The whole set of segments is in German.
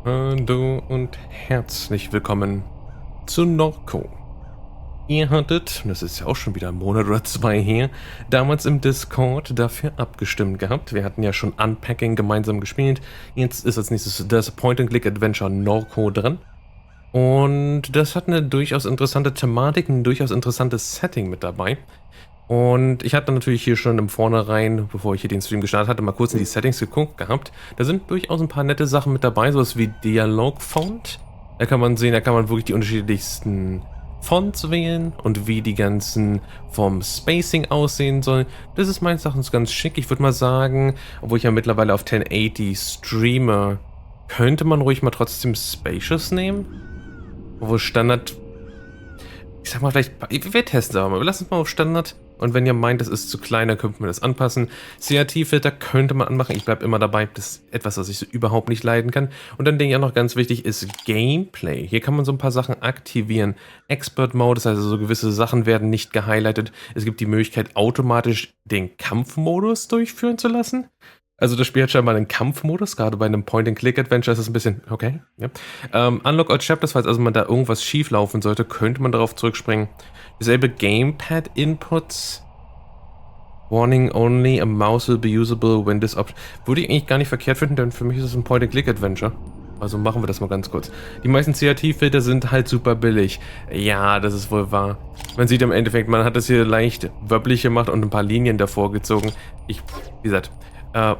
Hallo und herzlich willkommen zu NORCO. Ihr hattet, das ist ja auch schon wieder ein Monat oder zwei her, damals im Discord dafür abgestimmt gehabt. Wir hatten ja schon Unpacking gemeinsam gespielt. Jetzt ist als nächstes das Point-and-Click-Adventure NORCO dran. Und das hat eine durchaus interessante Thematik, ein durchaus interessantes Setting mit dabei. Und ich hatte natürlich hier schon im Vornherein, bevor ich hier den Stream gestartet hatte, mal kurz in die Settings geguckt gehabt. Da sind durchaus ein paar nette Sachen mit dabei, sowas wie Dialog-Font. Da kann man sehen, da kann man wirklich die unterschiedlichsten Fonts wählen und wie die ganzen vom Spacing aussehen sollen. Das ist meines Erachtens ganz schick. Ich würde mal sagen, obwohl ich ja mittlerweile auf 1080 streame, könnte man ruhig mal trotzdem Spacious nehmen. Obwohl Standard, ich sag mal vielleicht, wir testen es aber mal. Wir lassen es mal auf Standard. Und wenn ihr meint, das ist zu klein, dann könnten wir das anpassen. CRT-Filter könnte man anmachen. Ich bleibe immer dabei. Das ist etwas, was ich so überhaupt nicht leiden kann. Und dann denke ich auch noch ganz wichtig ist Gameplay. Hier kann man so ein paar Sachen aktivieren. Expert Mode, das heißt also so gewisse Sachen werden nicht gehighlightet. Es gibt die Möglichkeit, automatisch den Kampfmodus durchführen zu lassen. Also das Spiel hat scheinbar einen Kampfmodus, gerade bei einem Point-and-Click-Adventure ist das ein bisschen, okay, ja. Unlock all Chapters, falls also man da irgendwas schief laufen sollte, könnte man darauf zurückspringen. Disable Gamepad Inputs. Warning only, a mouse will be usable when this option. Würde ich eigentlich gar nicht verkehrt finden, denn für mich ist es ein Point-and-Click-Adventure. Also machen wir das mal ganz kurz. Die meisten CRT-Filter sind halt super billig. Ja, das ist wohl wahr. Man sieht im Endeffekt, man hat das hier leicht wöbblich gemacht und ein paar Linien davor gezogen. Ich, wie gesagt,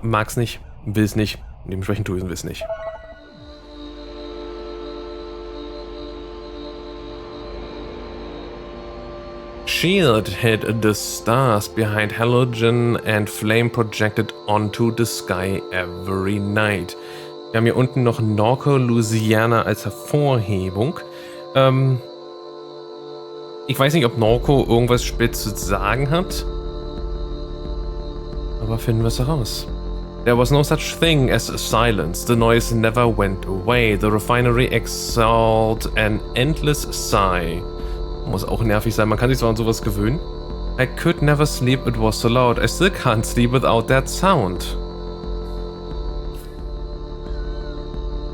mag's nicht, will's nicht, dementsprechend tue ich es nicht. Shield hid the stars behind halogen and flame projected onto the sky every night. Wir haben hier unten noch NORCO Louisiana als Hervorhebung. Ich weiß nicht, ob NORCO irgendwas spitz zu sagen hat. Aber finden wir es heraus. There was no such thing as silence. The noise never went away. The refinery exhaled an endless sigh. Muss auch nervig sein, man kann sich zwar an sowas gewöhnen. I could never sleep, it was so loud. I still can't sleep without that sound.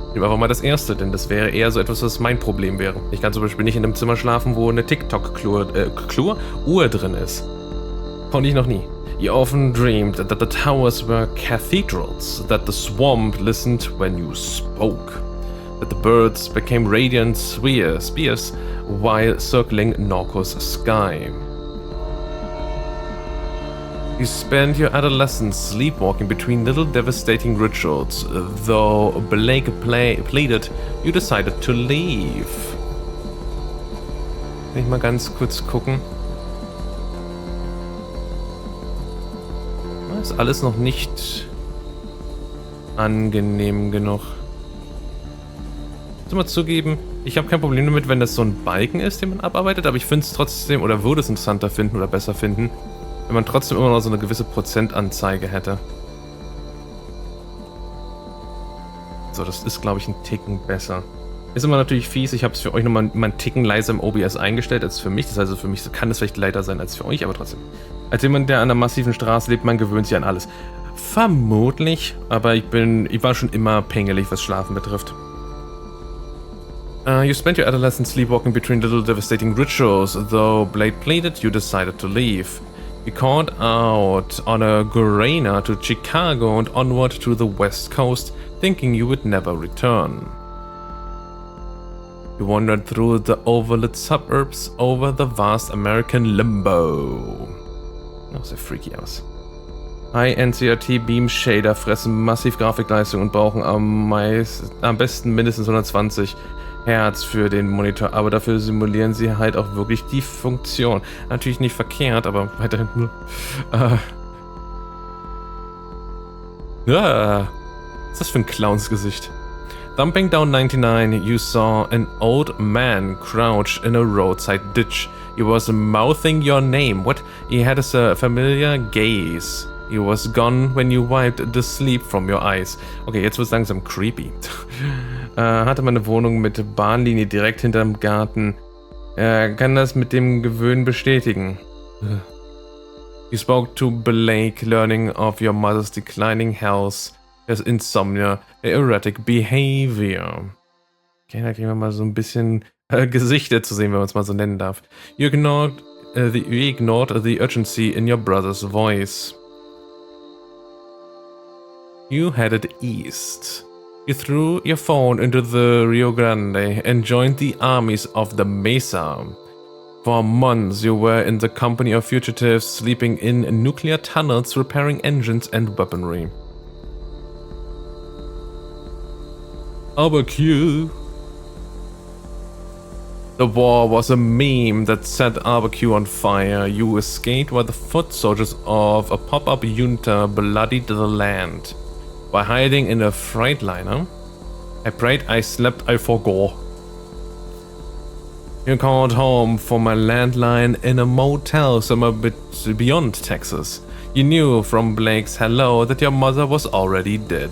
Nehmen wir einfach mal das erste, denn das wäre eher so etwas, was mein Problem wäre. Ich kann zum Beispiel nicht in einem Zimmer schlafen, wo eine TikTok-Uhr drin ist. Konnte ich noch nie. You often dreamed that the towers were cathedrals, that the swamp listened when you spoke, that the birds became radiant spears while circling NORCO's sky. You spent your adolescence sleepwalking between little devastating rituals. Though Blake pleaded, you decided to leave. Will ich mal ganz kurz gucken. Ist alles noch nicht angenehm genug. Ich muss mal zugeben, ich habe kein Problem damit, wenn das so ein Balken ist, den man abarbeitet, aber ich finde es trotzdem, oder würde es interessanter finden oder besser finden, wenn man trotzdem immer noch so eine gewisse Prozentanzeige hätte. So, das ist, glaube ich, ein Ticken besser. Ist immer natürlich fies, ich habe es für euch nochmal einen Ticken leiser im OBS eingestellt als für mich. Das heißt, für mich kann es vielleicht leiser sein als für euch, aber trotzdem. Als jemand, der an einer massiven Straße lebt, man gewöhnt sich an alles. Vermutlich, aber ich war schon immer pingelig, was Schlafen betrifft. You spent your adolescence sleepwalking between little devastating rituals. Though Blade pleaded, you decided to leave. You called out on a Gurena to Chicago and onward to the west coast, thinking you would never return. You wandered through the overlit suburbs over the vast American limbo. Oh, sehr freaky aus. High-NCRT Beam Shader fressen massiv Grafikleistung und brauchen am besten mindestens 120 Hertz für den Monitor, aber dafür simulieren sie halt auch wirklich die Funktion. Natürlich nicht verkehrt, aber weiterhin nur. Was ist das für ein Clownsgesicht? Thumping down 99, you saw an old man crouched in a roadside ditch. He was mouthing your name. What? He had a familiar gaze. He was gone when you wiped the sleep from your eyes. Okay, jetzt wird's langsam creepy. Hatte man eine Wohnung mit Bahnlinie direkt hinterm Garten. Kann das mit dem Gewöhnen bestätigen. You spoke to Blake, learning of your mother's declining health. There's insomnia, erratic behavior. Okay, da kriegen wir mal so ein bisschen Gesichter zu sehen, wenn man es mal so nennen darf. You ignored the urgency in your brother's voice. You headed east. You threw your phone into the Rio Grande and joined the armies of the Mesa. For months you were in the company of fugitives, sleeping in nuclear tunnels, repairing engines and weaponry. Barbecue. The war was a meme that set Barbecue on fire. You escaped while the foot soldiers of a pop-up junta bloodied the land. By hiding in a freightliner. I prayed, I slept, I forgot. You called home from a landline in a motel somewhere beyond Texas. You knew from Blake's hello that your mother was already dead.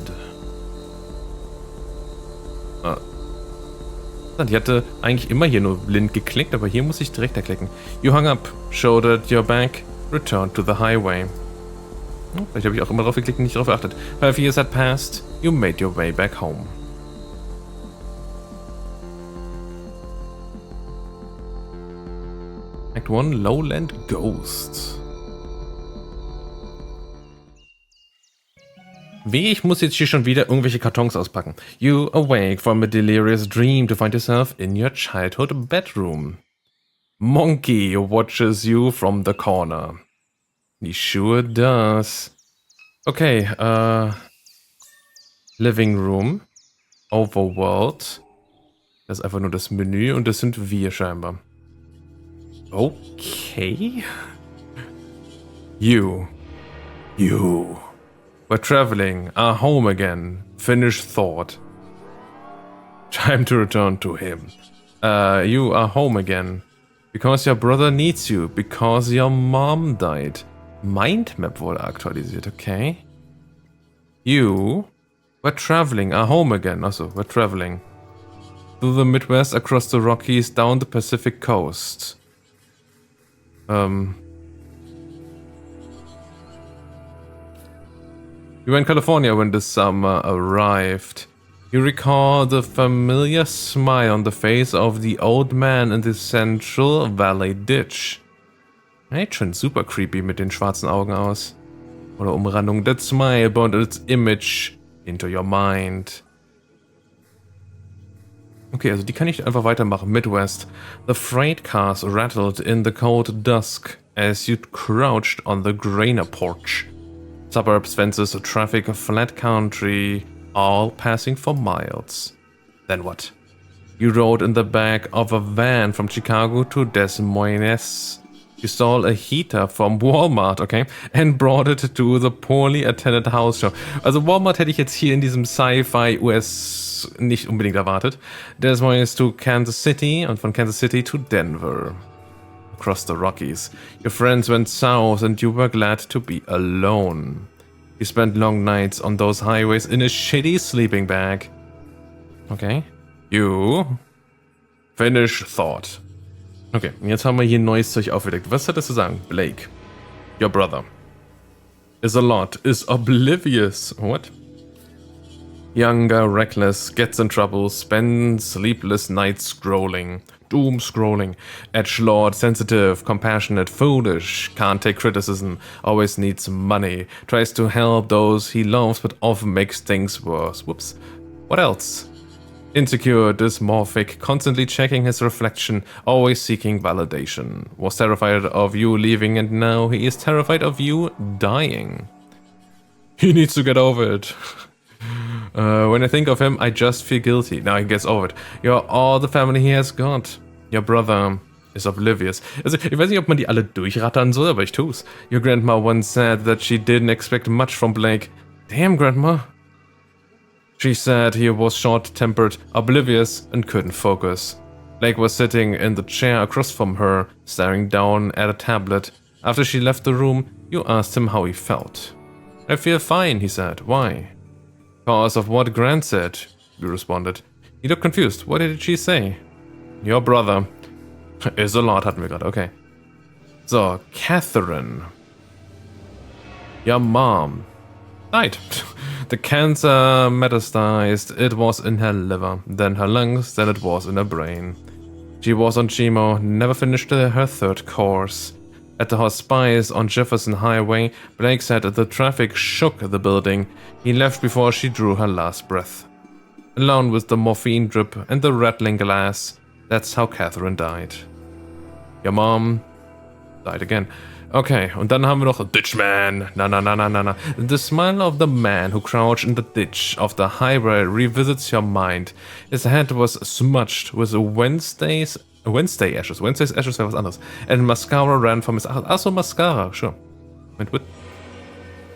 Ich hatte eigentlich immer hier nur blind geklickt, aber hier muss ich direkt klicken. You hung up, shouldered your back, returned to the highway. Vielleicht habe ich auch immer drauf geklickt und nicht drauf geachtet. 5 years had passed, you made your way back home. Act 1, Lowland Ghost. Wie, ich muss jetzt hier schon wieder irgendwelche Kartons auspacken. You awake from a delirious dream to find yourself in your childhood bedroom. Monkey watches you from the corner. He sure does. Okay, Living Room. Overworld. Das ist einfach nur das Menü und das sind wir scheinbar. Okay. You. We're traveling, are home again. Finished thought. Time to return to him. You are home again. Because your brother needs you. Because your mom died. Mindmap wurde aktualisiert, okay. You. We're traveling, are home again. Also, we're traveling. Through the Midwest, across the Rockies, down the Pacific coast. You were in California when the summer arrived. You recall the familiar smile on the face of the old man in the Central Valley ditch. Sieht schon super creepy mit den schwarzen Augen aus. Oder Umrandung. That smile burned its image into your mind. Okay, also die kann ich einfach weitermachen. Midwest. The freight cars rattled in the cold dusk as you crouched on the grainer porch. Suburbs, fences, traffic, flat country, all passing for miles. Then what? You rode in the back of a van from Chicago to Des Moines. You stole a heater from Walmart, okay, and brought it to the poorly attended house show. Also Walmart hätte ich jetzt hier in diesem Sci-Fi US nicht unbedingt erwartet. Des Moines to Kansas City und von Kansas City to Denver. Across the Rockies. Your friends went south and you were glad to be alone. You spent long nights on those highways in a shitty sleeping bag. Okay. You. Finish thought. Okay, jetzt haben wir hier neues Zeug aufgedeckt. Was hat das zu sagen? Blake. Your brother. Is a lot. Is oblivious. What? Younger, reckless, gets in trouble, spends sleepless nights scrolling. Doom scrolling. Edgelord, sensitive, compassionate, foolish, can't take criticism, always needs money, tries to help those he loves but often makes things worse. Whoops. What else? Insecure, dysmorphic, constantly checking his reflection, always seeking validation. Was terrified of you leaving and now he is terrified of you dying. He needs to get over it. When I think of him, I just feel guilty. Now he gets over it. You're all the family he has got. Your brother is oblivious. Also, ich weiß nicht, ob man die alle durchrattern soll, aber ich tu's. Your grandma once said that she didn't expect much from Blake. Damn, grandma. She said he was short-tempered, oblivious, and couldn't focus. Blake was sitting in the chair across from her, staring down at a tablet. After she left the room, you asked him how he felt. I feel fine, he said. Why? Because of what Grant said, you responded. He looked confused. What did she say? Your brother. Is a lot, hatten wir gerade. Okay. So, Catherine. Your mom. died. The cancer metastasized. It was in her liver, then her lungs, then it was in her brain. She was on chemo, never finished her third course. At the hospice on Jefferson Highway, Blake said the traffic shook the building. He left before she drew her last breath. Alone with the morphine drip and the rattling glass, that's how Catherine died. Your mom died again. Okay, und dann haben wir noch Ditchman. Na. The smile of the man who crouched in the ditch of the highway revisits your mind. His head was smudged with Wednesday ashes. Wednesday's ashes wäre was anderes. And mascara ran from his... Achso, Mascara, sure.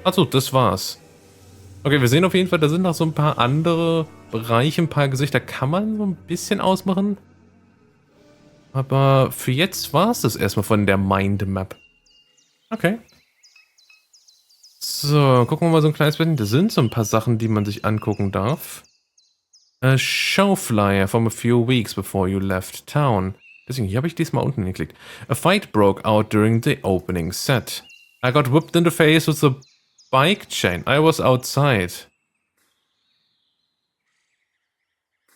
Achso, das war's. Okay, wir sehen auf jeden Fall, da sind noch so ein paar andere Bereiche, ein paar Gesichter kann man so ein bisschen ausmachen. Aber für jetzt war es das erstmal von der Mindmap. Okay. So, gucken wir mal so ein kleines bisschen. Da sind so ein paar Sachen, die man sich angucken darf. A show flyer from a few weeks before you left town. Deswegen, hier habe ich diesmal unten geklickt. A fight broke out during the opening set. I got whipped in the face with a bike chain. I was outside.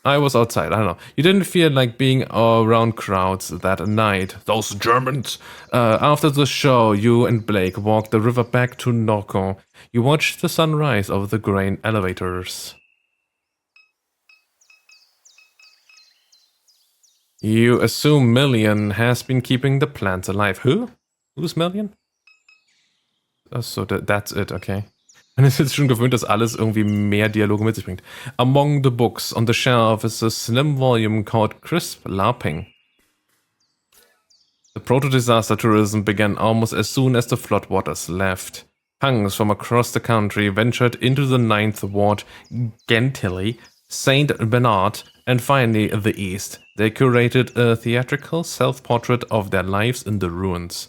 I don't know. You didn't feel like being around crowds that night. Those Germans. After the show, you and Blake walked the river back to NORCO. You watched the sunrise over the grain elevators. You assume Million has been keeping the plants alive. Who? Who's Million? So that's it, okay. Man ist jetzt schon gewöhnt, dass alles irgendwie mehr Dialoge mit sich bringt. Among the books on the shelf is a slim volume called Crisp LARPing. The proto-disaster tourism began almost as soon as the floodwaters left. Punks from across the country ventured into the 9th Ward, Gentilly, St. Bernard, and finally the East. They curated a theatrical self-portrait of their lives in the ruins.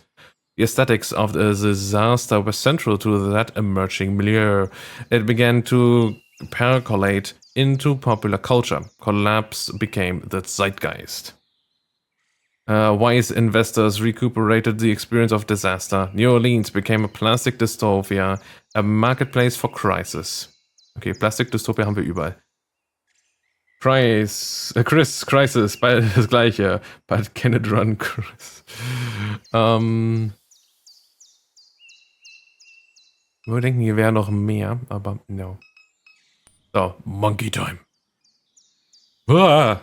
The aesthetics of the disaster were central to that emerging milieu. It began to percolate into popular culture. Collapse became the zeitgeist. Wise investors recuperated the experience of disaster. New Orleans became a plastic dystopia, a marketplace for crisis. Okay, Plastic Dystopia haben wir überall. Crisis, beide das gleiche. But can it run, Chris? Wir denken, hier wäre noch mehr, aber no. So, Monkey Time. Uah!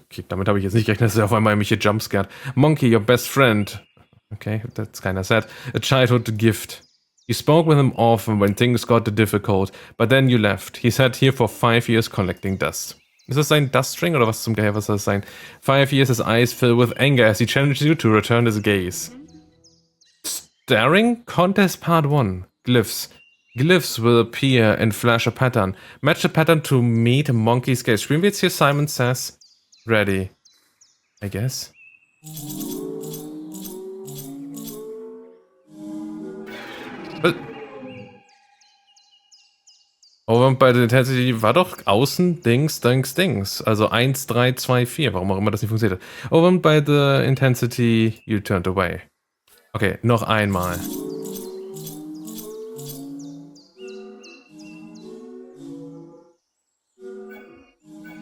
Okay, damit habe ich jetzt nicht gerechnet, dass er auf einmal mich hier jumpscared. Monkey, your best friend. Okay, that's kinda sad. A childhood gift. You spoke with him often when things got difficult, but then you left. He sat here for 5 years collecting dust. Ist das sein Dustring oder was zum Geier, was soll das sein? 5 years, his eyes fill with anger as he challenges you to return his gaze. Staring? Contest Part 1. Glyphs. Glyphs will appear and flash a pattern. Match the pattern to meet Monkey's gaze. Spielen wir jetzt hier Simon Says? Ready. I guess. Oh, und bei der Intensity war doch außen Dings. Also 1, 3, 2, 4. Warum auch immer das nicht funktioniert hat. Oh, und bei the Intensity you turned away. Okay, noch einmal.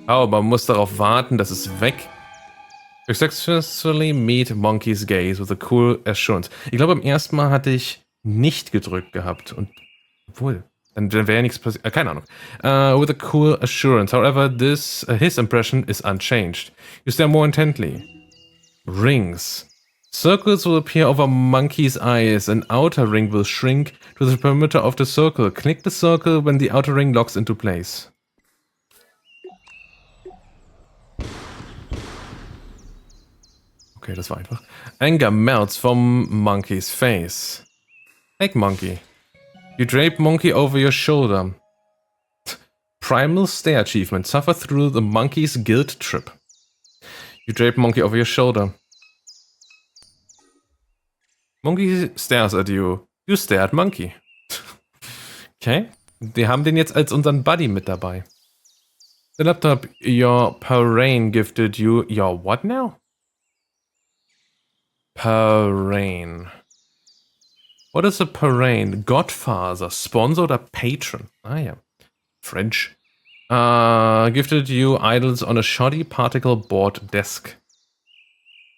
Oh, man muss darauf warten, dass es weg. You successfully meet Monkey's gaze with a cool assurance. Ich glaube, beim ersten Mal hatte ich nicht gedrückt gehabt. Und obwohl, dann wäre ja nichts passiert. Keine Ahnung. With a cool assurance. However, his impression is unchanged. You stare more intently. Rings. Circles will appear over Monkey's eyes. An outer ring will shrink to the perimeter of the circle. Click the circle when the outer ring locks into place. Okay, das war einfach. Anger melts from Monkey's face. Take Monkey. You drape Monkey over your shoulder. Primal Stare Achievement. Suffer through the Monkey's guilt trip. You drape Monkey over your shoulder. Monkey stares at you. You stare at Monkey. Okay. Wir haben den jetzt als unseren Buddy mit dabei. The laptop your Parain gifted you. Your what now? Parain. What is a parrain? Godfather, Sponsor oder Patron? Ah ja. French. Gifted you idols on a shoddy particle board desk.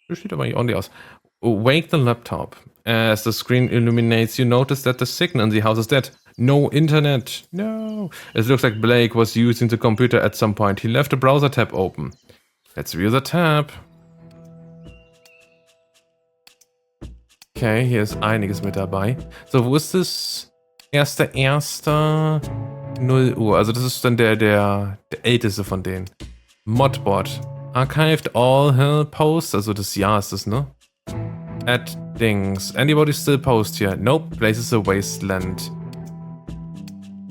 Das sieht aber nicht ordentlich aus. Wake the laptop. As the screen illuminates, you notice that the signal in the house is dead. No internet. No. It looks like Blake was using the computer at some point. He left the browser tab open. Let's view the tab. Okay, hier ist einiges mit dabei. So, wo ist das? 1.1. 0 Uhr. Also das ist dann der älteste von denen. Modboard. Archived all her posts. Also das Jahr ist das, ne? Add things. Anybody still post here? Nope. Place is a wasteland.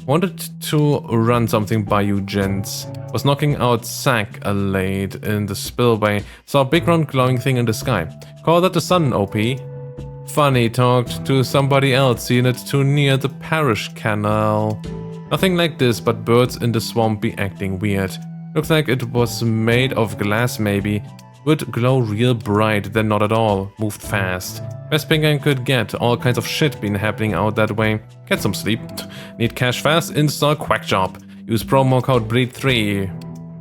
Wanted to run something by you gents. Was knocking out sack a late in the spillway. Saw a big round glowing thing in the sky. Call that the sun, OP. Funny, talked to somebody else, seen it too near the parish canal. Nothing like this, but birds in the swamp be acting weird. Looks like it was made of glass maybe. Would glow real bright, then not at all. Moved fast. Best thing I could get. All kinds of shit been happening out that way. Get some sleep. Need cash fast? Install Quack Job. Use promo code BREED3.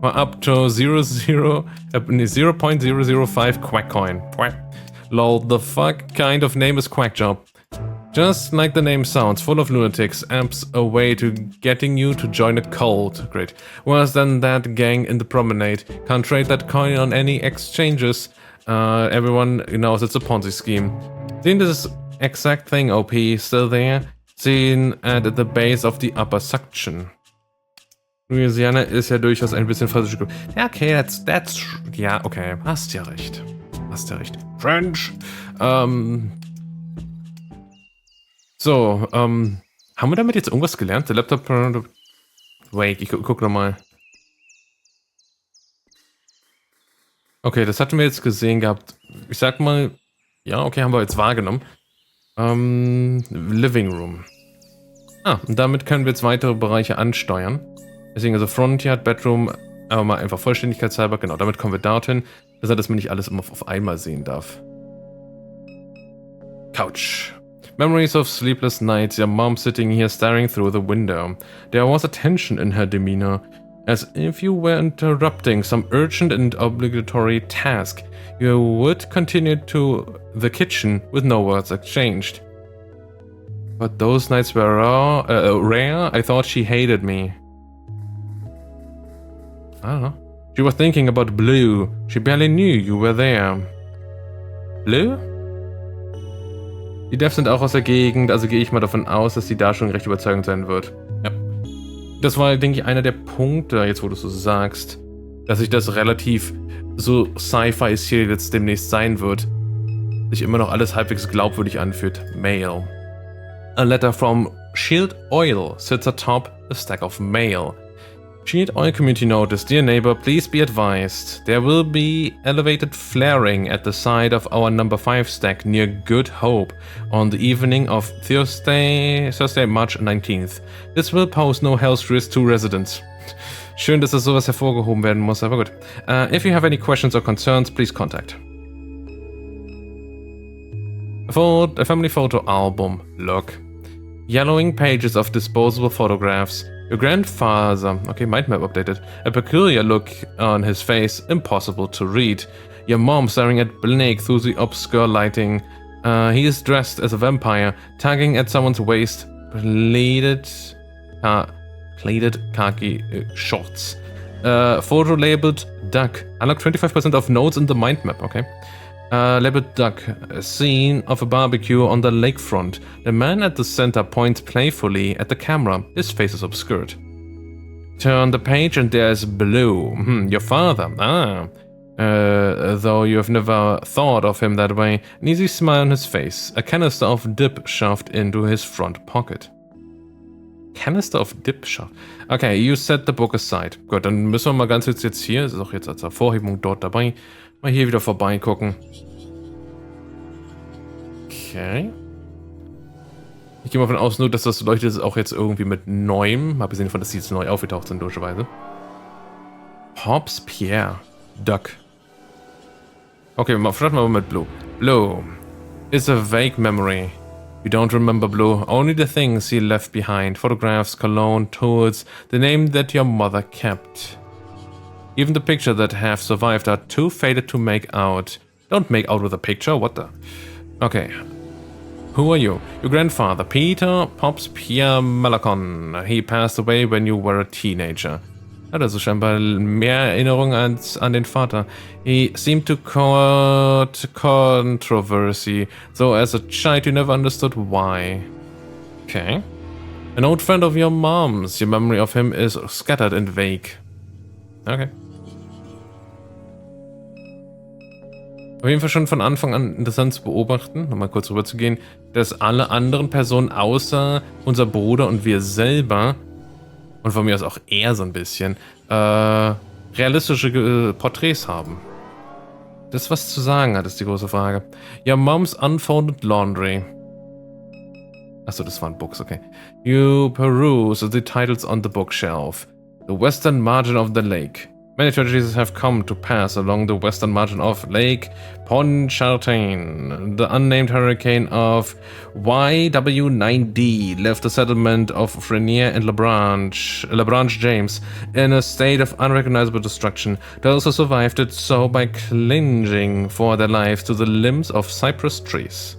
Or up to 0.005 Quack coin. Quack. Lol, the fuck kind of name is Quack Job? Just like the name sounds, full of lunatics, amps a way to getting you to join a cult. Great. Worse than that gang in the promenade. Can't trade that coin on any exchanges. Everyone knows it's a Ponzi scheme. Seen this exact thing, OP, still there? Seen at the base of the upper suction. Louisiana ist ja durchaus ein bisschen französisch. Ja, okay, that's... Ja, okay, hast ja recht. Hast ja recht. French. So, haben wir damit jetzt irgendwas gelernt? Der Laptop... Wait, ich guck nochmal. Okay, das hatten wir jetzt gesehen gehabt. Ich sag mal... Ja, okay, haben wir jetzt wahrgenommen. Living Room. Und damit können wir jetzt weitere Bereiche ansteuern. Deswegen also Frontyard, Bedroom, aber mal einfach vollständigkeitshalber. Genau, damit kommen wir dorthin. Das heißt, dass man nicht alles immer auf einmal sehen darf. Couch. Memories of sleepless nights, your mom sitting here staring through the window. There was a tension in her demeanor, as if you were interrupting some urgent and obligatory task. You would continue to the kitchen with no words exchanged. But those nights were rare. I thought she hated me. I don't know. She was thinking about Blue. She barely knew you were there. Blue? Die Devs sind auch aus der Gegend, also gehe ich mal davon aus, dass die da schon recht überzeugend sein wird. Ja. Das war, denke ich, einer der Punkte, jetzt wo du es so sagst, dass sich das relativ so Sci-Fi ist hier jetzt demnächst sein wird. Sich immer noch alles halbwegs glaubwürdig anfühlt. Mail. A letter from Shield Oil sits atop a stack of mail. Shield Oil Community Notice. Dear neighbor, please be advised. There will be elevated flaring at the side of our number 5 stack near Good Hope on the evening of Thursday, March 19th. This will pose no health risk to residents. Schön, dass das sowas hervorgehoben werden muss, aber gut. If you have any questions or concerns, please contact. A family photo album. Look. Yellowing pages of disposable photographs. Your grandfather, okay, mind map updated. A peculiar look on his face, impossible to read. Your mom staring at Blake through the obscure lighting. He is dressed as a vampire, tugging at someone's waist. Pleated khaki shorts. Photo labeled duck. Unlock 25% of notes in the mind map, okay. Labeled duck, a scene of a barbecue on the lakefront. The man at the center points playfully at the camera. His face is obscured. Turn the page and there's Blue. Your father. Though you have never thought of him that way. An easy smile on his face. A canister of dip shoved into his front pocket. Canister of dip shoved. Okay, you set the book aside. Gut, dann müssen wir mal ganz jetzt hier, ist auch jetzt als Hervorhebung dort dabei, mal hier wieder vorbeigucken. Okay. Ich gehe mal davon aus, nur dass das leuchtet auch jetzt irgendwie mit neuem, abgesehen davon, dass die jetzt neu aufgetaucht sind, logischerweise. Hobbs Pierre. Duck. Okay, starten wir mal mit Blue. Blue is a vague memory. You don't remember, Blue. Only the things he left behind. Photographs, cologne, tools, the name that your mother kept. Even the picture that have survived are too faded to make out. Don't make out with a picture, what the... Okay. Who are you? Your grandfather, Peter Pops Pierre Malakon. He passed away when you were a teenager. Hat also scheinbar mehr Erinnerungen als an den Vater. He seemed to cause controversy, though as a child you never understood why. Okay. An old friend of your mom's. Your memory of him is scattered and vague. Okay. Auf jeden Fall schon von Anfang an interessant zu beobachten, nochmal kurz rüber zu gehen, dass alle anderen Personen außer unser Bruder und wir selber, und von mir aus auch er so ein bisschen, realistische Porträts haben. Das, was zu sagen hat, ist die große Frage. Your mom's unfolded laundry. Achso, das waren Books, okay. You peruse the titles on the bookshelf. The western margin of the lake. Many tragedies have come to pass along the western margin of Lake Pontchartrain. The unnamed hurricane of YW9D left the settlement of Frenier and LaBranche James in a state of unrecognizable destruction. Those who survived did so by clinging for their lives to the limbs of cypress trees.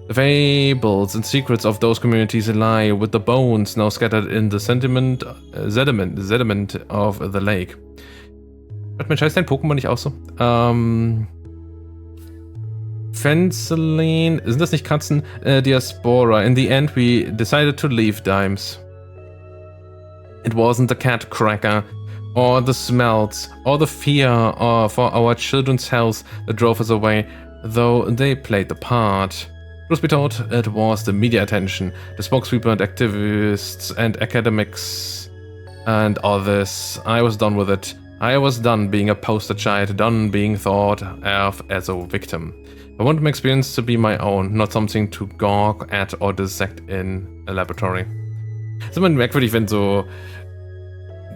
The fables and secrets of those communities lie with the bones now scattered in the sediment of the lake. Hört mein Scheiß dein Pokémon nicht auch so? Fenceline, sind das nicht Katzen? Diaspora. In the end we decided to leave Dimes. It wasn't the cat cracker, or the smells, or the fear for our children's health that drove us away, though they played the part. Truth be told, it was the media attention, the spokespeople and activists and academics and all this. I was done with it. I was done being a poster child, done being thought of as a victim. I wanted my experience to be my own, not something to gawk at or dissect in a laboratory. Es ist immer merkwürdig, wenn so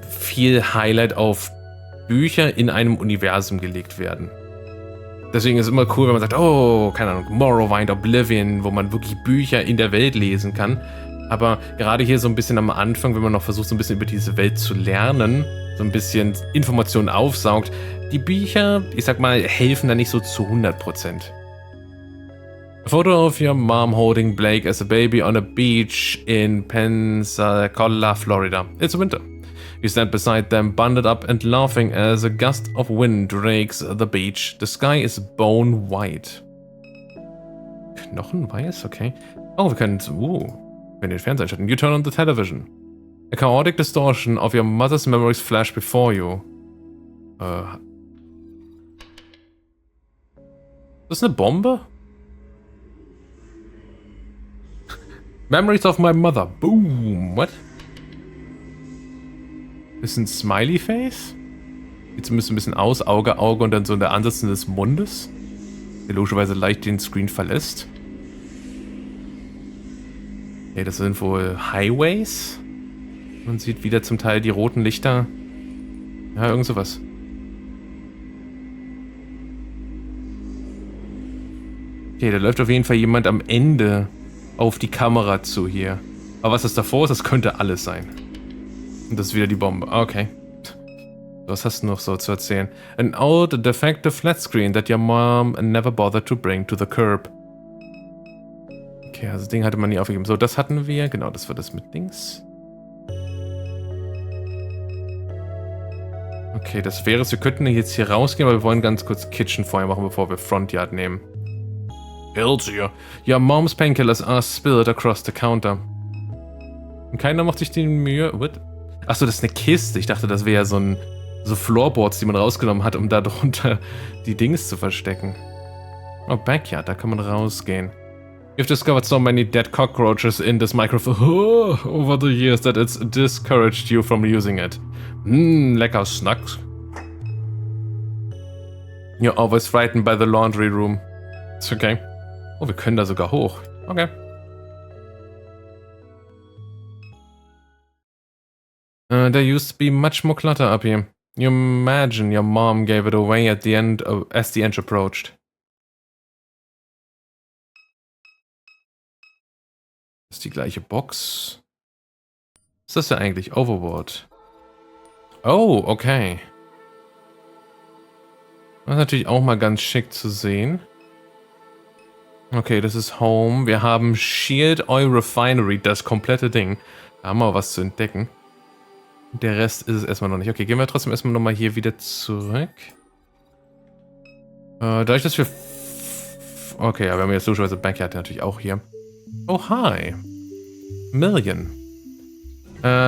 viel Highlight auf Bücher in einem Universum gelegt werden. Deswegen ist es immer cool, wenn man sagt, oh, keine Ahnung, Morrowind, Oblivion, wo man wirklich Bücher in der Welt lesen kann. Aber gerade hier so ein bisschen am Anfang, wenn man noch versucht, so ein bisschen über diese Welt zu lernen, so ein bisschen Informationen aufsaugt, die Bücher, ich sag mal, helfen da nicht so zu 100%. A photo of your mom holding Blake as a baby on a beach in Pensacola, Florida. It's winter. You stand beside them, bundled up and laughing as a gust of wind rakes the beach. The sky is bone white. Knochenweiß? Okay. Oh, wir können den Fernseher einschalten. You turn on the television. A chaotic distortion of your mother's memories flash before you. Ist das eine Bombe? Memories of my mother. Boom. What? Ist ein Smiley Face? Sieht zumindest ein bisschen aus. Auge und dann so der Ansatz des Mundes. Der logischerweise leicht den Screen verlässt. Okay, das sind wohl Highways. Man sieht wieder zum Teil die roten Lichter. Ja, irgend sowas. Okay, da läuft auf jeden Fall jemand am Ende auf die Kamera zu hier. Aber was das davor ist, das könnte alles sein. Und das ist wieder die Bombe. Okay. Was hast du noch so zu erzählen? An old defective flat screen that your mom never bothered to bring to the curb. Okay, also das Ding hatte man nie aufgegeben. So, das hatten wir. Genau, das war das mit Dings. Okay, das wäre es. Wir könnten jetzt hier rausgehen, aber wir wollen ganz kurz Kitchen vorher machen, bevor wir Front Yard nehmen. Pills here. Your mom's painkillers are spilled across the counter. Und keiner macht sich die Mühe. What? Achso, das ist eine Kiste. Ich dachte, das wäre so Floorboards, die man rausgenommen hat, um da drunter die Dings zu verstecken. Oh, Backyard, da kann man rausgehen. You've discovered so many dead cockroaches in this microphone over the years that it's discouraged you from using it. Lecker Snacks. You're always frightened by the laundry room. It's okay. Oh, wir können da sogar hoch. Okay. There used to be much more clutter up here. You imagine your mom gave it away at the end as the end approached. Das ist die gleiche Box. Was ist das ja eigentlich? Overboard. Oh, okay. Das ist natürlich auch mal ganz schick zu sehen. Okay, das ist Home. Wir haben Shield Oil Refinery, das komplette Ding. Da haben wir was zu entdecken. Der Rest ist es erstmal noch nicht. Okay, gehen wir trotzdem erstmal nochmal hier wieder zurück. Dadurch, dass wir... Okay, ja, wir haben jetzt logischerweise Backyard natürlich auch hier. Oh, hi. Million.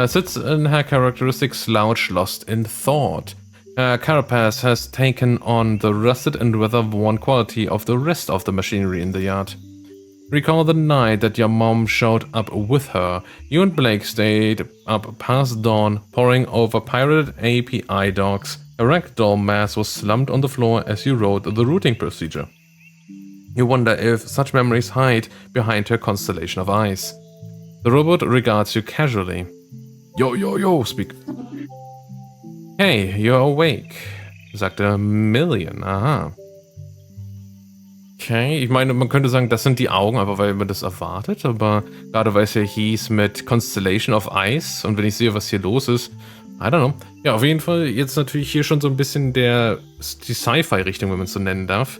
Sits in her characteristic slouch, lost in thought. Her carapace has taken on the rusted and weather-worn quality of the rest of the machinery in the yard. Recall the night that your mom showed up with her. You and Blake stayed up past dawn, poring over pirated API docs. A ragdoll mass was slumped on the floor as you wrote the routing procedure. You wonder if such memories hide behind her constellation of eyes. The robot regards you casually. Yo, speak. Hey, you're awake, sagte Million. Aha. Okay, ich meine, man könnte sagen, das sind die Augen, aber weil man das erwartet, aber gerade weil es ja hieß mit Constellation of Eyes und wenn ich sehe, was hier los ist, I don't know. Ja, auf jeden Fall jetzt natürlich hier schon so ein bisschen die Sci-Fi-Richtung, wenn man es so nennen darf.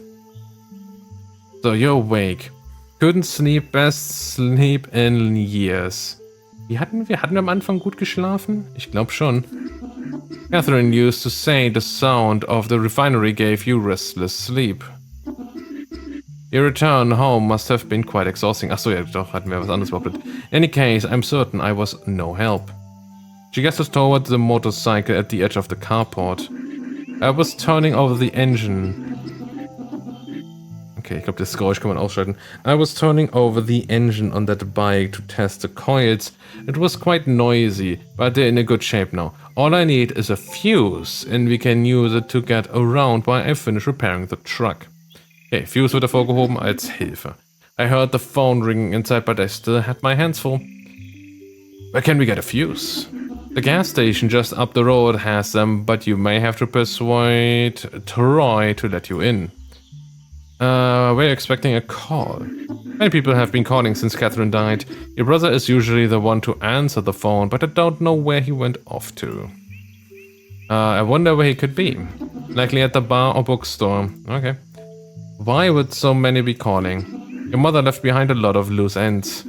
So, you're awake. Couldn't sleep, best sleep in years. Hatten wir am Anfang gut geschlafen? Ich glaube schon. Catherine used to say the sound of the refinery gave you restless sleep. Your return home must have been quite exhausting. Achso, ja, doch, hatten wir was anderes behauptet. In any case, I'm certain I was no help. She gestures toward the motorcycle at the edge of the carport. I was turning over the engine. Okay, ich glaube, das Geräusch kann man ausschalten. I was turning over the engine on that bike to test the coils. It was quite noisy, but they're in a good shape now. All I need is a fuse, and we can use it to get around while I finish repairing the truck. Okay, fuse wird hervorgehoben als Hilfe. I heard the phone ringing inside, but I still had my hands full. Where can we get a fuse? The gas station just up the road has them, but you may have to persuade Troy to let you in. We're expecting a call. Many people have been calling since Catherine died. Your brother is usually the one to answer the phone, but I don't know where he went off to. I wonder where he could be. Likely at the bar or bookstore. Okay. Why would so many be calling? Your mother left behind a lot of loose ends.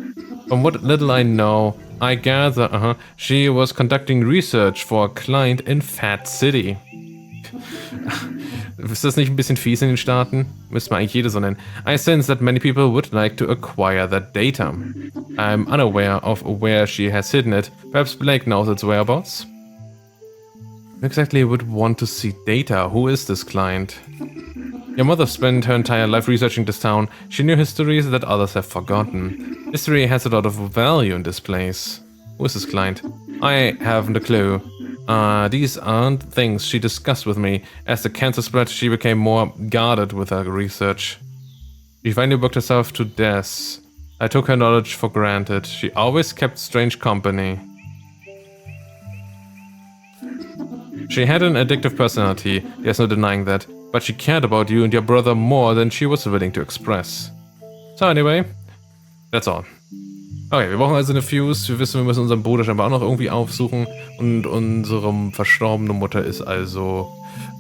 From what little I know, I gather, she was conducting research for a client in Fat City. Ist das nicht ein bisschen fies in den Staaten? Müsste man eigentlich jede so nennen. I sense that many people would like to acquire that data. I'm unaware of where she has hidden it. Perhaps Blake knows its whereabouts? Who exactly would want to see data? Who is this client? Your mother spent her entire life researching this town. She knew histories that others have forgotten. History has a lot of value in this place. Who is this client? I haven't a clue. These aren't things she discussed with me. As the cancer spread, she became more guarded with her research. She finally worked herself to death. I took her knowledge for granted. She always kept strange company. She had an addictive personality, there's no denying that, but she cared about you and your brother more than she was willing to express. So anyway, that's all. Okay, wir brauchen also eine Fuse. Wir wissen, wir müssen unseren Bruder scheinbar auch noch irgendwie aufsuchen. Und unsere verstorbene Mutter ist also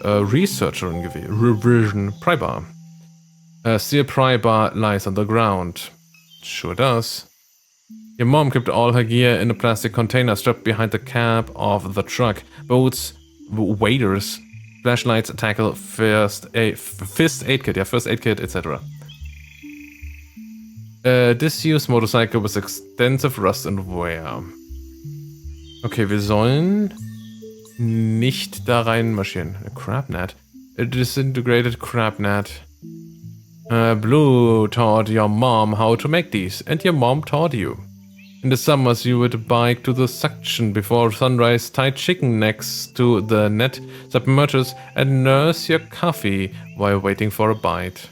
Researcherin gewesen. Revision Prybar. Steel Prybar lies on the ground. Sure does. Your mom kept all her gear in a plastic container strapped behind the cab of the truck. Boots, waders, flashlights, tackle, first aid kit, etc. Disused motorcycle with extensive rust and wear. Okay, wir sollen nicht da reinmarschieren. A crabnet. A disintegrated crabnet. Blue taught your mom how to make these, and your mom taught you. In the summers you would bike to the suction before sunrise, tie chicken necks to the net, submerges, and nurse your coffee while waiting for a bite.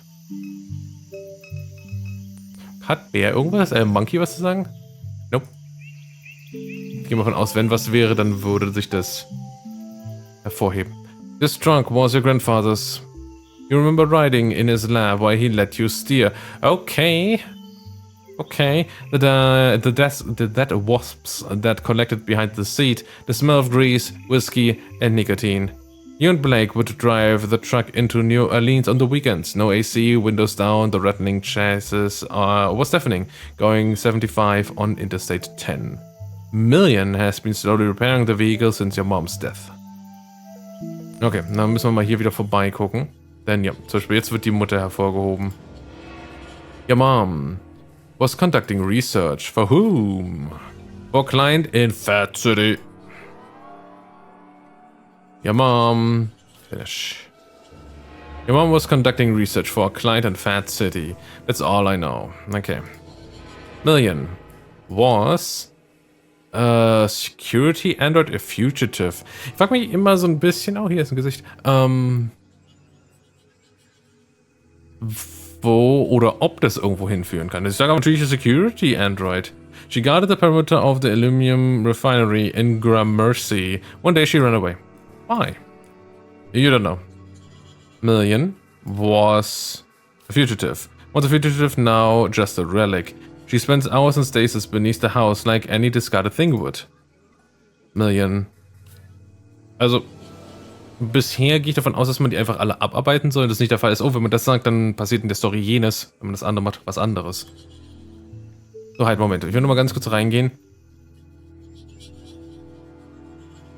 Hat Bär irgendwas? Monkey was zu sagen? Nope. Ich gehe mal von aus, wenn was wäre, dann würde sich das hervorheben. This trunk was your grandfather's. You remember riding in his lap while he let you steer. Okay. Okay, the dead wasps that collected behind the seat, the smell of grease, whiskey, and nicotine. You and Blake would drive the truck into New Orleans on the weekends. No AC, windows down, the rattling chassis was deafening, going 75 on Interstate 10. Million has been slowly repairing the vehicle since your mom's death. Okay, dann müssen wir mal hier wieder vorbeigucken. Denn ja, zum Beispiel jetzt wird die Mutter hervorgehoben. Your mom was conducting research. For whom? For client in Fat City. Your mom... Finish. Your mom was conducting research for a client in Fat City. That's all I know. Okay. Million was... Security Android, a fugitive. Ich frage mich immer so ein bisschen... Oh, hier ist ein Gesicht. Wo oder ob das irgendwo hinführen kann. Ich sage aber natürlich Security Android. She guarded the perimeter of the aluminum refinery in Gramercy. One day she ran away. Why? You don't know. Million was a fugitive. Was a fugitive, now just a relic. She spends hours in stasis beneath the house like any discarded thing would. Million. Also, bisher gehe ich davon aus, dass man die einfach alle abarbeiten soll. Das nicht der Fall ist. Oh, wenn man das sagt, dann passiert in der Story jenes. Wenn man das andere macht, was anderes. So, halt, Moment. Ich will nur mal ganz kurz reingehen.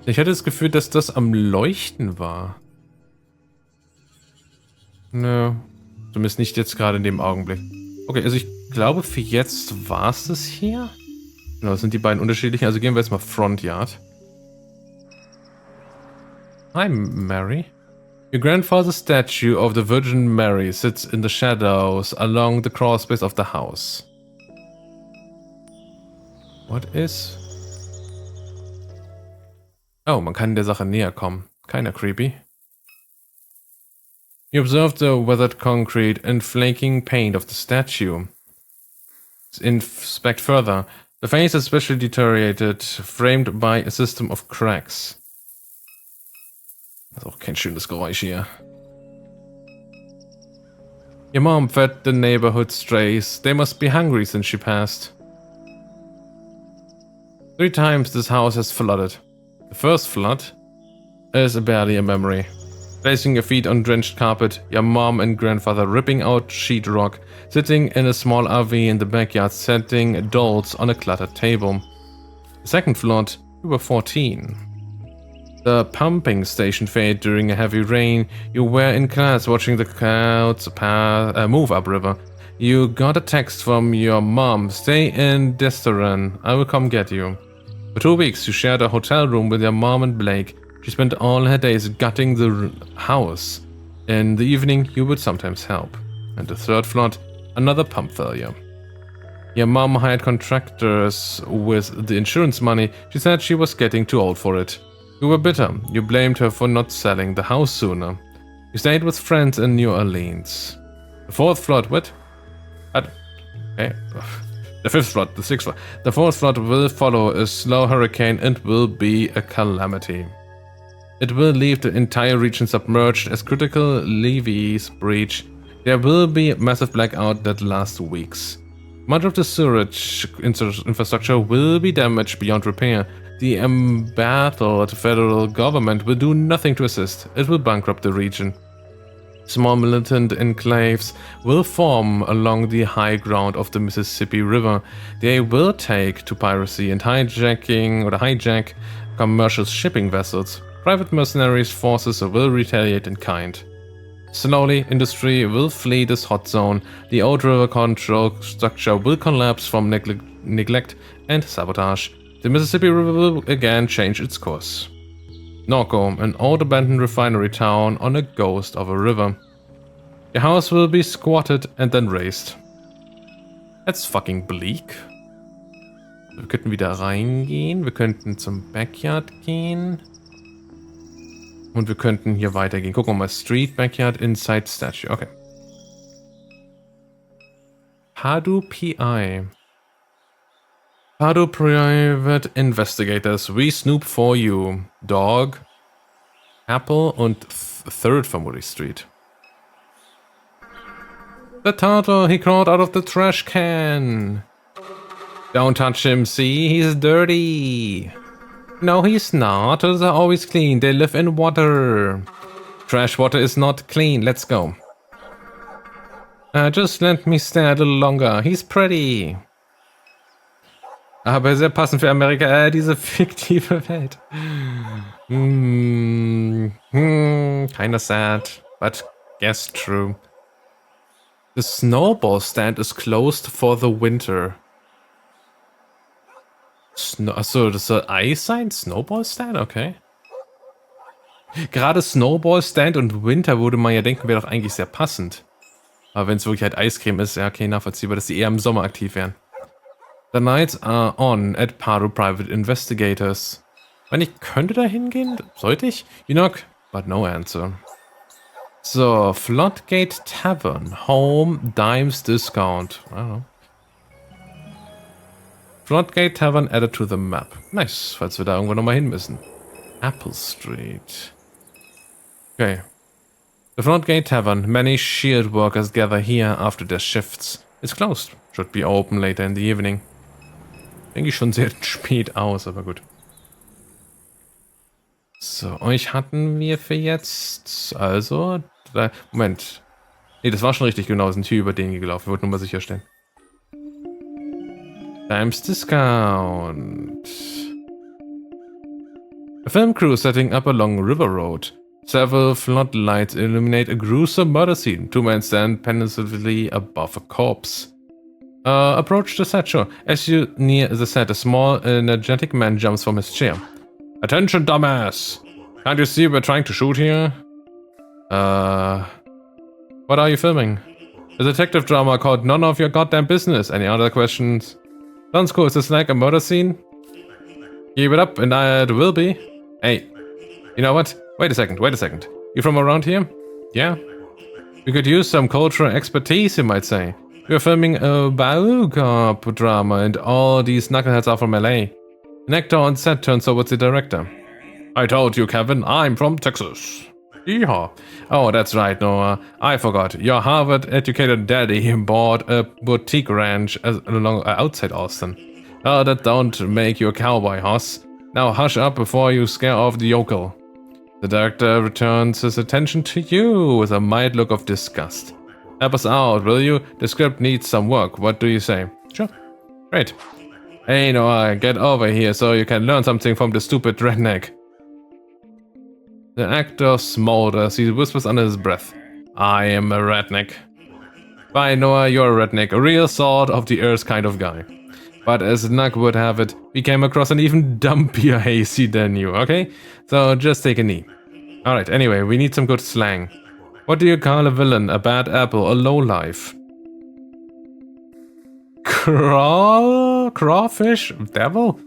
Ich hatte das Gefühl, dass das am Leuchten war. Nö. Zumindest nicht jetzt gerade in dem Augenblick. Okay, also ich glaube, für jetzt war es das hier. Genau, das sind die beiden unterschiedlichen. Also gehen wir jetzt mal Front Yard. Hi, Mary. Your grandfather's statue of the Virgin Mary sits in the shadows along the crawl space of the house. What is... Oh, man kann der Sache näher kommen. Keiner creepy. You observe the weathered concrete and flaking paint of the statue. Inspect further. The face is especially deteriorated, framed by a system of cracks. Das ist auch kein schönes Geräusch hier. Your mom fed the neighborhood strays. They must be hungry since she passed. 3 times this house has flooded. The first flood is barely a memory. Placing your feet on drenched carpet, your mom and grandfather ripping out sheetrock, sitting in a small RV in the backyard, setting dolls on a cluttered table. The second flood, you were 14. The pumping station failed during a heavy rain. You were in class watching the clouds move upriver. You got a text from your mom. Stay in Destoran. I will come get you. For 2 weeks, you shared a hotel room with your mom and Blake. She spent all her days gutting the house. In the evening, you would sometimes help. And the third flood, another pump failure. Your mom hired contractors with the insurance money. She said she was getting too old for it. You were bitter. You blamed her for not selling the house sooner. You stayed with friends in New Orleans. The fourth flood, what? Okay. The fifth flood, the sixth flood. The fourth flood will follow a slow hurricane and will be a calamity. It will leave the entire region submerged as critical levees breach. There will be a massive blackout that lasts weeks. Much of the sewerage infrastructure will be damaged beyond repair. The embattled federal government will do nothing to assist. It will bankrupt the region. Small militant enclaves will form along the high ground of the Mississippi River. They will take to piracy and hijack commercial shipping vessels. Private mercenaries forces will retaliate in kind. Slowly, industry will flee this hot zone. The old river control structure will collapse from neglect and sabotage. The Mississippi River will again change its course. NORCO, an old abandoned refinery town on a ghost of a river. Your house will be squatted and then razed. That's fucking bleak. Wir könnten wieder reingehen. Wir könnten zum Backyard gehen. Und wir könnten hier weitergehen. Gucken wir mal. Street, Backyard, Inside Statue. Okay. Padu PI. Padu Private Investigators. We snoop for you. Dog. Apple und Third vermutlich Street. The turtle he crawled out of the trash can. Don't touch him, see? He's dirty. No, he's not. Turtles are always clean. They live in water. Trash water is not clean. Let's go. Just let me stay a little longer. He's pretty. Aber sehr passend für Amerika, diese fiktive Welt. Kinda sad, but guess true. The snowball stand is closed for the winter. Achso, das soll Eis sein? Snowball Stand? Okay. Gerade Snowball Stand und Winter würde man ja denken, wäre doch eigentlich sehr passend. Aber wenn es wirklich halt Eiscreme ist, ja okay, nachvollziehbar, dass die eher im Sommer aktiv wären. The nights are on at Paru Private Investigators. Wenn ich könnte da hingehen? Sollte ich? You knock, but no answer. So, Floodgate Tavern. Home Dimes Discount. I don't know. Floodgate Tavern added to the map. Nice, falls wir da irgendwo nochmal hin müssen. Apple Street. Okay. The Floodgate Tavern. Many shield workers gather here after their shifts. It's closed. Should be open later in the evening. Denke ich schon sehr spät aus, aber gut. So, euch hatten wir für jetzt. Also. Moment. Nee, das war schon richtig genau. Sind hier über den gelaufen. Ich wollte nur mal sicherstellen. Times Discount. A film crew setting up along River Road. Several floodlights illuminate a gruesome murder scene. Two men stand pensively above a corpse. Approach the set, sure. As you near the set, a small, energetic man jumps from his chair. Attention, dumbass! Can't you see we're trying to shoot here? What are you filming? A detective drama called None of Your Goddamn Business. Any other questions? Sounds cool. Is this like a murder scene? Keep it up and it will be. Hey, you know what? Wait a second. You from around here? Yeah? We could use some cultural expertise, you might say. We're filming a biocop drama and all these knuckleheads are from LA. An actor on set turns towards the director. I told you, Kevin, I'm from Texas. Yeehaw. Oh, that's right, Noah. I forgot. Your Harvard-educated daddy bought a boutique ranch outside Austin. Oh, that don't make you a cowboy, Hoss. Now hush up before you scare off the yokel. The director returns his attention to you with a mild look of disgust. Help us out, will you? The script needs some work. What do you say? Sure. Great. Hey, Noah, get over here so you can learn something from the stupid redneck. The actor smolders. He whispers under his breath. I am a redneck. Bye, Noah, you're a redneck. A real salt of the earth kind of guy. But as luck would have it, we came across an even dumpier hazy than you, okay? So just take a knee. Alright, anyway, we need some good slang. What do you call a villain, a bad apple, a lowlife? Crawfish? Devil?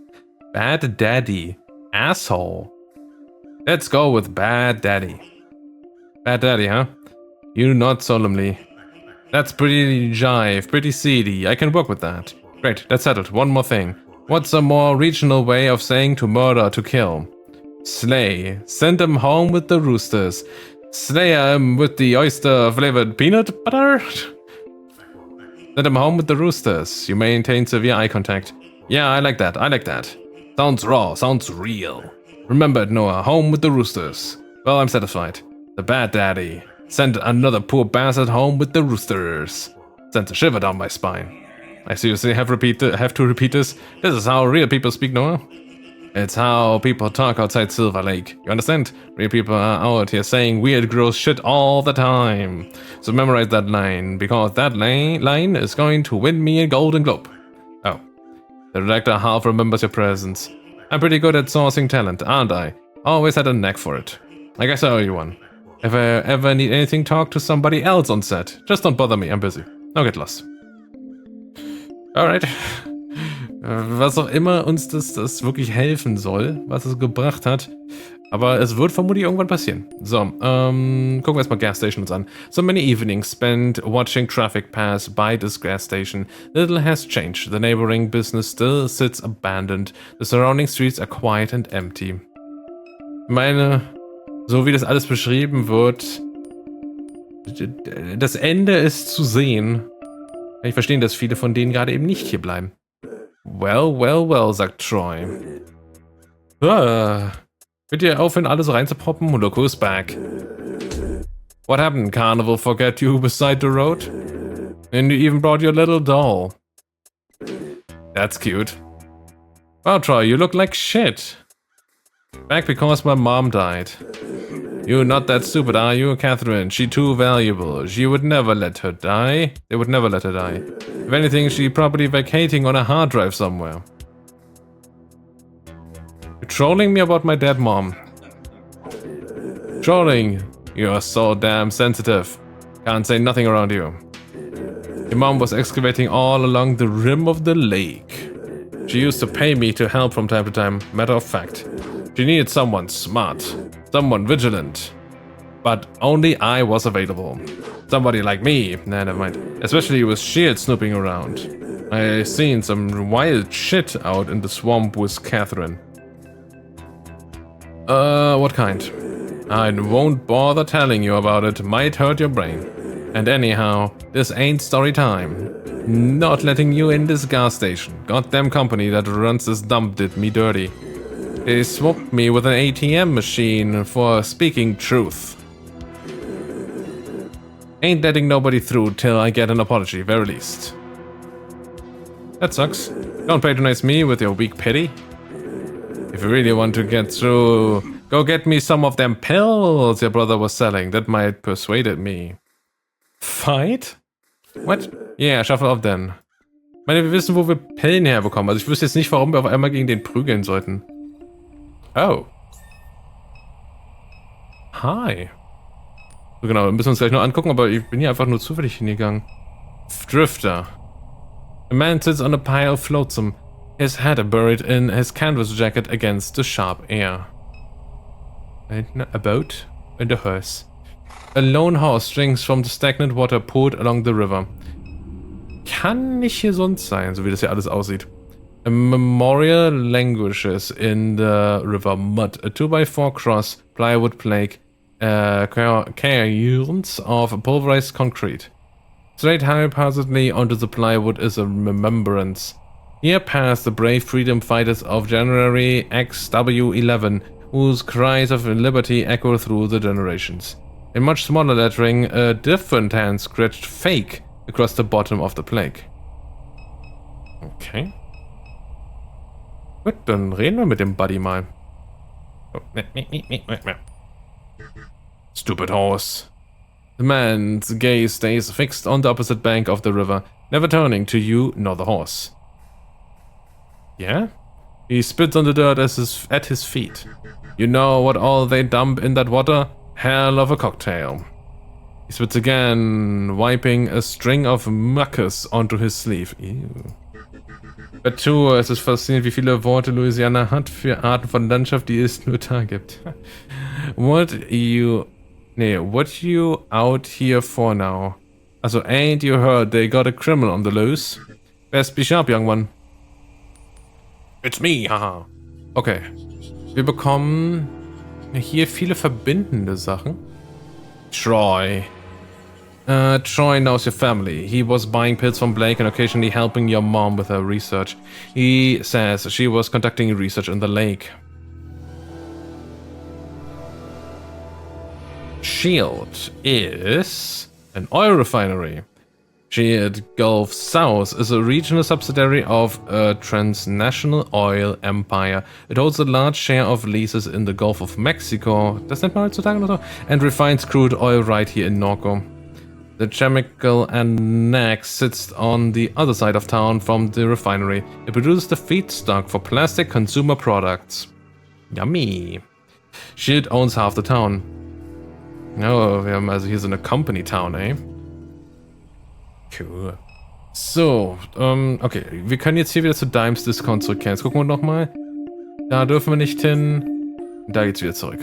Bad daddy. Asshole. Let's go with bad daddy. Bad daddy, huh? You nod solemnly. That's pretty jive, pretty seedy. I can work with that. Great, that's settled. One more thing. What's a more regional way of saying to murder, to kill? Slay. Send them home with the roosters. Slay them with the oyster-flavored peanut butter? Send them home with the roosters. You maintain severe eye contact. Yeah, I like that. Sounds raw, sounds real. Remember it, Noah. Home with the roosters. Well, I'm satisfied. The bad daddy. Send another poor bastard home with the roosters. Sends a shiver down my spine. I seriously have to repeat this. This is how real people speak, Noah. It's how people talk outside Silver Lake. You understand? Real people are out here saying weird, gross shit all the time. So memorize that line, because that line is going to win me a Golden Globe. Oh. The director half remembers your presence. I'm pretty good at sourcing talent, aren't I? Always had a knack for it. I guess I owe you one. If I ever need anything, talk to somebody else on set. Just don't bother me, I'm busy. Now get lost. Alright. Was auch immer uns das wirklich helfen soll, was es gebracht hat. Aber es wird vermutlich irgendwann passieren. So, gucken wir erstmal Gas Station uns an. So many evenings spent watching traffic pass by this gas station. Little has changed. The neighboring business still sits abandoned. The surrounding streets are quiet and empty. Ich meine, so wie das alles beschrieben wird, das Ende ist zu sehen. Kann ich verstehen, dass viele von denen gerade eben nicht hier bleiben. Well, well, well, sagt Troy. Könnt ihr aufhören, alles reinzupoppen? Look who's back. What happened? Carnival forget you beside the road? And you even brought your little doll. That's cute. Wow, Troy, you look like shit. Back because my mom died. You're not that stupid, are you, Catherine? She too valuable. She would never let her die. They would never let her die. If anything, she probably vacating on a hard drive somewhere. You're trolling me about my dead mom. Trolling. You're so damn sensitive. Can't say nothing around you. Your mom was excavating all along the rim of the lake. She used to pay me to help from time to time, matter of fact. She needed someone smart, someone vigilant. But only I was available. Somebody like me, nah, never mind. Especially with Shield snooping around. I seen some wild shit out in the swamp with Catherine. What kind? I won't bother telling you about it, might hurt your brain. And anyhow, this ain't story time. Not letting you in this gas station. Goddamn company that runs this dump did me dirty. They swapped me with an ATM machine for speaking truth. Ain't letting nobody through till I get an apology, very least. That sucks. Don't patronize me with your weak pity. If you really want to get through, go get me some of them pills your brother was selling. That might persuaded me. Fight? What? Yeah, shuffle auf then. Ich meine, wir wissen, wo wir Pillen herbekommen. Also ich wüsste jetzt nicht, warum wir auf einmal gegen den prügeln sollten. Oh. Hi. So genau, wir müssen uns gleich noch angucken, aber ich bin hier einfach nur zufällig hingegangen. Drifter. A man sits on a pile of flotsam, his head buried in his canvas jacket against the sharp air. A boat and a hearse. A lone horse drinks from the stagnant water poured along the river. Kann nicht hier sonst sein, so wie das hier alles aussieht. A memorial languishes in the river mud. A 2x4 cross, plywood plank, cairns of pulverized concrete. Straight haphazardly onto the plywood is a remembrance. Here pass the brave freedom fighters of January XW11, whose cries of liberty echo through the generations. In much smaller lettering, a different hand scratched fake across the bottom of the plaque. Okay. Gut, dann reden wir mit dem Buddy mal. Oh. Stupid horse. The man's gaze stays fixed on the opposite bank of the river, never turning to you nor the horse. Yeah? He spits on the dirt at his feet. You know what all they dump in that water? Hell of a cocktail. He spits again, wiping a string of mucus onto his sleeve. Ew. Natur, es ist faszinierend, wie viele Worte Louisiana hat für Arten von Landschaft, die es nur da gibt. What you out here for now? Also, ain't you heard they got a criminal on the loose? Best be sharp, young one. It's me, haha. Okay. Wir bekommen hier viele verbindende Sachen. Troy. Troy knows your family. He was buying pills from Blake and occasionally helping your mom with her research. He says she was conducting research in the lake. Shield is an oil refinery. Shield Gulf South is a regional subsidiary of a transnational oil empire. It holds a large share of leases in the Gulf of Mexico, das nennt man heutzutage noch so, and refines crude oil right here in NORCO. The chemical annex sits on the other side of town from the refinery. It produces the feedstock for plastic consumer products. Yummy. Shield owns half the town. Oh, wir haben also hier so eine Company Town, ey. Cool. So, okay. Wir können jetzt hier wieder zu Dimes Discount zurückkehren. Jetzt gucken wir nochmal. Da dürfen wir nicht hin. Da geht's wieder zurück.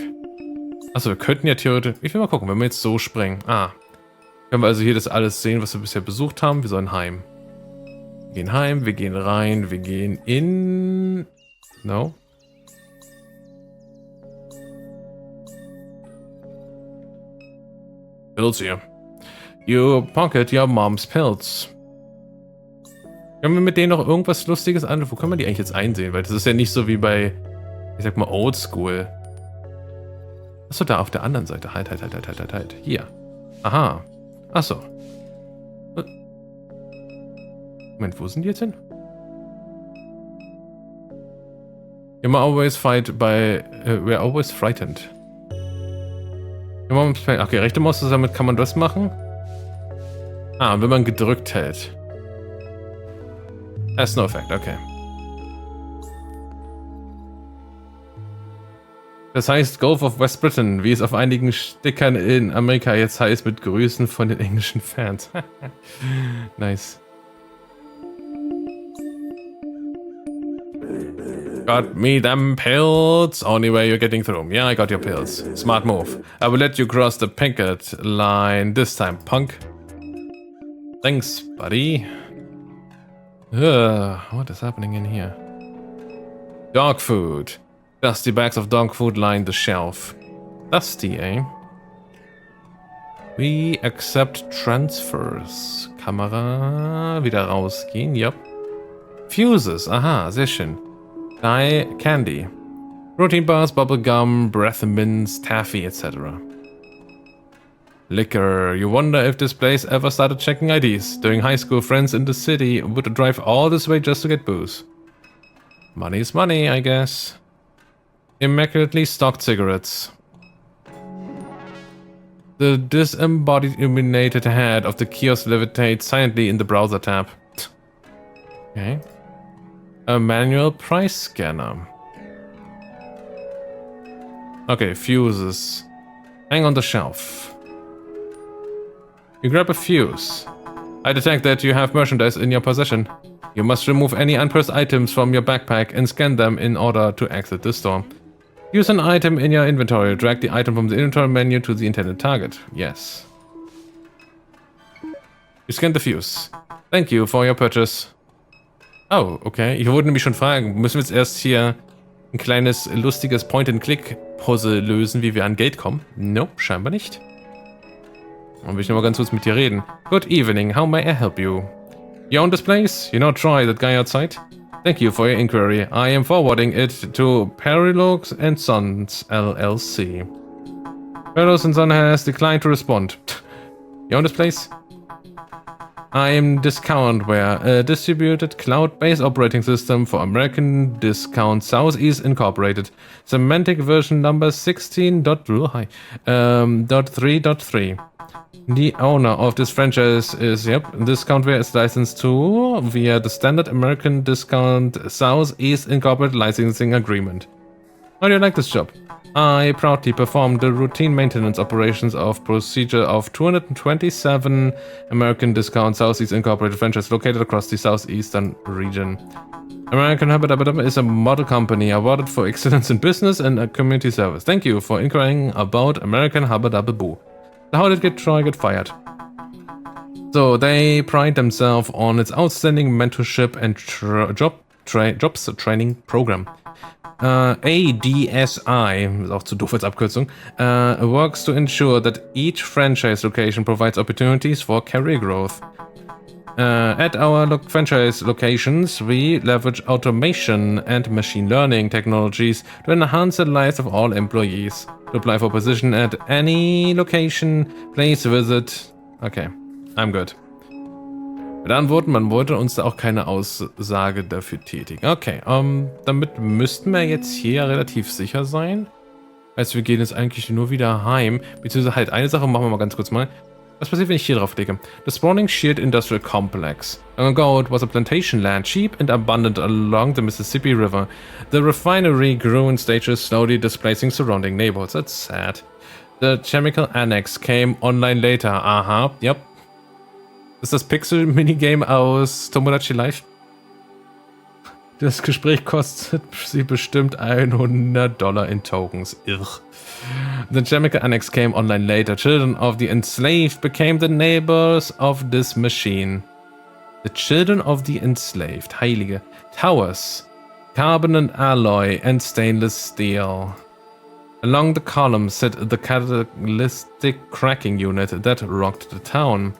Achso, wir könnten ja theoretisch... Ich will mal gucken, wenn wir jetzt so springen. Ah. Können wir also hier das alles sehen, was wir bisher besucht haben. Wir sollen heim. Wir gehen heim, wir gehen rein, wir gehen in... No. Pills here. You pocket your mom's pills. Können wir mit denen noch irgendwas Lustiges an? Wo können wir die eigentlich jetzt einsehen? Weil das ist ja nicht so wie bei, ich sag mal, Oldschool. Achso, da auf der anderen Seite. Halt. Hier. Aha. Achso. Moment, wo sind die jetzt hin? You're always we're always frightened. Okay, rechte Maus, damit kann man das machen. Ah, wenn man gedrückt hält. Has no effect, okay. Das heißt Gulf of West Britain, wie es auf einigen Stickern in Amerika jetzt heißt, mit Grüßen von den englischen Fans. Nice. Got me them pills. Only way you're getting through. Yeah, I got your pills. Smart move. I will let you cross the picket line this time, punk. Thanks, buddy. What is happening in here? Dog food. Dusty bags of dog food line the shelf. Dusty, eh? We accept transfers. Kamera. Wieder rausgehen, yep. Fuses, aha, sehr schön. Candy. Protein bars, bubble gum, breath mints, taffy, etc. Liquor. You wonder if this place ever started checking IDs. During high school, friends in the city would drive all this way just to get booze. Money's money, I guess. Immaculately stocked cigarettes. The disembodied illuminated head of the kiosk levitates silently in the browser tab. Okay. A manual price scanner. Okay, fuses. Hang on the shelf. You grab a fuse. I detect that you have merchandise in your possession. You must remove any unpressed items from your backpack and scan them in order to exit the store. Use an item in your inventory. Drag the item from the inventory menu to the intended target. Yes. You scan the fuse. Thank you for your purchase. Oh, okay. Ich wollte nämlich schon fragen, müssen wir jetzt erst hier ein kleines, lustiges Point-and-Click-Puzzle lösen, wie wir an Geld kommen? Nope, scheinbar nicht. Dann will ich nochmal ganz kurz mit dir reden. Good evening, how may I help you? You own this place? You know Troy, that guy outside? Thank you for your inquiry. I am forwarding it to Perilux and Sons, LLC. Perilux and Sons has declined to respond. You own this place? I am Discountware, a distributed cloud-based operating system for American Discount Southeast Incorporated. Semantic version number 16.3.3. The owner of this franchise is, Discountware is licensed to via the standard American Discount Southeast Incorporated licensing agreement. How do you like this job? I proudly performed the routine maintenance operations of procedure of 227 American Discount Southeast Incorporated franchises located across the southeastern region. American Habadabadab is a model company awarded for excellence in business and community service. Thank you for inquiring about American Habadababoo. How did Troy get fired? So they pride themselves on its outstanding mentorship and jobs training program. ADSI, ist auch zu doof als Abkürzung, works to ensure that each franchise location provides opportunities for career growth. At our franchise locations, we leverage automation and machine learning technologies to enhance the lives of all employees. To apply for a position at any location, please visit. Okay, I'm good. Mit anderen Worten, man wollte uns da auch keine Aussage dafür tätigen. Okay, damit müssten wir jetzt hier relativ sicher sein. Also wir gehen jetzt eigentlich nur wieder heim. Beziehungsweise halt eine Sache machen wir mal ganz kurz mal. Was passiert, wenn ich hier drauf klicke? The sprawling sheared industrial complex. Long ago it was a plantation land, cheap and abundant along the Mississippi River. The refinery grew in stages, slowly displacing surrounding neighborhoods. That's sad. The chemical annex came online later. Aha, yep. Ist das Pixel-Minigame aus Tomodachi Life? Das Gespräch kostet sie bestimmt $100 in Tokens. Irr. The chemical annex came online later. Children of the enslaved became the neighbors of this machine. The children of the enslaved. Heilige. Towers. Carbon and alloy and stainless steel. Along the columns sat the catalytic cracking unit that rocked the town.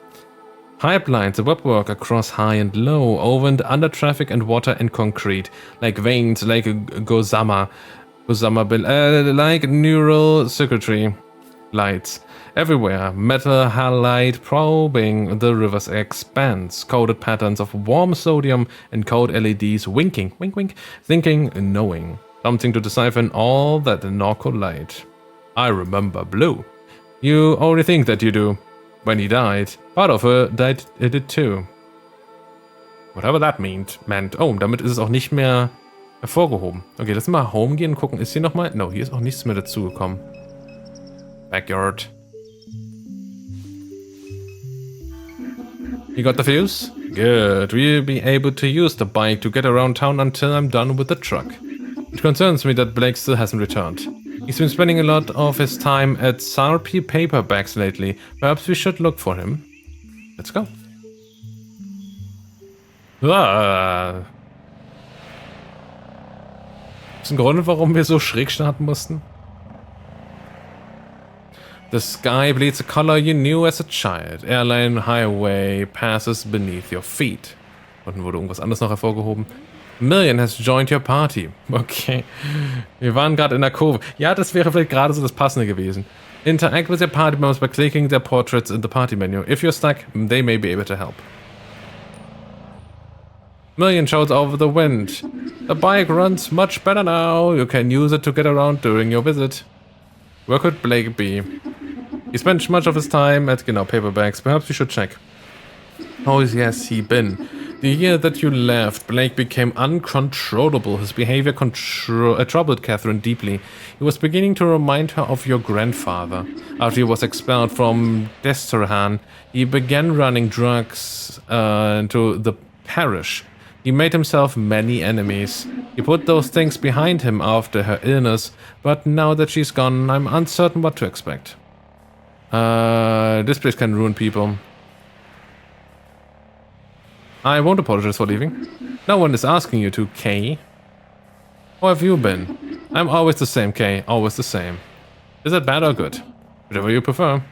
Pipelines that work across high and low, over and under traffic and water and concrete, like veins, like Gosama like neural circuitry lights. Everywhere, metal halide probing the river's expanse, coded patterns of warm sodium and cold LEDs winking, wink wink, thinking, knowing. Something to decipher in all that NORCO light. I remember Blue. You only think that you do. When he died, part of her died, it did too. Whatever that meant. Oh, damit ist es auch nicht mehr hervorgehoben. Okay, lass mal home gehen und gucken. Ist hier nochmal? No, hier ist auch nichts mehr dazugekommen. Backyard. You got the fuse? Good. We'll be able to use the bike to get around town until I'm done with the truck. It concerns me that Blake still hasn't returned. He's been spending a lot of his time at SRP paperbacks lately. Perhaps we should look for him. Let's go. Ah. Ist ein Grund, warum wir so schräg starten mussten? The sky bleeds a color you knew as a child. Airline highway passes beneath your feet. Unten wurde irgendwas anderes noch hervorgehoben. Million has joined your party. Okay. Wir waren gerade in der Kurve. Ja, das wäre vielleicht gerade so das Passende gewesen. Interact with your party members by clicking their portraits in the party menu. If you're stuck, they may be able to help. Million shouts over the wind. The bike runs much better now. You can use it to get around during your visit. Where could Blake be? He spent much of his time at, paperbacks. Perhaps we should check. How has he been? The year that you left, Blake became uncontrollable. His behavior troubled Catherine deeply. He was beginning to remind her of your grandfather. After he was expelled from Destrehan, he began running drugs into the parish. He made himself many enemies. He put those things behind him after her illness, but now that she's gone, I'm uncertain what to expect. This place can ruin people. I won't apologize for leaving. No one is asking you to, Kay. How have you been? I'm always the same, Kay. Always the same. Is that bad or good? Whatever you prefer.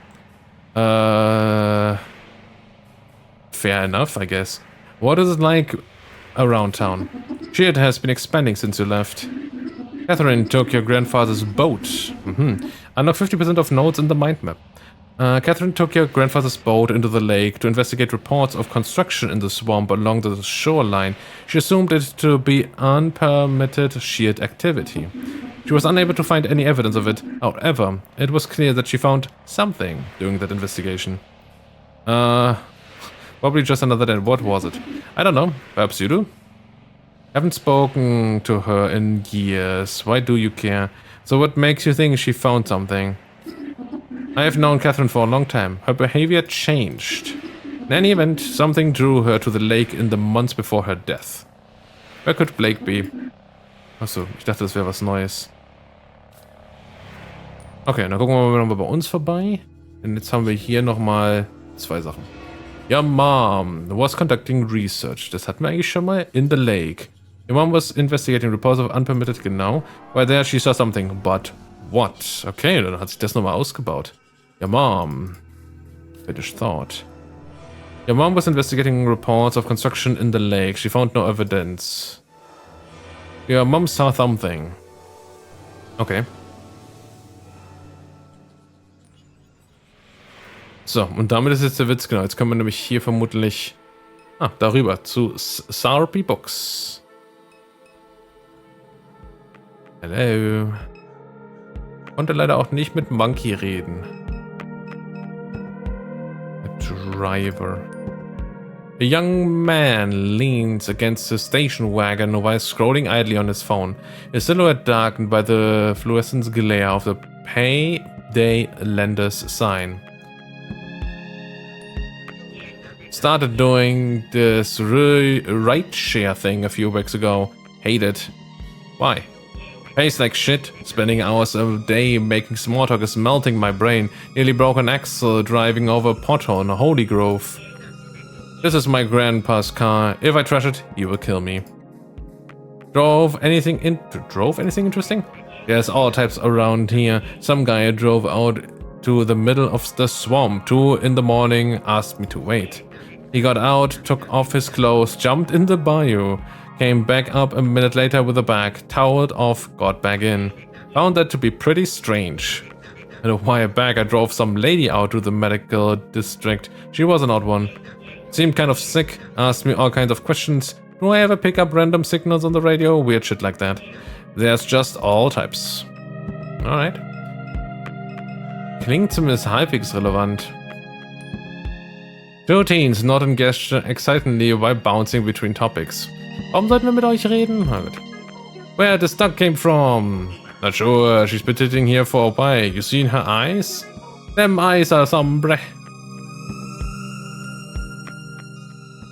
Fair enough, I guess. What is it like around town? Shit has been expanding since you left. Catherine took your grandfather's boat. Unlock 50% of notes in the mind map. Catherine took your grandfather's boat into the lake to investigate reports of construction in the swamp along the shoreline. She assumed it to be unpermitted sheared activity. She was unable to find any evidence of it. However, it was clear that she found something during that investigation. Probably just another day. What was it? I don't know. Perhaps you do? Haven't spoken to her in years. Why do you care? So what makes you think she found something? I have known Catherine for a long time. Her behavior changed. In any event, something drew her to the lake in the months before her death. Where could Blake be? Achso, ich dachte, das wäre was Neues. Okay, dann gucken wir mal bei uns vorbei. Und jetzt haben wir hier nochmal 2 Sachen. Your mom was conducting research. Das hatten wir eigentlich schon mal. In the lake. Your mom was investigating reports of unpermitted, genau. While there she saw something, but what? Okay, dann hat sich das nochmal ausgebaut. Your mom. Finished thought. Your mom was investigating reports of construction in the lake. She found no evidence. Your mom saw something. Okay. So, und damit ist jetzt der Witz, genau. Jetzt können wir nämlich hier vermutlich darüber zu SRP Books. Hello. Konnte leider auch nicht mit Monkey reden. Driver. A young man leans against a station wagon while scrolling idly on his phone, his silhouette darkened by the fluorescent glare of the Payday Lenders sign. Started doing this ride-share thing a few weeks ago. Hate it. Why? Pays like shit. Spending hours a day making small talk is melting my brain. Nearly broke an axle driving over a pothole in a Holy Grove. This is my grandpa's car. If I trash it, he will kill me. Drove anything interesting? There's all types around here. Some guy drove out to the middle of the swamp. 2 in the morning, asked me to wait. He got out, took off his clothes, jumped in the bayou, came back up a minute later with a bag, toweled off, got back in. Found that to be pretty strange. And a while back I drove some lady out to the medical district. She was an odd one. Seemed kind of sick, asked me all kinds of questions. Do I ever pick up random signals on the radio? Weird shit like that. There's just all types. Alright. Klingt zumindest halbwegs relevant. Two teens not engaged excitedly while bouncing between topics. Warum sollten wir mit euch reden? Na gut. Where the duck came from? Not sure, she's been sitting here for a while. You seen her eyes? Them eyes are sombre.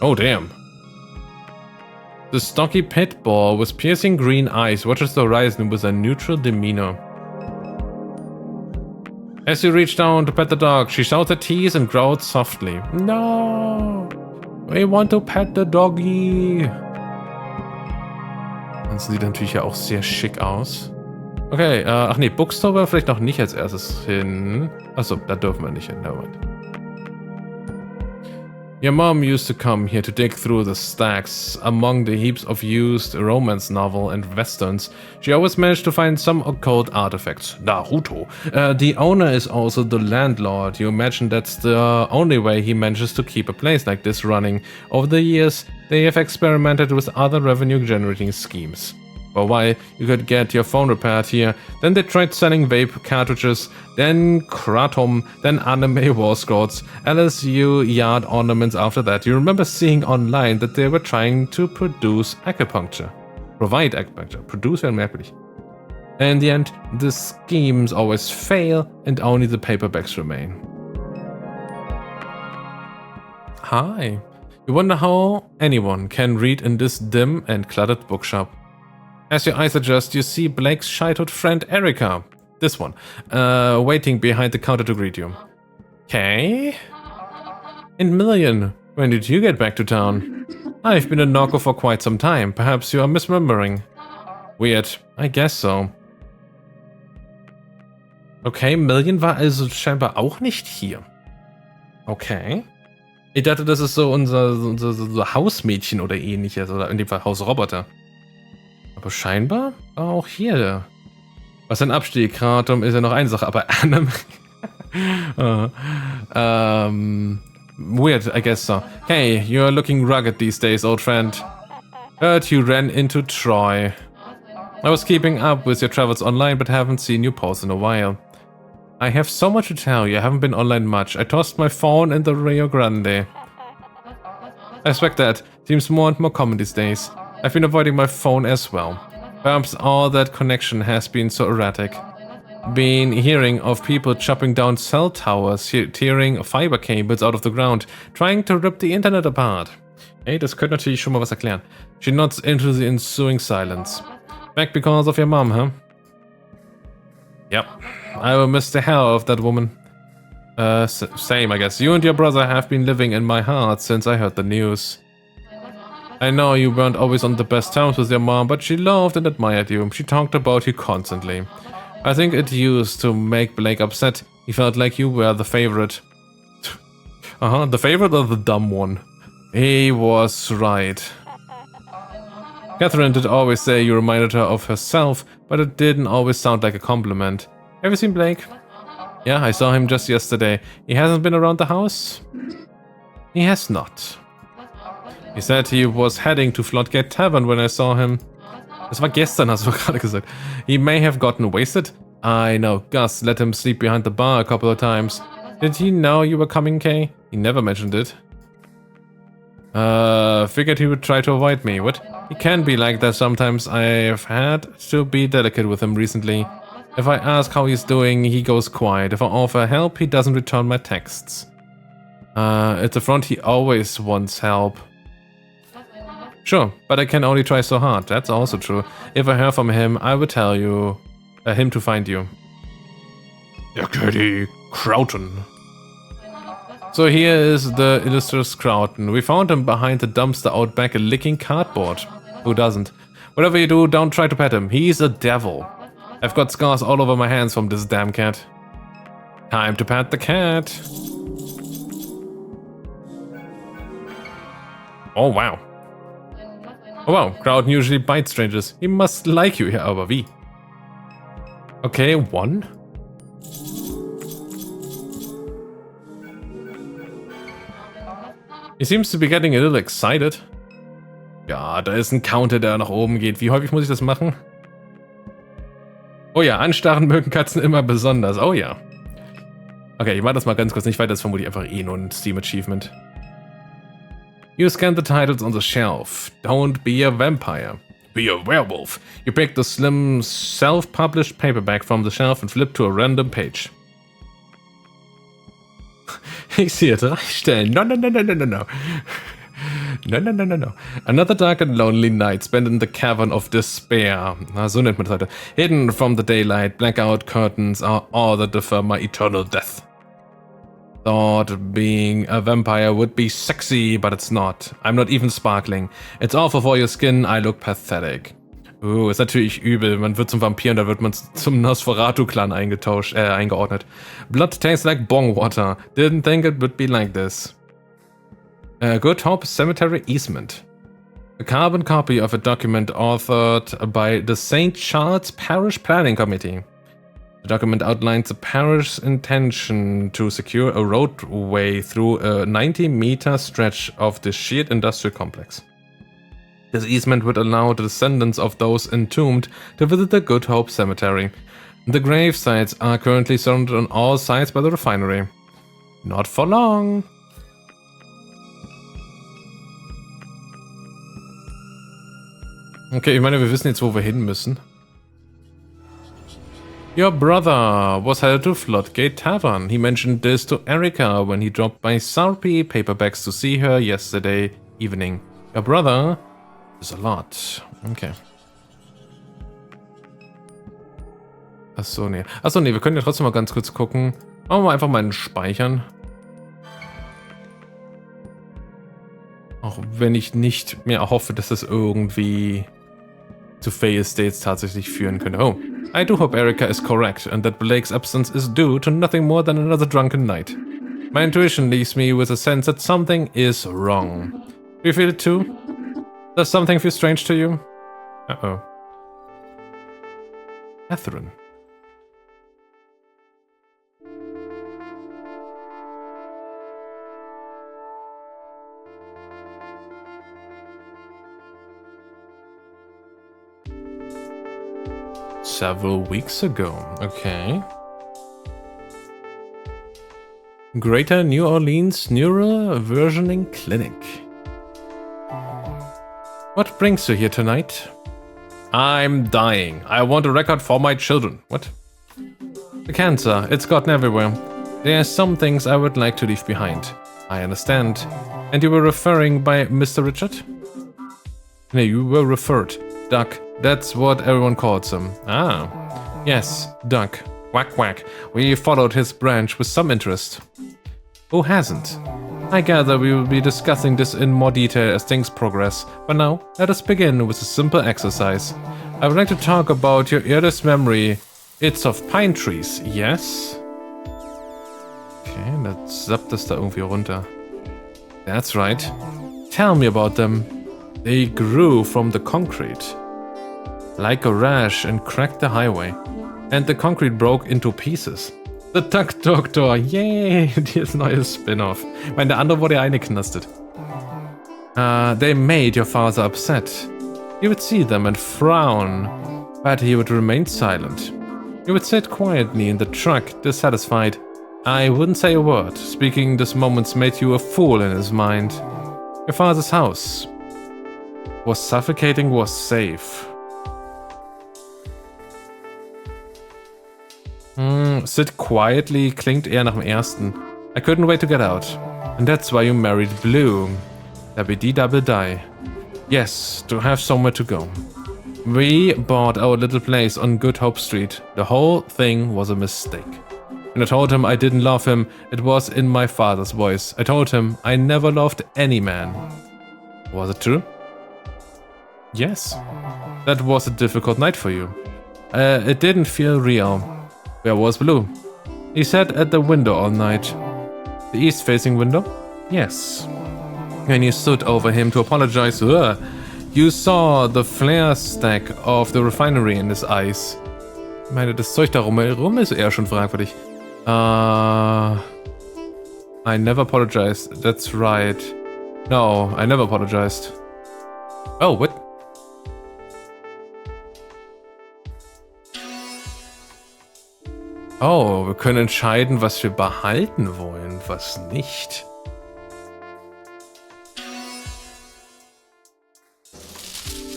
Oh damn. The stocky pit bull with piercing green eyes watches the horizon with a neutral demeanor. As you reach down to pet the dog, she shouts her teeth and growls softly. No! We want to pet the doggy! Das sieht natürlich ja auch sehr schick aus. Okay, ach nee, Bookstore war vielleicht noch nicht als erstes hin. Achso, da dürfen wir nicht hin, nevermind. Your mom used to come here to dig through the stacks. Among the heaps of used romance novel and westerns, she always managed to find some occult artifacts. Naruto. The owner is also the landlord. You imagine that's the only way he manages to keep a place like this running. Over the years, they have experimented with other revenue-generating schemes. For a while, you could get your phone repaired here. Then they tried selling vape cartridges, then kratom, then anime war scrolls, LSU yard ornaments after that. You remember seeing online that they were trying to produce acupuncture. Provide acupuncture. Produce wäre merkwürdig. In the end, the schemes always fail and only the paperbacks remain. Hi. You wonder how anyone can read in this dim and cluttered bookshop. As your eyes adjust, you see Blake's childhood friend Erica, this one, waiting behind the counter to greet you. Okay. And Million, when did you get back to town? I've been in NORCO for quite some time. Perhaps you are misremembering. Weird. I guess so. Okay, Million war also scheinbar auch nicht hier. Okay. Ich dachte, das ist so unser Hausmädchen oder ähnliches, oder in dem Fall Hausroboter. Aber scheinbar war auch hier. Was ein Abstieg, Kratom ist ja noch eine Sache, aber Anime. Weird, I guess so. Hey, you're looking rugged these days, old friend. Heard you ran into Troy. I was keeping up with your travels online, but haven't seen you post in a while. I have so much to tell you, I haven't been online much. I tossed my phone in the Rio Grande. I expect that. Seems more and more common these days. I've been avoiding my phone as well. Perhaps all that connection has been so erratic. Been hearing of people chopping down cell towers, tearing fiber cables out of the ground, trying to rip the internet apart. Hey, das könnte natürlich schon mal was erklären. She nods into the ensuing silence. Back because of your mom, huh? Yep. I will miss the hell of that woman. Same, I guess. You and your brother have been living in my heart since I heard the news. I know you weren't always on the best terms with your mom, but she loved and admired you. She talked about you constantly. I think it used to make Blake upset. He felt like you were the favorite. The favorite or the dumb one? He was right. Catherine did always say you reminded her of herself, but it didn't always sound like a compliment. Have you seen Blake? Yeah, I saw him just yesterday. He hasn't been around the house? He has not. He said he was heading to Floodgate Tavern when I saw him. Das war gestern, hast du gerade gesagt. He may have gotten wasted. I know, Gus let him sleep behind the bar a couple of times. Did he know you were coming, Kay? He never mentioned it. Figured he would try to avoid me. What? He can be like that sometimes. I've had to be delicate with him recently. If I ask how he's doing, he goes quiet. If I offer help, he doesn't return my texts. At the front, he always wants help. Sure, but I can only try so hard. That's also true. If I hear from him, I will tell you, him to find you. Der Kitty Crowton. So here is the illustrious Crowton. We found him behind the dumpster out back licking cardboard. Who doesn't? Whatever you do, don't try to pet him. He's a devil. I've got scars all over my hands from this damn cat. Time to pet the cat. Oh, wow. Oh, wow. Crowd usually bites strangers. He must like you. Ja, aber wie? Okay, one. He seems to be getting a little excited. Ja, da ist ein Counter, der nach oben geht. Wie häufig muss ich das machen? Oh ja, anstarren mögen Katzen immer besonders. Oh ja. Okay, ich mache das mal ganz kurz nicht weiter. Das ist vermutlich einfach eh nur ein Steam-Achievement. You scan the titles on the shelf. Don't be a vampire. Be a werewolf. You pick the slim, self-published paperback from the shelf and flip to a random page. Ich sehe 3 Stellen. No, no, no, no, no, no, no. No, no, no, no, no. Another dark and lonely night spent in the cavern of despair. Na, so nennt man das heute. Hidden from the daylight, blackout curtains are all that defer my eternal death. Thought being a vampire would be sexy, but it's not. I'm not even sparkling. It's awful for your skin, I look pathetic. Ist natürlich übel. Man wird zum Vampir und da wird man zum Nosferatu-Clan eingeordnet. Blood tastes like bong water. Didn't think it would be like this. Good Hope Cemetery easement. A carbon copy of a document authored by the St. Charles Parish Planning Committee. The document outlines the parish's intention to secure a roadway through a 90-meter stretch of the shared industrial complex. This easement would allow the descendants of those entombed to visit the Good Hope Cemetery. The grave sites are currently surrounded on all sides by the refinery. Not for long. Okay, ich meine, wir wissen jetzt, wo wir hin müssen. Your brother was headed to Floodgate Tavern. He mentioned this to Erica when he dropped by Sarpy Paperbacks to see her yesterday evening. Your brother is a lot. Okay. Achso, nee. Achso, nee, wir können ja trotzdem mal ganz kurz gucken. Machen wir einfach mal einen Speichern. Auch wenn ich nicht mehr hoffe, dass das irgendwie zu fail states tatsächlich führen könnte. Oh, I do hope Erica is correct and that Blake's absence is due to nothing more than another drunken night. My intuition leaves me with a sense that something is wrong. Do you feel it too? Does something feel strange to you? Uh-oh. Catherine. Several weeks ago. Okay. Greater New Orleans Neural Versioning Clinic. What brings you here tonight? I'm dying. I want a record for my children. What? The cancer. It's gotten everywhere. There are some things I would like to leave behind. I understand. And you were referring by Mr. Richard? No, you were referred. Duck. That's what everyone calls him. Ah. Yes, Duck. Whack whack. We followed his branch with some interest. Who hasn't? I gather we will be discussing this in more detail as things progress. But now, let us begin with a simple exercise. I would like to talk about your earliest memory. It's of pine trees, yes? Okay, dann zappt es da irgendwie runter. That's right. Tell me about them. They grew from the concrete. Like a rash and cracked the highway. And the concrete broke into pieces. The Duck Doctor, yay! Dieses neue Spin-off. Ich meine, der andere wurde ja eingeknastet. They made your father upset. You would see them and frown, but he would remain silent. You would sit quietly in the truck, dissatisfied. I wouldn't say a word. Speaking this moment made you a fool in his mind. Your father's house was suffocating, was safe. Sit quietly klingt eher nach dem ersten. I couldn't wait to get out. And that's why you married Blue. Dabby double die. Yes, to have somewhere to go. We bought our little place on Good Hope Street. The whole thing was a mistake. When I told him I didn't love him, it was in my father's voice. I told him I never loved any man. Was it true? Yes. That was a difficult night for you. It didn't feel real. Where was Blue? He sat at the window all night. The east-facing window? Yes. When you stood over him to apologize, you saw the flare stack of the refinery in his eyes. Ich meine, das Zeug da rum ist eher schon fragwürdig. I never apologized. That's right. No, I never apologized. Oh, what? Oh, wir können entscheiden, was wir behalten wollen, was nicht.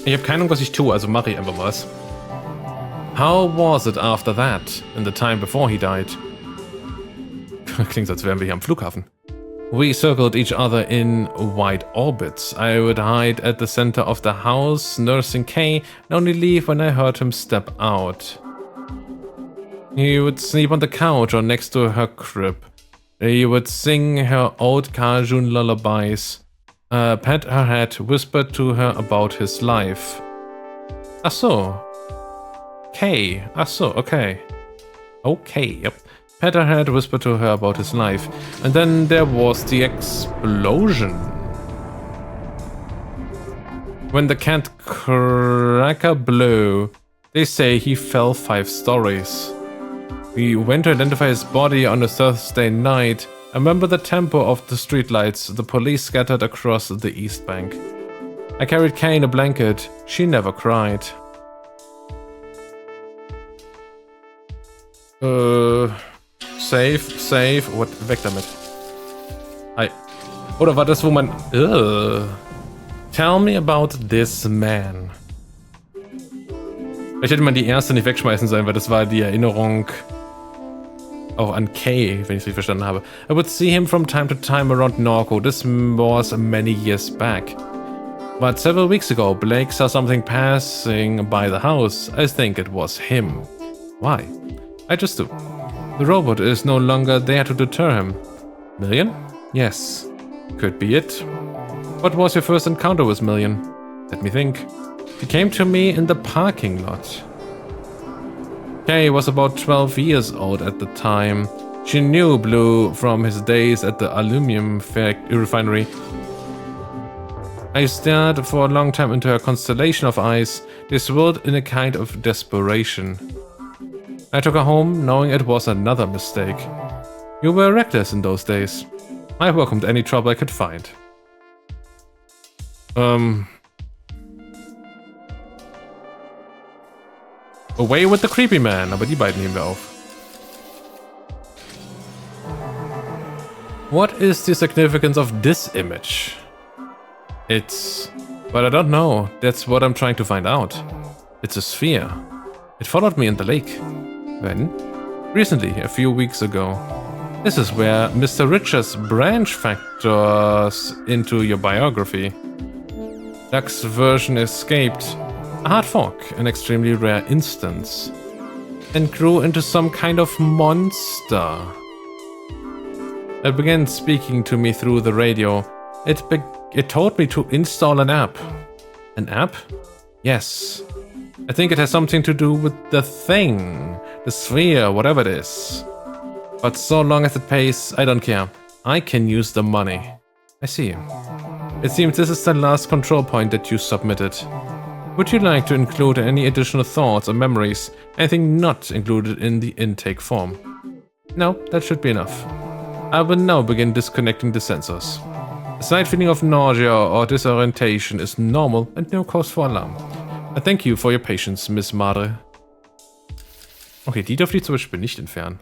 Ich habe keine Ahnung, was ich tue, also mache ich einfach was. How was it after that, in the time before he died? Klingt, als wären wir hier am Flughafen. We circled each other in wide orbits. I would hide at the center of the house, nursing Kay, and only leave when I heard him step out. He would sleep on the couch or next to her crib. He would sing her old Cajun lullabies, pat her head, whisper to her about his life. Ach so. Kay. Ach so, okay. Okay, yep. Pat her head, whisper to her about his life. And then there was the explosion. When the cat cracker blew, they say he fell 5 stories. We went to identify his body on a Thursday night. I remember the tempo of the streetlights, the police scattered across the East Bank. I carried Kay in a blanket. She never cried. Safe. What? Weg damit. Hi. Oder war das, wo man... Tell me about this man. Vielleicht hätte man die erste nicht wegschmeißen sollen, weil das war die Erinnerung auch an Kay, wenn ich es richtig verstanden habe. I would see him from time to time around NORCO. This was many years back. But several weeks ago, Blake saw something passing by the house. I think it was him. Why? I just do. The robot is no longer there to deter him. Million? Yes. Could be it. What was your first encounter with Million? Let me think. He came to me in the parking lot. Kay was about 12 years old at the time. She knew Blue from his days at the aluminum refinery. I stared for a long time into her constellation of eyes. They swirled in a kind of desperation. I took her home, knowing it was another mistake. You were reckless in those days. I welcomed any trouble I could find. Away with the creepy man, aber die beiden nehmen wir auf. What is the significance of this image? But I don't know. That's what I'm trying to find out. It's a sphere. It followed me in the lake. When? Recently, a few weeks ago. This is where Mr. Richards' branch factors into your biography. Duck's version escaped. A hard fork, an extremely rare instance. And grew into some kind of monster. It began speaking to me through the radio. It told me to install an app. An app? Yes. I think it has something to do with the thing. The sphere, whatever it is. But so long as it pays, I don't care. I can use the money. I see. It seems this is the last control point that you submitted. Would you like to include any additional thoughts or memories? Anything not included in the intake form? No, that should be enough. I will now begin disconnecting the sensors. A slight feeling of nausea or disorientation is normal and no cause for alarm. I thank you for your patience, Miss Madre. Okay, die darf ich zum Beispiel nicht entfernen.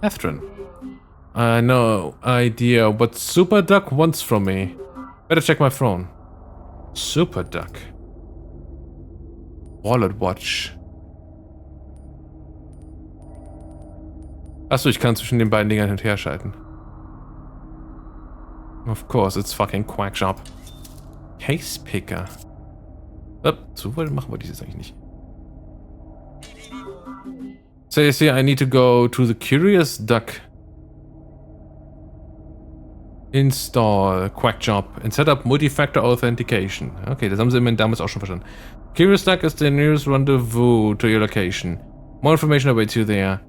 Eftrin. I no idea what Super Duck wants from me. Better check my phone. Super Duck. Wallet Watch. Achso, ich kann zwischen den beiden Dingern hin und her schalten. Of course, it's fucking Quackshop. Case Picker. So weit machen wir dieses eigentlich nicht. Says here I need to go to the Curious Duck. Install Quackshop and set up multi-factor authentication. Okay, das haben sie immerhin damals auch schon verstanden. Curious Duck is the nearest rendezvous to your location. More information awaits you there.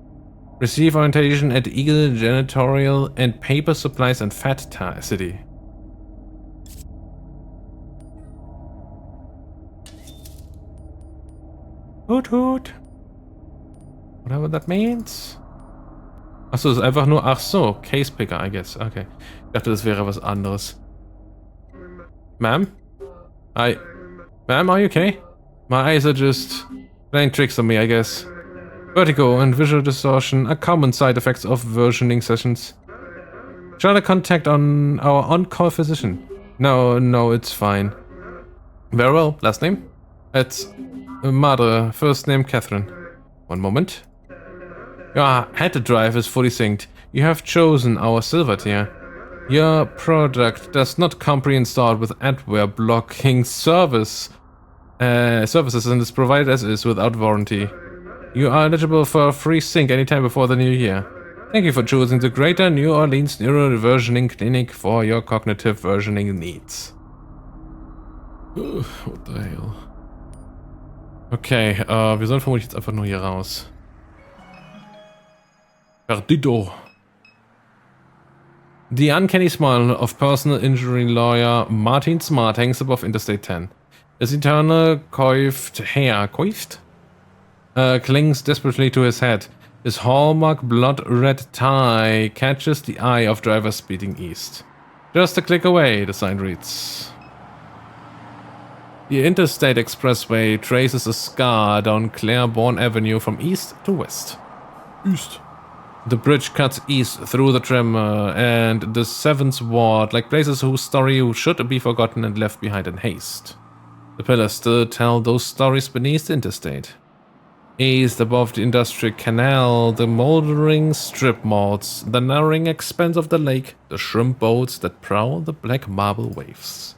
Receive orientation at Eagle Janitorial and Paper Supplies and Fat City. Hoot hoot. Whatever that means. Achso, das ist einfach nur, ach so, Case Picker, I guess. Okay. Ich dachte, das wäre was anderes. Ma'am? Hi. Ma'am, are you okay? My eyes are just playing tricks on me, I guess. Vertigo and visual distortion are common side effects of versioning sessions. Try to contact on our on-call physician. No, it's fine. Very well. Last name? It's Madre. First name Catherine. One moment. Your head drive is fully synced. You have chosen our silver tier. Your product does not come pre-installed with adware blocking services and is provided as is without warranty. You are eligible for a free sync anytime before the new year. Thank you for choosing the Greater New Orleans Neuroversioning Clinic for your cognitive versioning needs. What the hell? Okay, wir sollen vermutlich jetzt einfach nur hier raus. Perdido. The uncanny smile of personal injury lawyer Martin Smart hangs above Interstate 10. His eternal coiffed hair, clings desperately to his head. His hallmark blood-red tie catches the eye of drivers speeding east. Just a click away, the sign reads. The Interstate Expressway traces a scar down Claiborne Avenue from east to west. East. The bridge cuts east through the Tremor and the 7th Ward, like places whose story should be forgotten and left behind in haste. The pillars still tell those stories beneath the interstate. East above the industrial canal, the moldering strip malls, the narrowing expanse of the lake, the shrimp boats that prowl the black marble waves.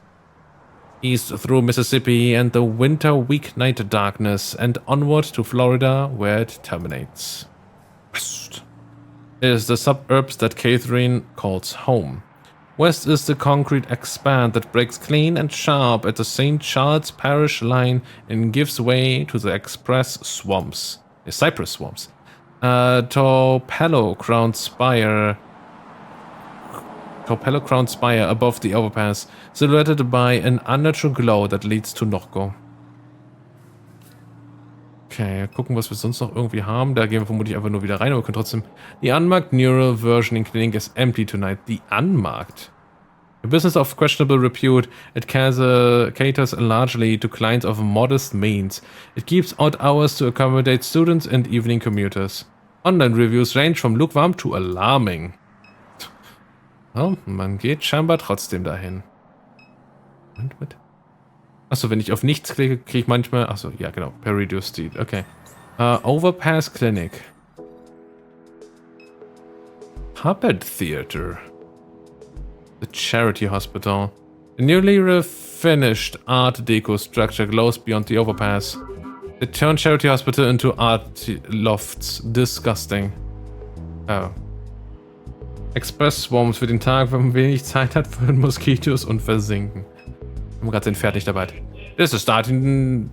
East through Mississippi and the winter weeknight darkness, and onward to Florida, where it terminates. West is the suburbs that Catherine calls home. West is the concrete expanse that breaks clean and sharp at the St. Charles Parish line and gives way to the cypress swamps. Topelo Crown Spire above the overpass, silhouetted by an unnatural glow that leads to NORCO. Okay, gucken, was wir sonst noch irgendwie haben. Da gehen wir vermutlich einfach nur wieder rein, aber wir können trotzdem... The unmarked neural versioning clinic is empty tonight. The unmarked? A business of questionable repute, it caters largely to clients of modest means. It keeps odd hours to accommodate students and evening commuters. Online reviews range from lukewarm to alarming. Oh, man geht scheinbar trotzdem dahin. Und? Achso, wenn ich auf nichts klicke, kriege ich manchmal... Achso, ja genau, per Reduced Speed, okay. Overpass Clinic. Puppet Theater. The Charity Hospital. The newly refinished Art Deco structure glows beyond the overpass. It turned Charity Hospital into art lofts. Disgusting. Oh. Express Swarms für den Tag, wenn man wenig Zeit hat, für Moskitos und versinken. Wir haben gerade den Pferd nicht dabei. This is taking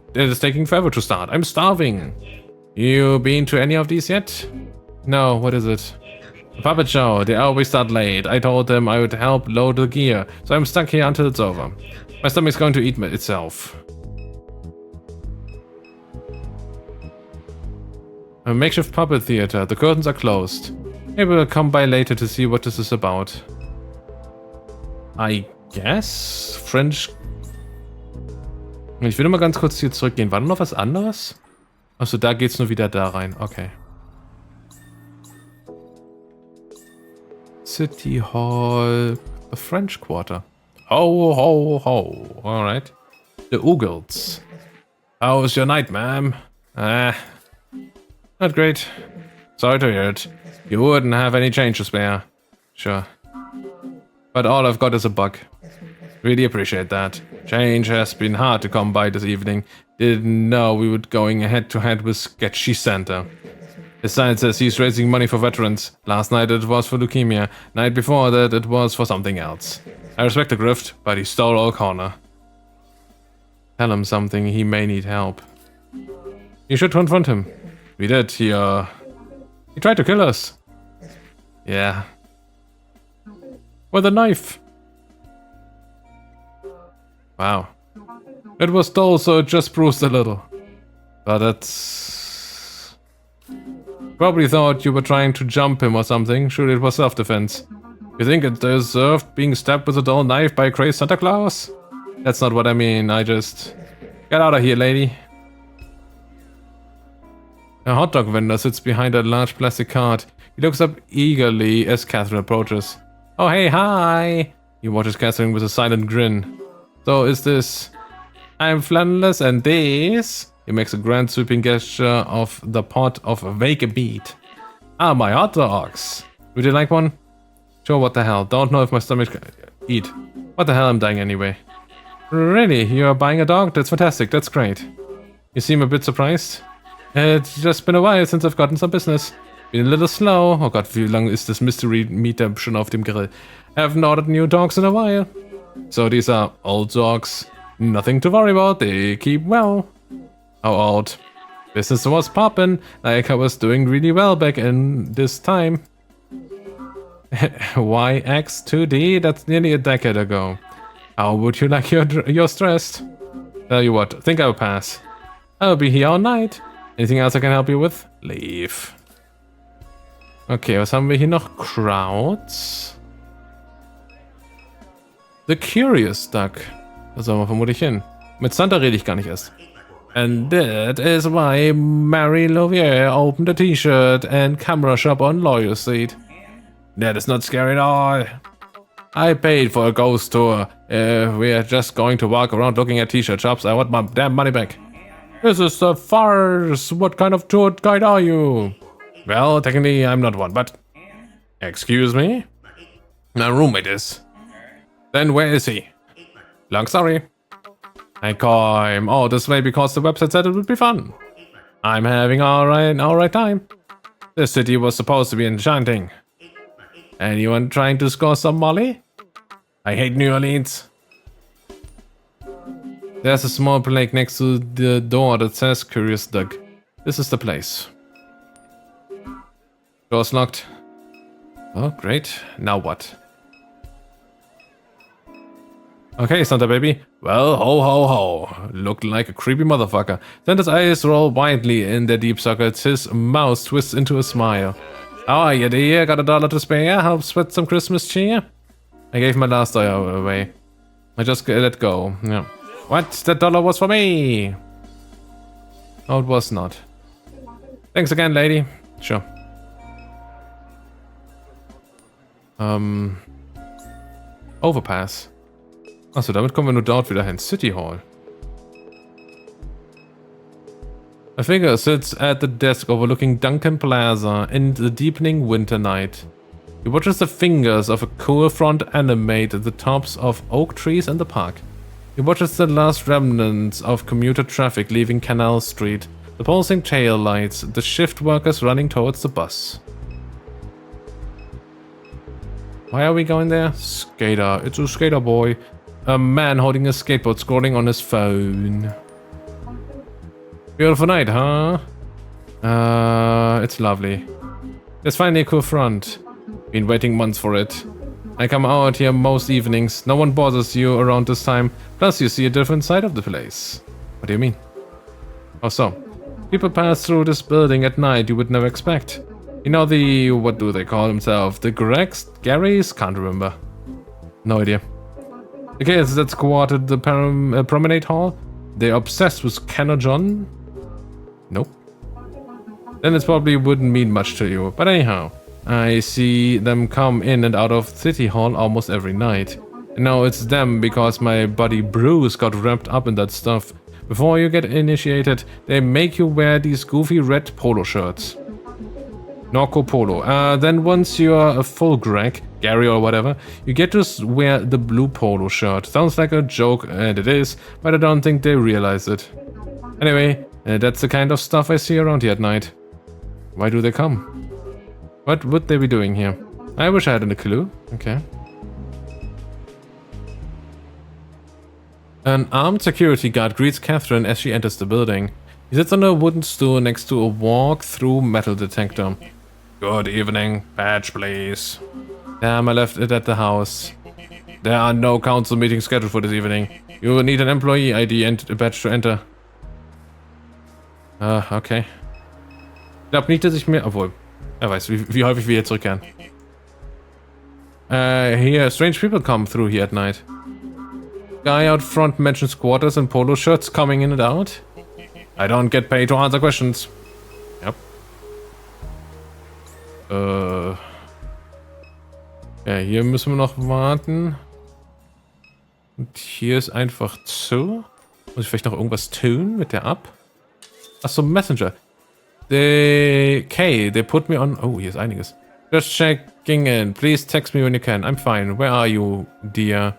forever to start. I'm starving. You been to any of these yet? No, what is it? A puppet show. They always start late. I told them I would help load the gear, so I'm stuck here until it's over. My stomach's going to eat itself. A makeshift puppet theater. The curtains are closed. Maybe we'll come by later to see what this is about. I guess? French... Ich will nur mal ganz kurz hier zurückgehen. War da noch was anderes? Achso, da geht's nur wieder da rein. Okay. City Hall... The French Quarter. Ho, ho, ho. Alright. The Oogles. How's your night, ma'am? Not great. Sorry to hear it. You wouldn't have any change to spare. Sure. But all I've got is a buck. Really appreciate that. Change has been hard to come by this evening. Didn't know we were going head to head with Sketchy Santa. His sign says he's raising money for veterans. Last night it was for leukemia. Night before that it was for something else. I respect the grift, but he stole all corner. Tell him something, he may need help. You should confront him. We did, he He tried to kill us. Yeah. With a knife. Wow. It was dull, so it just bruised a little. But that's... Probably thought you were trying to jump him or something. Surely it was self-defense. You think it deserved being stabbed with a dull knife by a crazed Santa Claus? That's not what I mean, I just... Get out of here, lady. A hot dog vendor sits behind a large plastic cart. He looks up eagerly as Catherine approaches. Oh hey, hi! He watches Catherine with a silent grin. So is this... I'm flanneless and this... He makes a grand sweeping gesture of the pot of vacant meat. Ah, my hot dogs! Would you like one? Sure, what the hell. Don't know if my stomach can eat. What the hell, I'm dying anyway. Really? You're buying a dog? That's fantastic, that's great. You seem a bit surprised? It's just been a while since I've gotten some business. Been a little slow. Oh Gott, wie lang ist das Mystery Meat schon auf dem Grill? Haven't ordered new dogs in a while. So these are old dogs. Nothing to worry about, they keep well. How old? Business was poppin', like I was doing really well back in this time. YX2D, that's nearly a decade ago. How would you like your stressed? Tell you what, think I'll pass. I'll be here all night. Anything else I can help you with? Leave. Okay, was haben wir hier noch? Crowds. The Curious Duck. Da sollen wir vermutlich hin. Mit Santa rede ich gar nicht erst. And that is why Mary Lovier opened a t-shirt and camera shop on Lawyer Street. That is not scary at all. I paid for a ghost tour. We are just going to walk around looking at t-shirt shops. I want my damn money back. This is a farce. What kind of tour guide are you? Well, technically I'm not one, but... Excuse me? My roommate is. Then where is he? Long story. I came all this way because the website said it would be fun. I'm having all right time. This city was supposed to be enchanting. Anyone trying to score some Molly? I hate New Orleans. There's a small plaque next to the door that says Curious Duck. This is the place. Door's locked. Oh, great. Now what? Okay, Santa baby. Well, ho ho ho. Looked like a creepy motherfucker. Santa's eyes roll widely in their deep sockets. His mouth twists into a smile. How are you, dear? Got $1 to spare? Help spread some Christmas cheer? I gave my last dollar away. I just let go. Yeah. What? That dollar was for me! Oh, it was not. Thanks again, lady. Sure. Overpass. Achso, damit kommen wir nur dort wieder hin. City Hall. A figure sits at the desk overlooking Duncan Plaza in the deepening winter night. He watches the fingers of a cool front animate the tops of oak trees in the park. He watches the last remnants of commuter traffic leaving Canal Street, the pulsing tail lights, the shift workers running towards the bus. Why are we going there? Skater. It's a skater boy. A man holding a skateboard scrolling on his phone. Beautiful night, huh? It's lovely. There's finally a cool front. Been waiting months for it. I come out here most evenings. No one bothers you around this time. Plus you see a different side of the place. What do you mean? Oh, so. People pass through this building at night you would never expect. You know the... what do they call themselves? The Gregs? Garys? Can't remember. No idea. The kids that squatted the promenade hall? They're obsessed with Ken or John? Nope. Then it probably wouldn't mean much to you. But anyhow, I see them come in and out of City Hall almost every night. And now it's them because my buddy Bruce got wrapped up in that stuff. Before you get initiated, they make you wear these goofy red polo shirts. NORCO polo. Then once you're a full Greg, Gary or whatever, you get to wear the blue polo shirt. Sounds like a joke, and it is, but I don't think they realize it. Anyway, that's the kind of stuff I see around here at night. Why do they come? What would they be doing here? I wish I had a clue. Okay. An armed security guard greets Catherine as she enters the building. He sits on a wooden stool next to a walk-through metal detector. Good evening. Badge, please. Damn, I left it at the house. There are no council meetings scheduled for this evening. You will need an employee ID and a badge to enter. Okay. Ich glaube nicht, dass ich mir... Obwohl, er weiß, wie häufig wir hier zurückkehren. Here, strange people come through here at night. Guy out front mentions quarters and polo shirts coming in and out. I don't get paid to answer questions. Yep. Ja, hier müssen wir noch warten. Und hier ist einfach zu. Muss ich vielleicht noch irgendwas tun mit der App? Achso, Messenger. They put me on... Oh, hier ist einiges. Just checking in. Please text me when you can. I'm fine. Where are you, dear?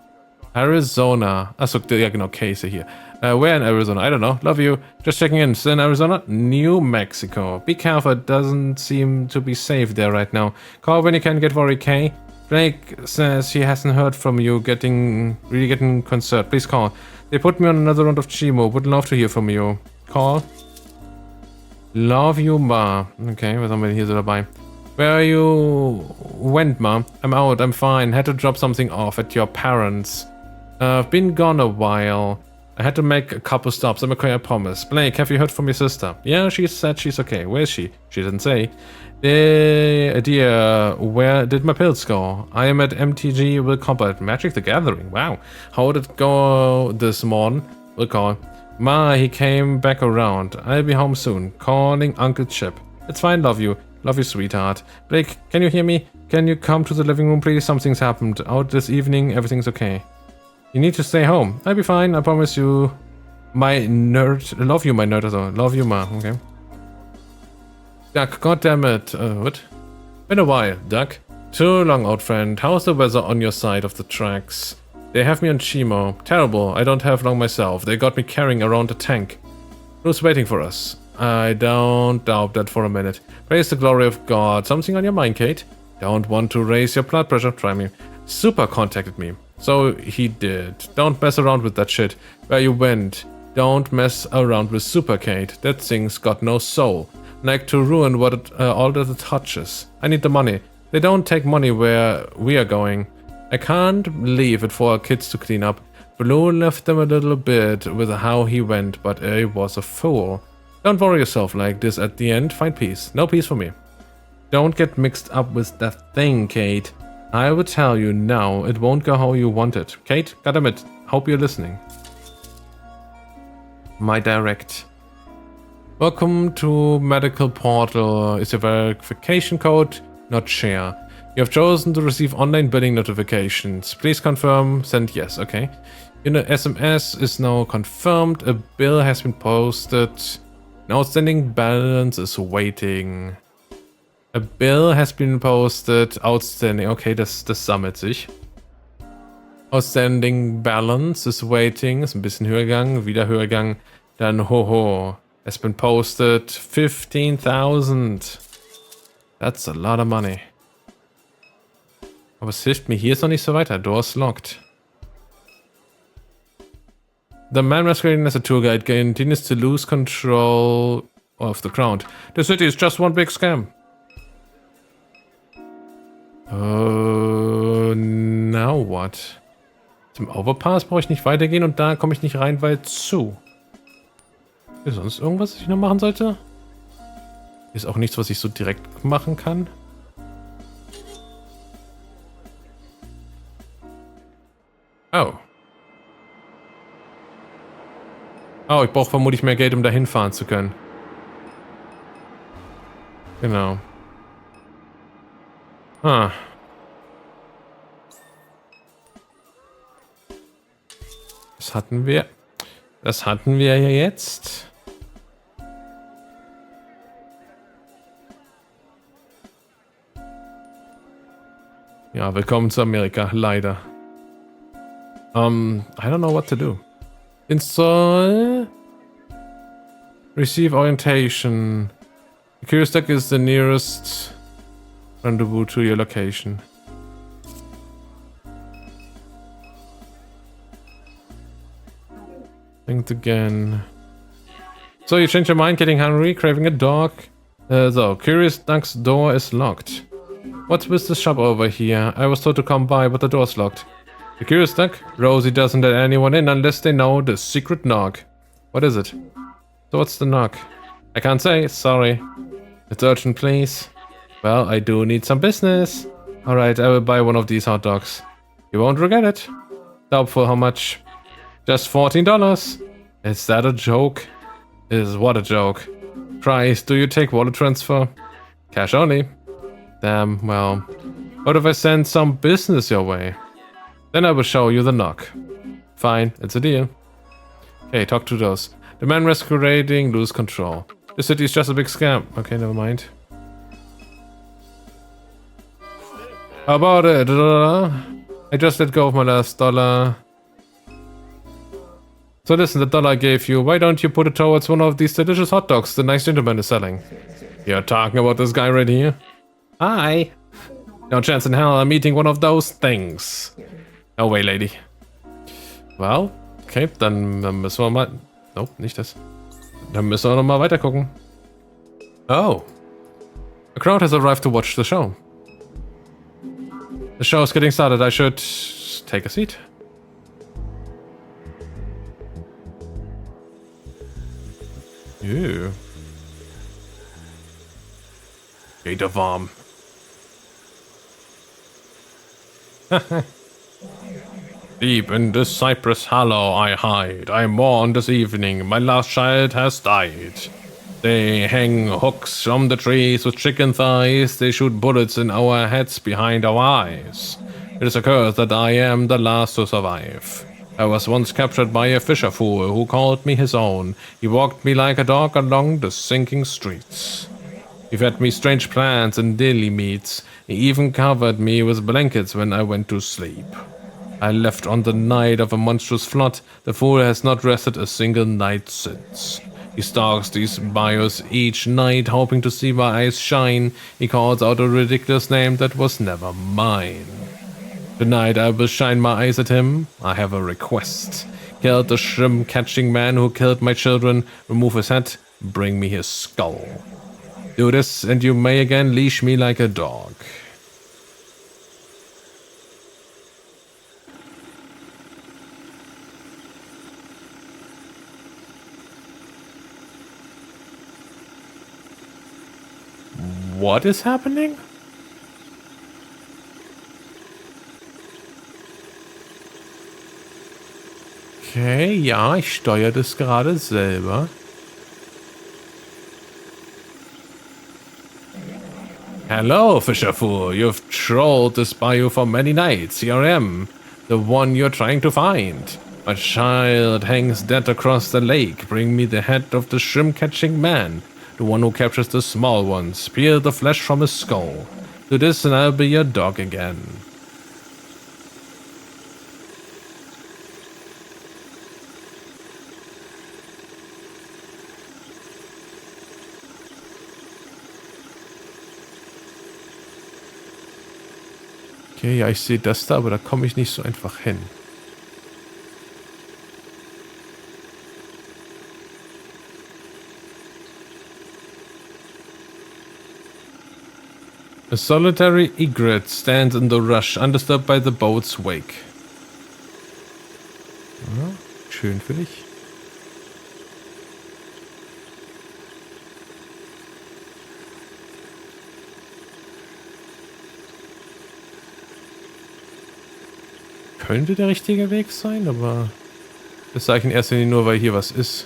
Arizona. Achso, ja genau, Kay ist ja hier. Where in Arizona? I don't know. Love you. Just checking in. Still in Arizona? New Mexico. Be careful. It doesn't seem to be safe there right now. Call when you can. Get worried, Kay. Blake says he hasn't heard from you. Really getting concerned. Please call. They put me on another round of chemo. Would love to hear from you. Call. Love you, Ma. Okay, was haben wir denn hier so dabei? Where you went, Ma? I'm out. I'm fine. Had to drop something off at your parents'. I've been gone a while. I had to make a couple stops. I'm okay, I promise. Blake, have you heard from your sister? Yeah, she said she's okay. Where is she? She didn't say. Dear, where did my pills go? I am at MTG. Will combat Magic the Gathering. Wow. How did it go this morning? We'll call. Ma, he came back around. I'll be home soon. Calling Uncle Chip. It's fine, love you. Love you, sweetheart. Blake, can you hear me? Can you come to the living room, please? Something's happened. Out this evening, everything's okay. You need to stay home. I'll be fine, I promise you. My nerd. Love you, my nerd. Also, love you, Ma. Okay. Duck, goddammit. What? Been a while, Duck. Too long, old friend. How's the weather on your side of the tracks? They have me on chemo. Terrible. I don't have long myself. They got me carrying around a tank. Who's waiting for us? I don't doubt that for a minute. Praise the glory of God. Something on your mind, Kate? Don't want to raise your blood pressure? Try me. Super contacted me. So he did. Don't mess around with that shit. Where you went. Don't mess around with Super Kate. That thing's got no soul. Like to ruin all that it touches. I need the money. They don't take money where we are going. I can't leave it for our kids to clean up. Blue left them a little bit with how he went, but he was a fool. Don't worry yourself like this at the end. Find peace. No peace for me. Don't get mixed up with that thing, Kate. I will tell you now, it won't go how you want it. Kate, goddammit, hope you're listening. My direct. Welcome to Medical Portal. Is your verification code not share? You have chosen to receive online billing notifications. Please confirm. Send yes. Okay. Your SMS is now confirmed. A bill has been posted. An outstanding balance is waiting. A bill has been posted. Outstanding. Okay, das sammelt sich. Outstanding balance is waiting. Ist ein bisschen höher gegangen. Wieder höher gegangen. Dann hoho. Has been posted. 15,000. That's a lot of money. Aber es hilft mir hier ist noch nicht so weiter. Doors locked. The man masquerading as a tour guide continues to lose control of the crowd. The city is just one big scam. Now what? Zum Overpass brauche ich nicht weitergehen und da komme ich nicht rein, weil zu. Ist sonst irgendwas, was ich noch machen sollte? Ist auch nichts, was ich so direkt machen kann. Oh. Oh, ich brauche vermutlich mehr Geld, um dahin fahren zu können. Genau. Ah. Das hatten wir. Das hatten wir ja jetzt. Ja, willkommen zu Amerika, leider. I don't know what to do. Install. Receive orientation. The curious deck is the nearest rendezvous to your location. Think again. So you change your mind, getting hungry, craving a dog. So, Curious Duck's door is locked. What's with the shop over here? I was told to come by, but the door's locked. The Curious Duck? Rosie doesn't let anyone in unless they know the secret knock. What is it? So what's the knock? I can't say, sorry. It's urgent, please. Well, I do need some business. Alright, I will buy one of these hot dogs. You won't regret it. Doubtful how much. Just $14. Is that a joke? Is what a joke. Price, do you take wallet transfer? Cash only. Damn, well. What if I send some business your way? Then I will show you the knock. Fine, it's a deal. Okay, talk to those. The man masquerading, lose control. The city is just a big scam. Okay, never mind. How about it? I just let go of my last dollar. So listen, the dollar I gave you, why don't you put it towards one of these delicious hot dogs the nice gentleman is selling? You're talking about this guy right here? Hi. No chance in hell I'm eating one of those things. No way, lady. Well, okay, dann müssen wir mal... Nope, nicht das. Dann müssen wir noch mal weiter gucken. Oh. A crowd has arrived to watch the show. The show is getting started. I should take a seat. Ew. Gator farm. Deep in this cypress hollow I hide. I mourn this evening. My last child has died. They hang hooks from the trees with chicken thighs. They shoot bullets in our heads behind our eyes. It is a curse that I am the last to survive. I was once captured by a fisher fool who called me his own. He walked me like a dog along the sinking streets. He fed me strange plants and dilly meats. He even covered me with blankets when I went to sleep. I left on the night of a monstrous flood. The fool has not rested a single night since. He stalks these bayous each night, hoping to see my eyes shine. He calls out a ridiculous name that was never mine. Tonight I will shine my eyes at him. I have a request. Kill the shrimp-catching man who killed my children. Remove his head. Bring me his skull. Do this, and you may again leash me like a dog. What is happening? Okay, ja, ich steuere das gerade selber. Hello, fisher fool. You've trolled this bayou for many nights. Here I am, the one you're trying to find. My child hangs dead across the lake. Bring me the head of the shrimp-catching man, the one who captures the small ones. Peel the flesh from his skull. Do this and I'll be your dog again. Okay, ja, ich sehe das da, aber da komme ich nicht so einfach hin. A solitary egret stands in the rush, undisturbed by the boat's wake. Ja, schön für dich. Könnte der richtige Weg sein, aber das sage ich in erster Linie nur, weil hier was ist.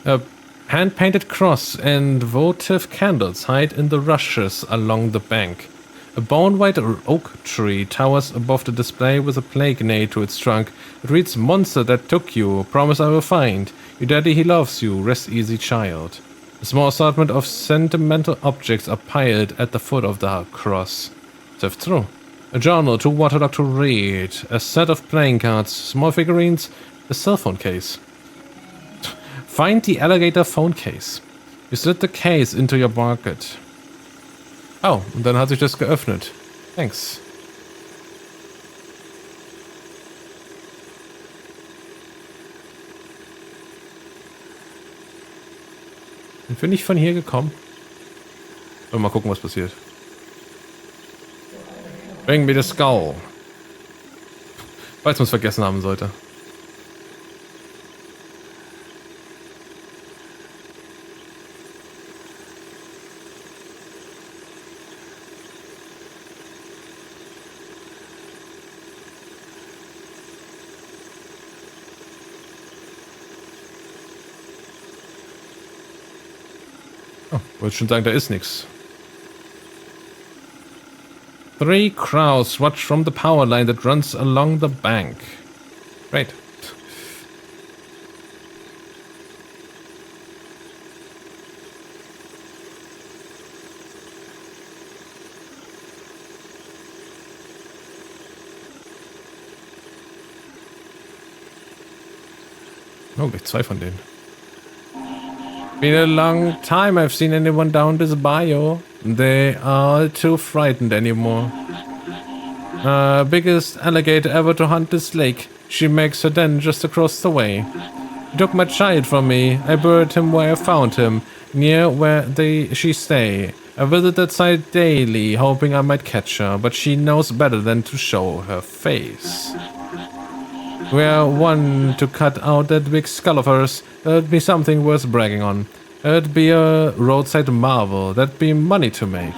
A hand-painted cross and votive candles hide in the rushes along the bank. A bone-white oak tree towers above the display with a plague nailed to its trunk. It reads, "Monster that took you, promise I will find. Your daddy, he loves you, rest easy, child." A small assortment of sentimental objects are piled at the foot of the cross. Sift through. A journal, 2 water dog to read, a set of playing cards, small figurines, a cell phone case. Find the alligator phone case. You slid the case into your pocket. Oh, und dann hat sich das geöffnet. Thanks. Sind wir nicht von hier gekommen? Mal gucken, was passiert. Bring me the skull. Falls man es vergessen haben sollte. Oh, wollte schon sagen, da ist nichts. 3 crows watch from the power line that runs along the bank. Great. Oh, gleich 2 von denen. Been a long time I've seen anyone down this bayou. They are all too frightened anymore. Biggest alligator ever to hunt this lake. She makes her den just across the way. He took my child from me. I buried him where I found him, near where she stay. I visit that site daily, hoping I might catch her, but she knows better than to show her face. We're one to cut out that big skull of hers. That'd be something worth bragging on. It'd be a roadside marvel. That'd be money to make.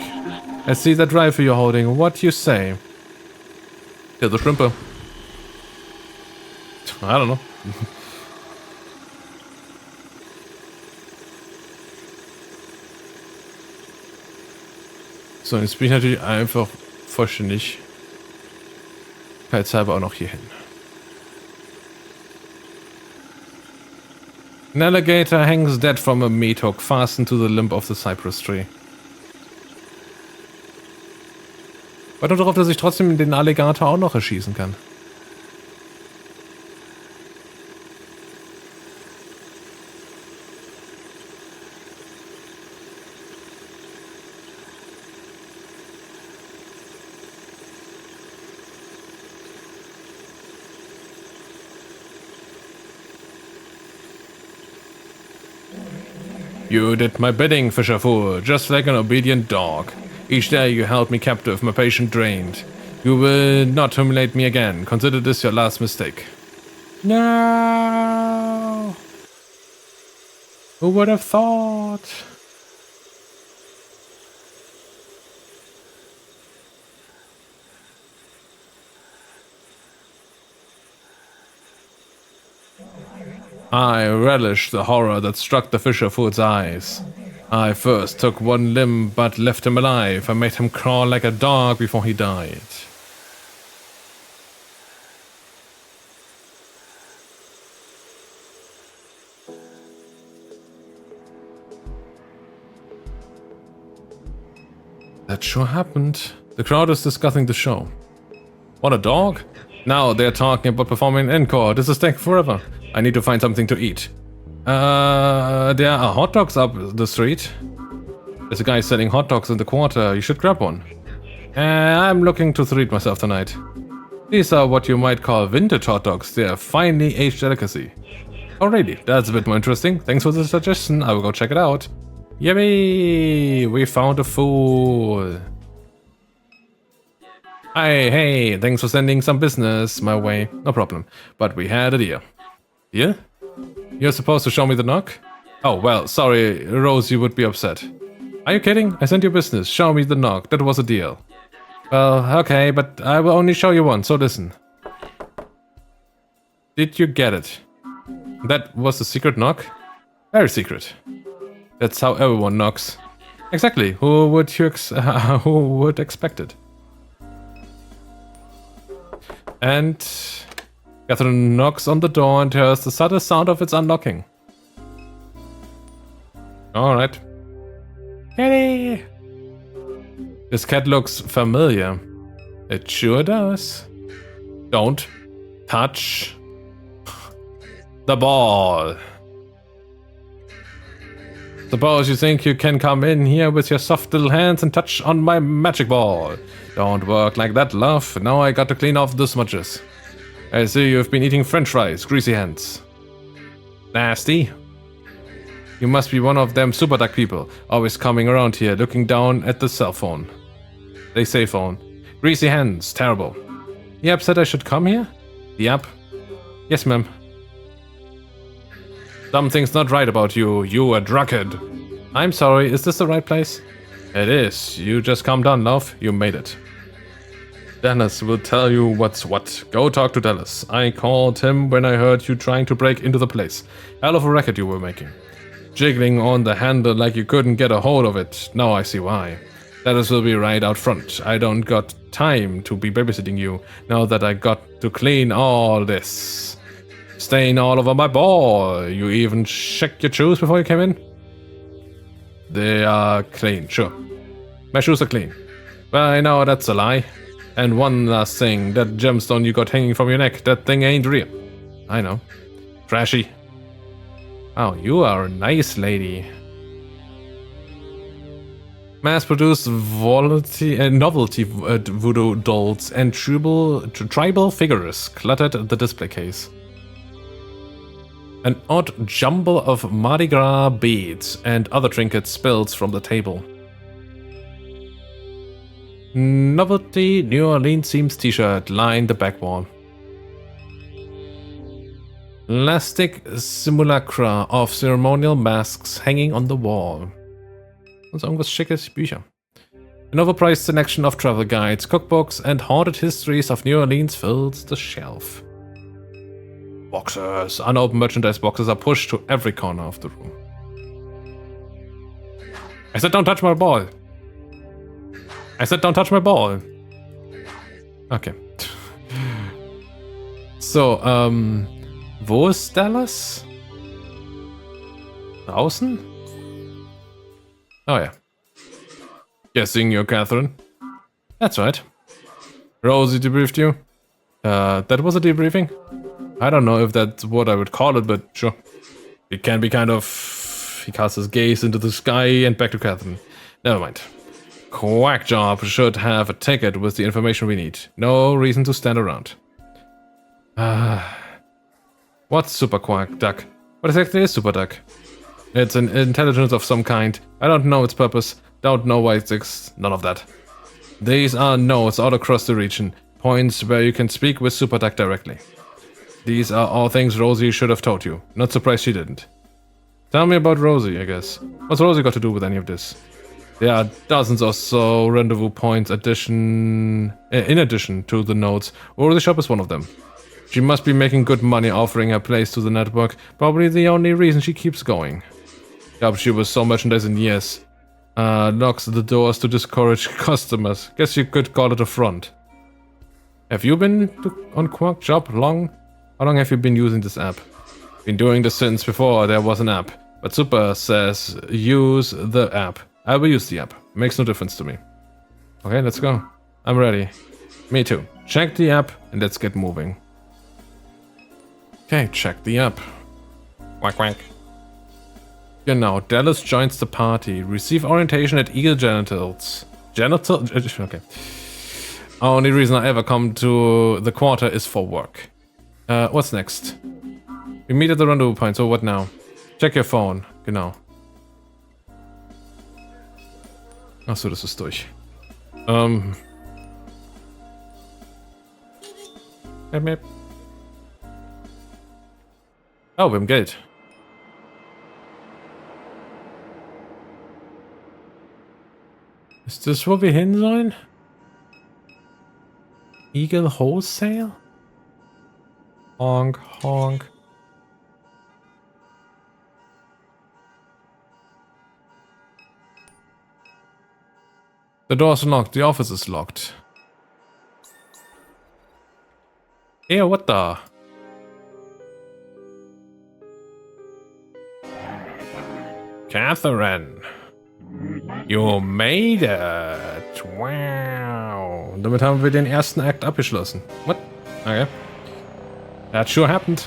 I see that rifle you're holding. What you say? Yeah, the shrimper. I don't know. So, jetzt bin ich natürlich einfach vollständig halber auch noch hier hin. An alligator hangs dead from a meat hook fastened to the limb of the cypress tree. Warte darauf, dass ich trotzdem den Alligator auch noch erschießen kann. You did my bidding, Fischerfool, just like an obedient dog. Each day you held me captive, my patience drained. You will not humiliate me again. Consider this your last mistake. No! Who would have thought? I relish the horror that struck the Fischerfool's eyes. I first took one limb but left him alive. I made him crawl like a dog before he died. That sure happened. The crowd is discussing the show. What, a dog? Now they're talking about performing an encore. This is taking forever. I need to find something to eat. There are hot dogs up the street. There's a guy selling hot dogs in the quarter. You should grab one. I'm looking to treat myself tonight. These are what you might call vintage hot dogs. They're a finely aged delicacy. Oh really? That's a bit more interesting. Thanks for the suggestion. I will go check it out. Yummy! We found a fool. Hey, thanks for sending some business my way. No problem. But we had a deal. Deal? You're supposed to show me the knock? Oh, well, sorry, Rose, you would be upset. Are you kidding? I sent you business. Show me the knock. That was a deal. Well, okay, but I will only show you one, so listen. Did you get it? That was a secret knock? Very secret. That's how everyone knocks. Exactly. Who would expect it? And Catherine knocks on the door and hears the subtle sound of its unlocking. Alright. Kitty! This cat looks familiar. It sure does. Don't touch the ball. Suppose you think you can come in here with your soft little hands and touch on my magic ball. Don't work like that, love. Now I got to clean off the smudges. I see you've been eating french fries, greasy hands. Nasty. You must be one of them super duck people, always coming around here, looking down at the cell phone. They say phone. Greasy hands, terrible. The app said I should come here? The app? Yes, ma'am. Something's not right about you, you a drunkard. I'm sorry, is this the right place? It is. You just calm down, love. You made it. Dennis will tell you what's what. Go talk to Dallas. I called him when I heard you trying to break into the place. Hell of a racket you were making. Jiggling on the handle like you couldn't get a hold of it. Now I see why. Dallas will be right out front. I don't got time to be babysitting you now that I got to clean all this. Stain all over my ball. You even checked your shoes before you came in? They are clean, sure. My shoes are clean. But I know that's a lie. And one last thing, that gemstone you got hanging from your neck, that thing ain't real. I know. Trashy. Oh, you are a nice lady. Mass-produced novelty voodoo dolls and tribal figures cluttered the display case. An odd jumble of Mardi Gras beads and other trinkets spills from the table. Novelty New Orleans themes t-shirt lined the back wall. Elastic simulacra of ceremonial masks hanging on the wall. Und so irgendwas schickes Bücher. An overpriced selection of travel guides, cookbooks, and haunted histories of New Orleans fills the shelf. Boxes. Unopened merchandise boxes are pushed to every corner of the room. I said don't touch my ball. I said don't touch my ball. Okay. So, wo ist Dallas? Draußen? Oh yeah. Guessing you're Catherine. That's right. Rosie debriefed you. That was a debriefing? I don't know if that's what I would call it, but sure. It can be kind of... He casts his gaze into the sky and back to Catherine. Never mind. Quack job should have a ticket with the information we need. No reason to stand around. What's Super Quack Duck? What exactly is Super Duck? It's an intelligence of some kind. I don't know its purpose. Don't know why it exists. None of that. These are nodes all across the region. Points where you can speak with Super Duck directly. These are all things Rosie should have told you. Not surprised she didn't. Tell me about Rosie, I guess. What's Rosie got to do with any of this? There are dozens or so rendezvous points in addition to the nodes. Rosie Shop is one of them. She must be making good money offering her place to the network. Probably the only reason she keeps going. Yup, she was so merchandise in years. Locks the doors to discourage customers. Guess you could call it a front. Have you been on Quark Job long? How long have you been using this app? Been doing this since before there was an app. But Super says use the app. I will use the app. Makes no difference to me. Okay, let's go. I'm ready. Me too. Check the app and let's get moving. Okay, check the app. Quack quack. Genau, Dallas joins the party. Receive orientation at Eagle Genitals. Okay. Only reason I ever come to the quarter is for work. What's next? We meet at the rendezvous point, so what now? Check your phone. Genau. Achso, das ist durch. Map. Oh, wir haben Geld. Ist das, wo wir hin sollen? Eagle Wholesale? Honk, honk. The door's locked. The office is locked. Yeah, what the? Catherine. You made it. Wow. Und damit haben wir den ersten Akt abgeschlossen. What? Okay. That sure happened.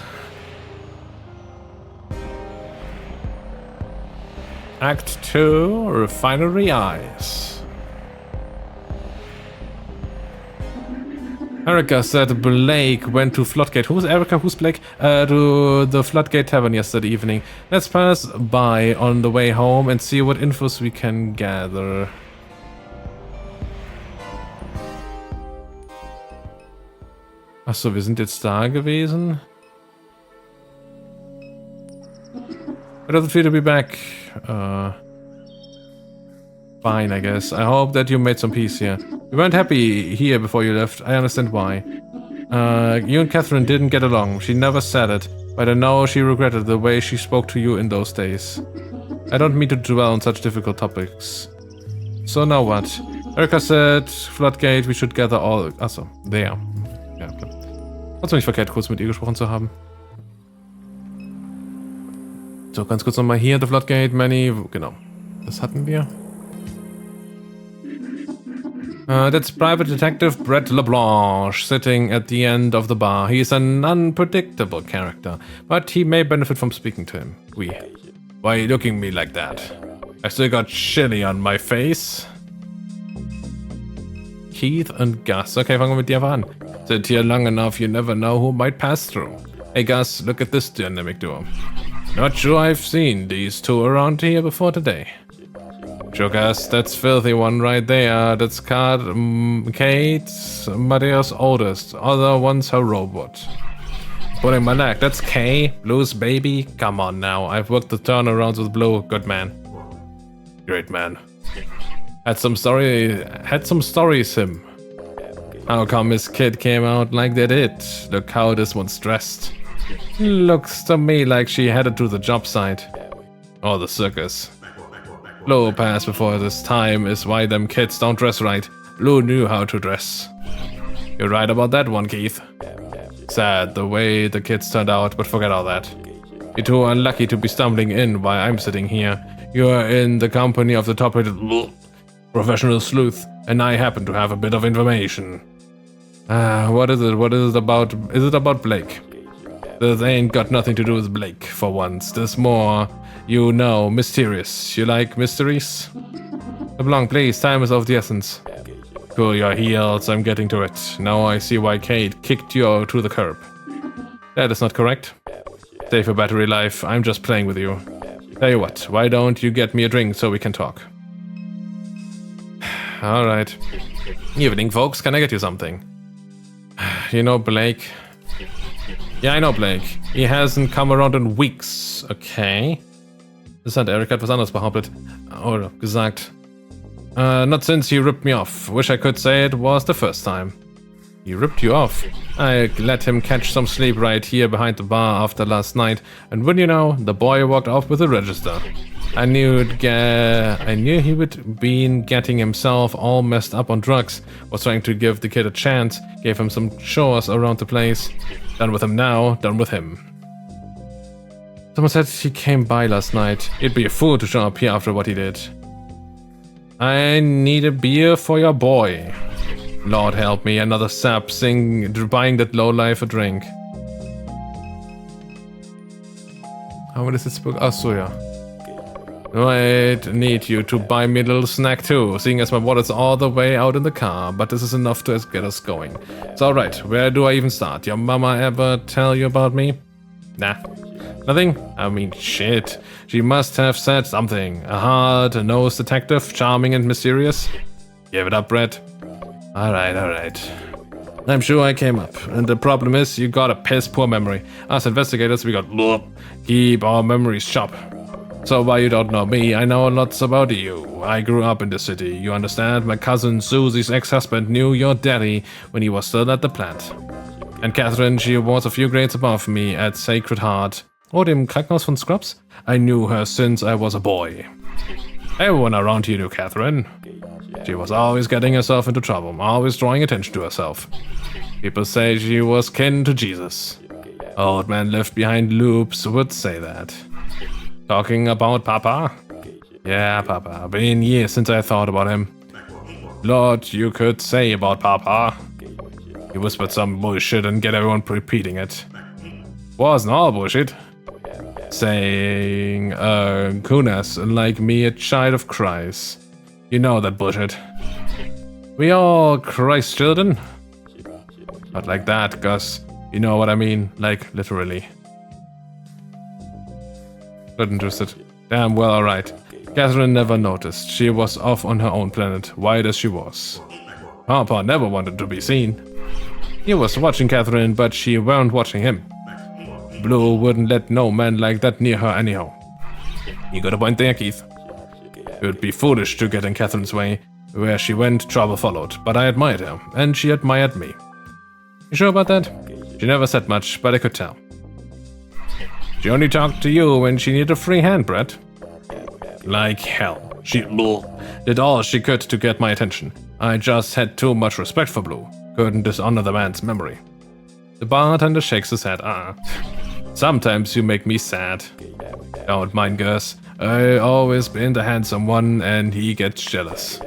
Act 2, Refinery Eyes. Erica said Blake went to Floodgate. Who's Erica? Who's Blake? To the Floodgate Tavern yesterday evening. Let's pass by on the way home and see what infos we can gather. Achso, wir sind jetzt da gewesen. How does it feel to be back? Fine, I guess. I hope that you made some peace here. You weren't happy here before you left. I understand why. You and Catherine didn't get along. She never said it, but I know she regretted the way she spoke to you in those days. I don't mean to dwell on such difficult topics. So now what? Erica said, Floodgate, we should gather all... Achso, there. Ja, klar. Trotzdem nicht verkehrt, kurz mit ihr gesprochen zu haben. So, ganz kurz nochmal hier, The Floodgate, Manny, genau. Das hatten wir. That's Private Detective Brett LeBlanche sitting at the end of the bar. He's an unpredictable character, but he may benefit from speaking to him. Why are you looking at me like that? I still got chili on my face. Keith und Gus. Okay, fangen wir mit dir einfach an. Sit here long enough, you never know who might pass through. Hey Gus, look at this dynamic duo. Not sure I've seen these two around here before today. Sure, Gus, that's filthy one right there. That's Kate, Mateo's oldest. Other one's her robot. Pulling my leg. That's Kay, Blue's baby. Come on now. I've worked the turnarounds with Blue. Good man. Great man. Had some stories, him. How come his kid came out like they did? Look how this one's dressed. Looks to me like she headed to the job site. Or the circus. Blue passed before this time is why them kids don't dress right. Blue knew how to dress. You're right about that one, Keith. Sad the way the kids turned out, but forget all that. You're too unlucky to be stumbling in while I'm sitting here. You're in the company of the top-rated professional sleuth, and I happen to have a bit of information. What is it? What is it about? Is it about Blake? This ain't got nothing to do with Blake, for once. There's more, you know, mysterious. You like mysteries? LeBlanc, please, time is of the essence. Cool your heels, I'm getting to it. Now I see why Kate kicked you to the curb. That is not correct. Save your battery life, I'm just playing with you. Tell you what, why don't you get me a drink so we can talk? Alright. Evening, folks, can I get you something? You know Blake? Yeah, I know Blake. He hasn't come around in weeks. Okay. Interessant, Eric hat was anderes behauptet. Oder gesagt. Not since he ripped me off. Wish I could say it was the first time. He ripped you off? I let him catch some sleep right here behind the bar after last night, and wouldn't you know, the boy walked off with a register. I knew he would been getting himself all messed up on drugs, was trying to give the kid a chance, gave him some chores around the place. Done with him now, done with him. Someone said he came by last night. He'd be a fool to show up here after what he did. I need a beer for your boy. Lord help me, another sap buying that lowlife a drink. Haben wir das jetzt bekommen? Achso, ja. I'd need you to buy me a little snack too, seeing as my wallet's all the way out in the car, but this is enough to get us going. It's alright, where do I even start? Your mama ever tell you about me? Nah. Nothing? I mean, shit. She must have said something. A hard-nosed detective, charming and mysterious? Give it up, Brett. Alright. I'm sure I came up, and the problem is you got a piss-poor memory. Us investigators, we got keep our memories sharp. So while you don't know me, I know lots about you. I grew up in the city, you understand? My cousin Susie's ex-husband knew your daddy when he was still at the plant. And Catherine, she was a few grades above me at Sacred Heart. Oh, dem Krankenhaus von Scrubs? I knew her since I was a boy. Everyone around here knew Catherine. She was always getting herself into trouble, always drawing attention to herself. People say she was kin to Jesus. Old man left behind loops would say that. Talking about Papa? Yeah, Papa. Been years since I thought about him. Lot you could say about Papa. He whispered some bullshit and get everyone repeating it. Wasn't all bullshit. Saying, Kunas, like me, a child of Christ. You know that bullshit. We all Christ children. Not like that, Gus. You know what I mean? Like, literally. Not interested. Damn well, alright. Catherine never noticed. She was off on her own planet, white as she was. Papa never wanted to be seen. He was watching Catherine, but she weren't watching him. Blue wouldn't let no man like that near her anyhow. You got a point there, Keith. It would be foolish to get in Catherine's way. Where she went, trouble followed, but I admired her, and she admired me. You sure about that? She never said much, but I could tell. She only talked to you when she needed a free hand, Brett. Like hell. She did all she could to get my attention. I just had too much respect for Blue. Couldn't dishonor the man's memory. The bartender shakes his head. Sometimes you make me sad. Don't mind Gus. I always been the handsome one and he gets jealous.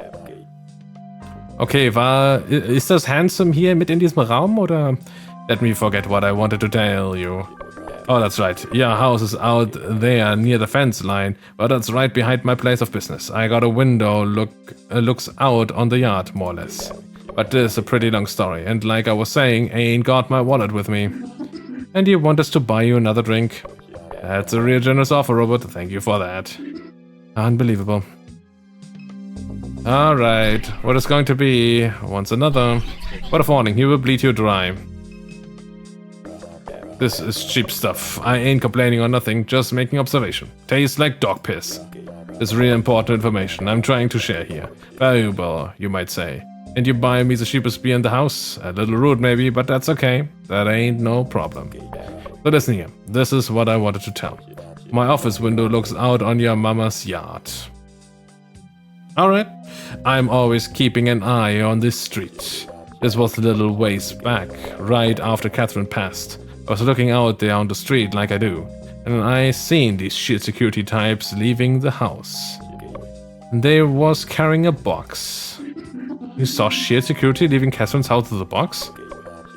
Okay, ist das handsome hier mit in diesem Raum oder? Let me forget what I wanted to tell you. Oh, that's right. Your house is out there near the fence line, but that's right behind my place of business. I got a window looks out on the yard, more or less. But this is a pretty long story, and like I was saying, I ain't got my wallet with me. And you want us to buy you another drink? That's a real generous offer, Robert. Thank you for that. Unbelievable. Alright, what is going to be? Once another. What a warning, he will bleed you dry. This is cheap stuff. I ain't complaining or nothing, just making observation. Tastes like dog piss. This is really important information I'm trying to share here. Valuable, you might say. And you buy me the cheapest beer in the house? A little rude maybe, but that's okay. That ain't no problem. So listen here, this is what I wanted to tell. My office window looks out on your mama's yard. Alright, I'm always keeping an eye on this street. This was a little ways back, right after Catherine passed. I was looking out there on the street like I do, and I seen these shit security types leaving the house. They was carrying a box. You saw shit security leaving Catherine's house with a box?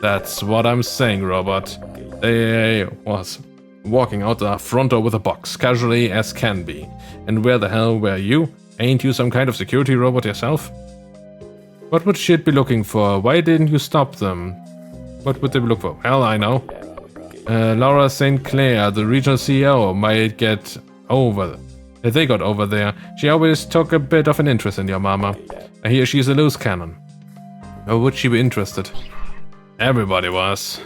That's what I'm saying, Robert. They was walking out the front door with a box, casually as can be. And where the hell were you? Ain't you some kind of security robot yourself? What would shit be looking for? Why didn't you stop them? What would they look for? Hell, I know. Laura St. Clair, the regional CEO, might get over. They got over there. She always took a bit of an interest in your mama. I hear she's a loose cannon. Or would she be interested? Everybody was.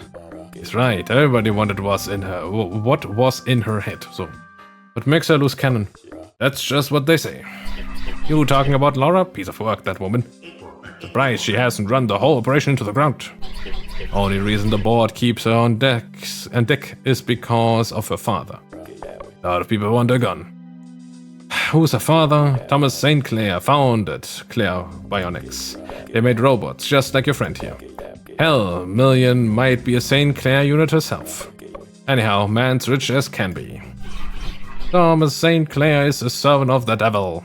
He's right. Everybody wanted was in her. What was in her head? So, what makes her loose cannon? That's just what they say. You talking about Laura? Piece of work, that woman. Surprised she hasn't run the whole operation into the ground. Only reason the board keeps her on deck is because of her father. A lot of people want a gun. Who's her father? Thomas St. Clair founded Claire Bionics. They made robots, just like your friend here. Hell, Million might be a St. Clair unit herself. Anyhow, man's rich as can be. Thomas St. Clair is a servant of the devil.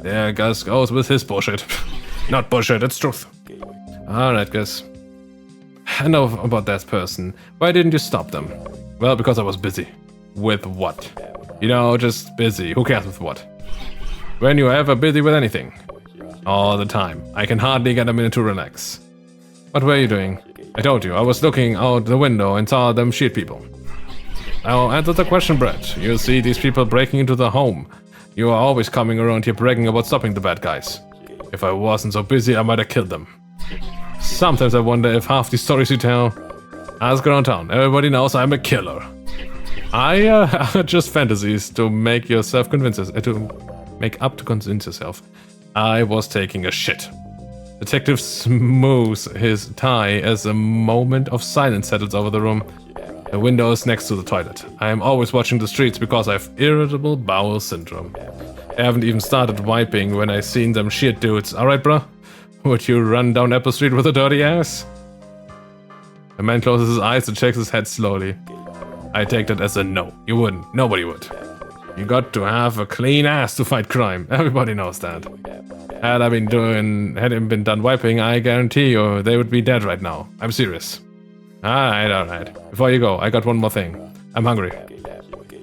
There Gus goes with his bullshit. Not bullshit, it's truth. Alright, Gus. I know about that person. Why didn't you stop them? Well, because I was busy. With what? You know, just busy. Who cares with what? When you ever busy with anything? All the time. I can hardly get a minute to relax. What were you doing? I told you, I was looking out the window and saw them shoot people. Now answer the question, Brett. You see these people breaking into the home. You are always coming around here bragging about stopping the bad guys. If I wasn't so busy, I might have killed them. Sometimes I wonder if half the stories you tell. Ask around town. Everybody knows I'm a killer. I just fantasies to make yourself convince yourself. I was taking a shit. Detective smooths his tie as a moment of silence settles over the room. The window is next to the toilet. I am always watching the streets because I have irritable bowel syndrome. I haven't even started wiping when I seen them shit dudes. Alright, bro? Would you run down Apple Street with a dirty ass? The man closes his eyes and shakes his head slowly. I take that as a no. You wouldn't. Nobody would. You got to have a clean ass to fight crime. Everybody knows that. Had I been done wiping, I guarantee you they would be dead right now. I'm serious. Alright. Before you go, I got one more thing. I'm hungry.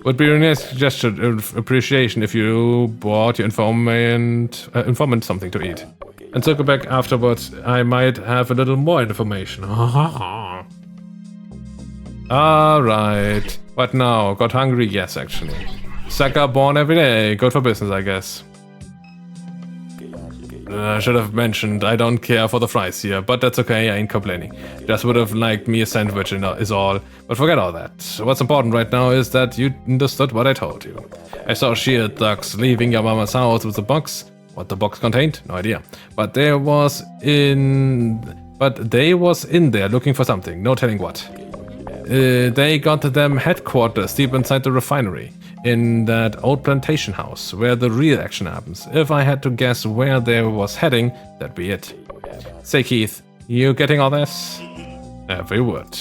Would be a nice gesture of appreciation if you bought your informant something to eat. and circle back afterwards. I might have a little more information. Alright. What now? Got hungry? Yes, actually. Sucker born every day. Good for business, I guess. I should have mentioned I don't care for the fries here, but that's okay, I ain't complaining. Just would have liked me a sandwich is all. But forget all that. What's important right now is that you understood what I told you. I saw shield thugs leaving your mama's house with a box. What the box contained? No idea. But they was in there looking for something, no telling what. They got them headquarters deep inside the refinery, in that old plantation house where the real action happens. If I had to guess where they was heading, that'd be it. Say, Keith, you getting all this? Every word.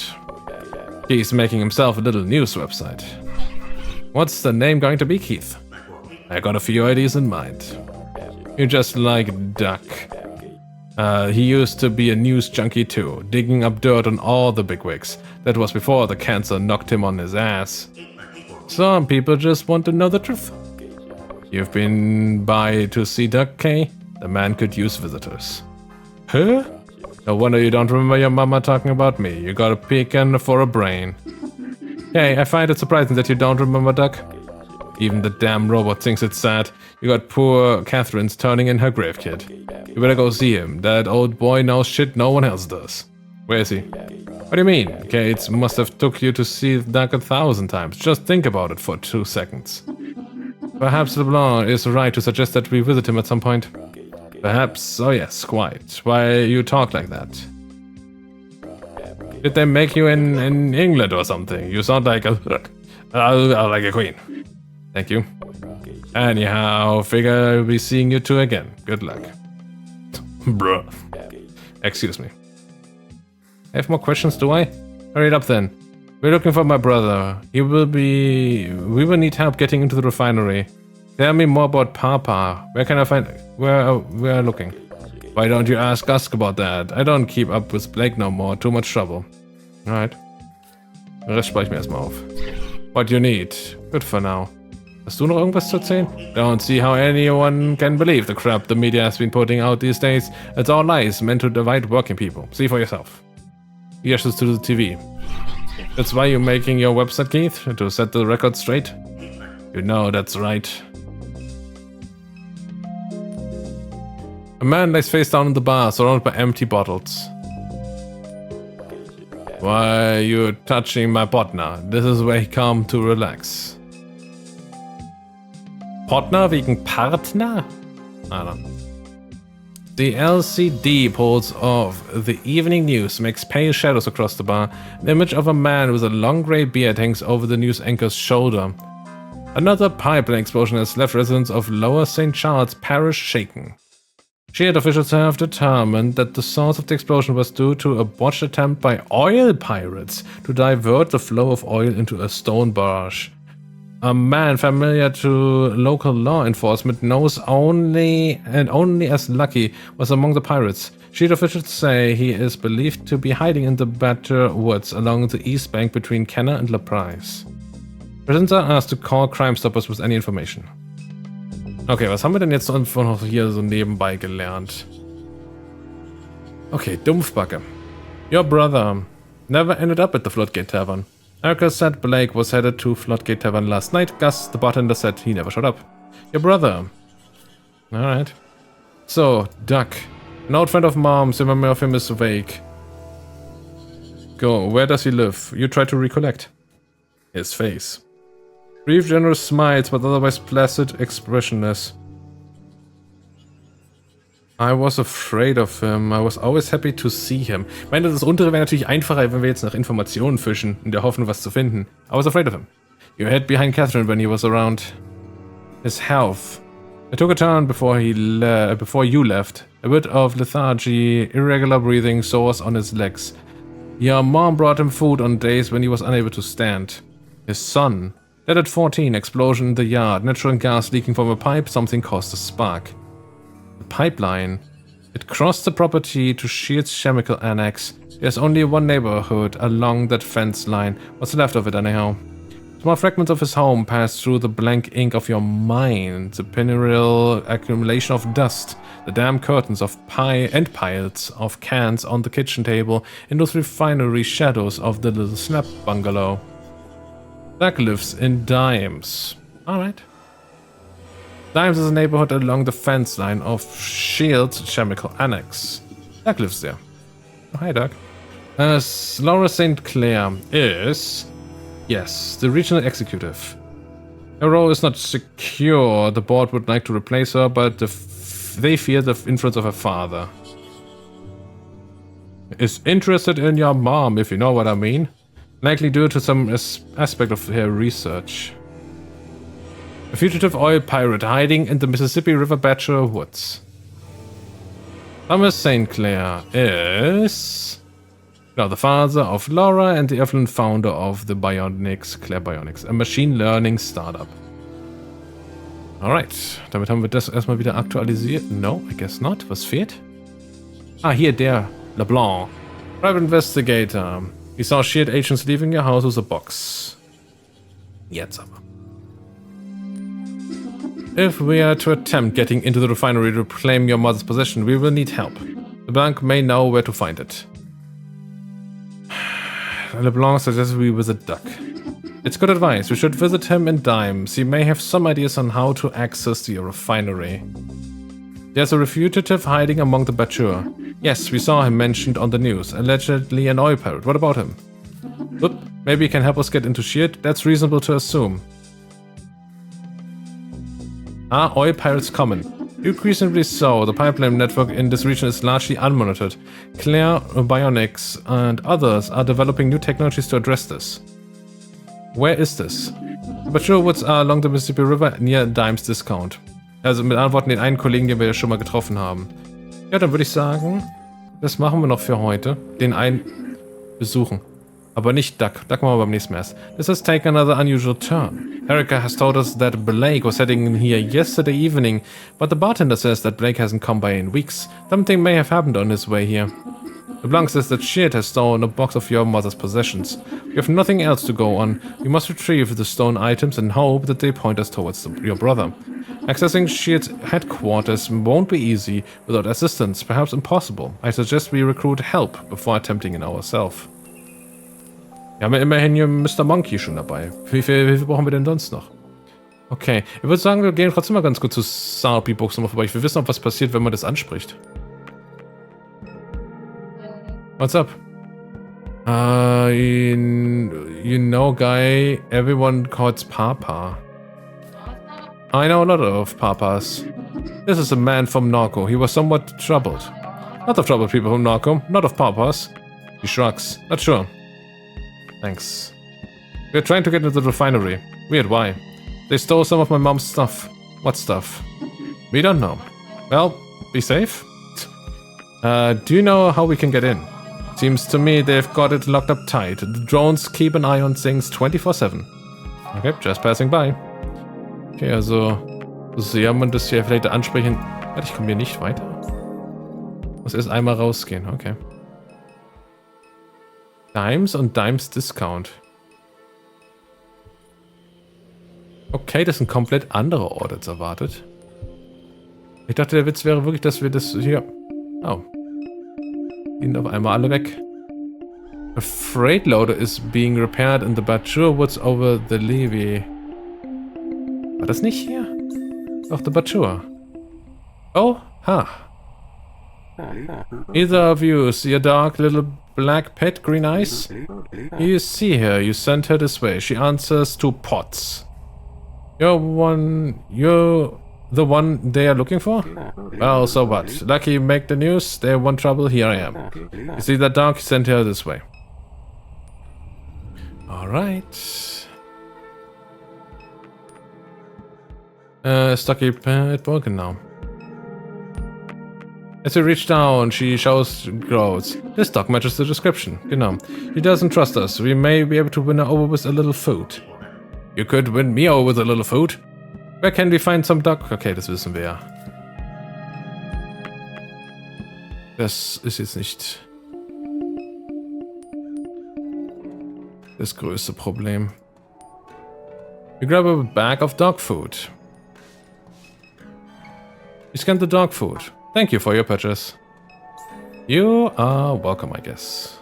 He's making himself a little news website. What's the name going to be, Keith? I got a few ideas in mind. You just like Duck. He used to be a news junkie too, digging up dirt on all the bigwigs. That was before the cancer knocked him on his ass. Some people just want to know the truth. You've been by to see Duck, K? The man could use visitors. Huh? No wonder you don't remember your mama talking about me. You got a pecan for a brain. Hey, I find it surprising that you don't remember Duck. Even the damn robot thinks it's sad. You got poor Catherine's turning in her grave, kid. You better go see him. That old boy knows shit no one else does. Where is he? What do you mean? Kate must have took you to see Duck 1,000 times. Just think about it for 2 seconds. Perhaps LeBlanc is right to suggest that we visit him at some point. Perhaps, oh yes, quite. Why you talk like that? Did they make you in England or something? You sound like like a queen. Thank you. Anyhow, figure I'll be seeing you two again. Good luck. Bruh. Excuse me. I have more questions, do I? Hurry it up then. We're looking for my brother. We will need help getting into the refinery. Tell me more about Papa. Where can I find... Where are looking? Why don't you ask us about that? I don't keep up with Blake no more. Too much trouble. Alright. Den Rest spare ich mir erstmal auf. What you need? Good for now. Hast du noch irgendwas zu erzählen? Don't see how anyone can believe the crap the media has been putting out these days. It's all lies meant to divide working people. See for yourself. Yes, to the TV. That's why you're making your website, Keith? To set the record straight? You know that's right. A man lays face down in the bar, surrounded by empty bottles. Why are you touching my partner? This is where he come to relax. Partner wegen Partner? I don't know. The LCD pulls off the evening news, makes pale shadows across the bar. An image of a man with a long grey beard hangs over the news anchor's shoulder. Another pipeline explosion has left residents of Lower St. Charles Parish shaken. Shield officials have determined that the source of the explosion was due to a botched attempt by oil pirates to divert the flow of oil into a stone barrage. A man familiar to local law enforcement knows only as Lucky was among the pirates. Shield officials say he is believed to be hiding in the Batter Woods along the east bank between Kenner and La Price. Residents are asked to call Crime Stoppers with any information. Okay, was haben wir denn jetzt einfach noch hier so nebenbei gelernt? Okay, Dumpfbacke. Your brother never ended up at the Floodgate Tavern. Erica said Blake was headed to Floodgate Tavern last night. Gus, the bartender, said he never showed up. Your brother. Alright. So, Duck. An old friend of Mom's, the memory of him is vague. Go, where does he live? You try to recollect. His face. Brief, generous smiles, but otherwise placid, expressionless. I was afraid of him. I was always happy to see him. Ich meine, das untere wäre natürlich einfacher, wenn wir jetzt nach Informationen fischen, in der Hoffnung, was zu finden. I was afraid of him. You hid behind Catherine when he was around. His health. It took a turn before you left. A bit of lethargy, irregular breathing, sores on his legs. Your mom brought him food on days when he was unable to stand. His son. Dead at 14, explosion in the yard, natural gas leaking from a pipe, something caused a spark. The pipeline. It crossed the property to Shield's chemical annex. There's only one neighborhood along that fence line. What's left of it anyhow? Small fragments of his home pass through the blank ink of your mind. The pineal accumulation of dust. The damp curtains of piles of cans on the kitchen table. In those refinery shadows of the little slab bungalow. Doug lives in Dimes. Alright. Dimes is a neighborhood along the fence line of Shield's Chemical Annex. Doug lives there. Oh, hi, Doug. Laura St. Clair is... Yes, the regional executive. Her role is not secure. The board would like to replace her, but they fear the influence of her father. Is interested in your mom, if you know what I mean. Likely due to some aspect of her research. A fugitive oil pirate hiding in the Mississippi River Bachelor Woods. Thomas St. Clair is... Now, the father of Laura and the affluent founder of the Bionics, Claire Bionics, a machine learning startup. Alright, damit haben wir das erstmal wieder aktualisiert. No, I guess not. Was fehlt? Ah, hier der LeBlanc. Private investigator. He saw SHIELD agents leaving your house with a box. Jetzt aber. If we are to attempt getting into the refinery to claim your mother's possession, we will need help. The bank may know where to find it. LeBlanc suggests we visit Duck. It's good advice. We should visit him in Dimes. He may have some ideas on how to access the refinery. There's a fugitive hiding among the Bachelor. Yes, we saw him mentioned on the news. Allegedly an oil pirate. What about him? Oop, maybe he can help us get into SHIELD? That's reasonable to assume. Ah, oil pirates common. Increasingly so. The pipeline network in this region is largely unmonitored. Claire Bionics and others are developing new technologies to address this. Where is this? The Bachelor Woods are along the Mississippi River near Dimes Discount. Also mit Antworten den einen Kollegen, den wir ja schon mal getroffen haben. Ja, dann würde ich sagen, das machen wir noch für heute. Den einen besuchen. Aber nicht Duck. Duck machen wir beim nächsten Mal erst. This has taken another unusual turn. Erica has told us that Blake was heading in here yesterday evening, but the bartender says that Blake hasn't come by in weeks. Something may have happened on his way here. LeBlanc says that SHIELD has stolen a box of your mother's possessions. We have nothing else to go on. We must retrieve the stolen items and hope that they point us towards your brother. Accessing SHIELD's headquarters won't be easy without assistance, perhaps impossible. I suggest we recruit help before attempting it ourselves. Wir haben ja immerhin hier Mr. Monkey schon dabei. Wie viel brauchen wir denn sonst noch? Okay, ich würde sagen, wir gehen trotzdem mal ganz gut zu Sarpi Books nochmal vorbei. Ich will wissen, ob was passiert, wenn man das anspricht. What's up? You know, guy, everyone calls Papa. I know a lot of Papas. This is a man from NORCO. He was somewhat troubled. Not of troubled people from NORCO, not of Papas. He shrugs. Not sure. Thanks. We're trying to get into the refinery. Weird, why? They stole some of my mom's stuff. What stuff? We don't know. Well, be safe. Do you know how we can get in? Seems to me they've got it locked up tight. The drones keep an eye on things 24/7. Okay, just passing by. Okay, also, so sehr man das hier vielleicht ansprechen... Warte, ich komme hier nicht weiter. Muss erst einmal rausgehen, okay. Dimes und Dimes Discount. Okay, das sind komplett andere Orte als erwartet. Ich dachte, der Witz wäre wirklich, dass wir das hier... Oh. Die sind auf einmal alle weg. A freight loader is being repaired in the Bachelor Woods over the levee. War das nicht hier? Doch, the Bachelor. Oh, ha. Either of you see a dark little black pet, green eyes? You see her, you send her this way. She answers to pots. You're the one they are looking for? Well, so what? Lucky you make the news, they want trouble, here I am. You see that dog? Send her this way. Alright. Stocky Pet broken now. As you reach down, she shows growls. This dog matches the description. Genau. She doesn't trust us. We may be able to win her over with a little food. You could win me over with a little food. Where can we find some dog? Okay, das wissen wir ja. Das ist jetzt nicht das größte Problem. You grab a bag of dog food. You scan the dog food. Thank you for your purchase. You are welcome, I guess.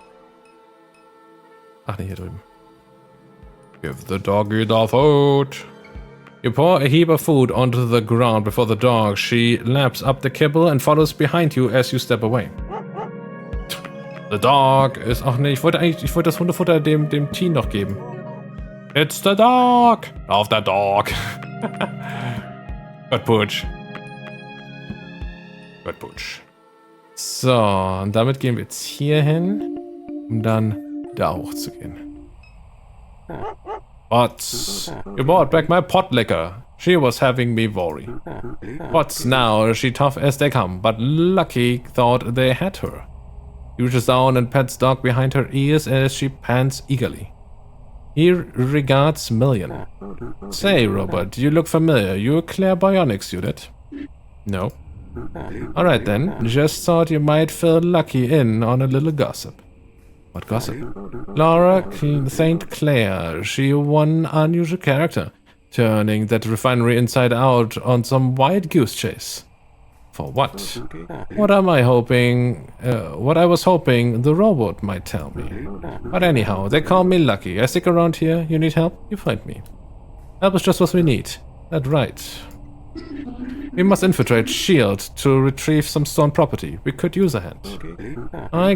Ach ne, hier drüben. Give the doggy the food. You pour a heap of food onto the ground before the dog. She laps up the kibble and follows behind you as you step away. The dog ist... Ach ne, ich wollte das Hundefutter dem Teen noch geben. It's the dog! Auf der Dog! Gott Putsch. Gott Putsch. So, und damit gehen wir jetzt hier hin, um dann da hochzugehen. What's... You brought back my pot liquor. She was having me worry. What's now? She tough as they come, but Lucky thought they had her. He reaches down and pats dog behind her ears as she pants eagerly. He regards Million. Say, Robert, you look familiar. You a clairbionics unit? No. Alright then, just thought you might fill Lucky in on a little gossip. What gossip? Laura St. Clair, she one unusual character, turning that refinery inside out on some wild goose chase. For what? What I was hoping the robot might tell me. But anyhow, they call me Lucky. I stick around here, you need help, you find me. Help is just what we need. That's right. We must infiltrate S.H.I.E.L.D. to retrieve some stolen property. We could use a hand. I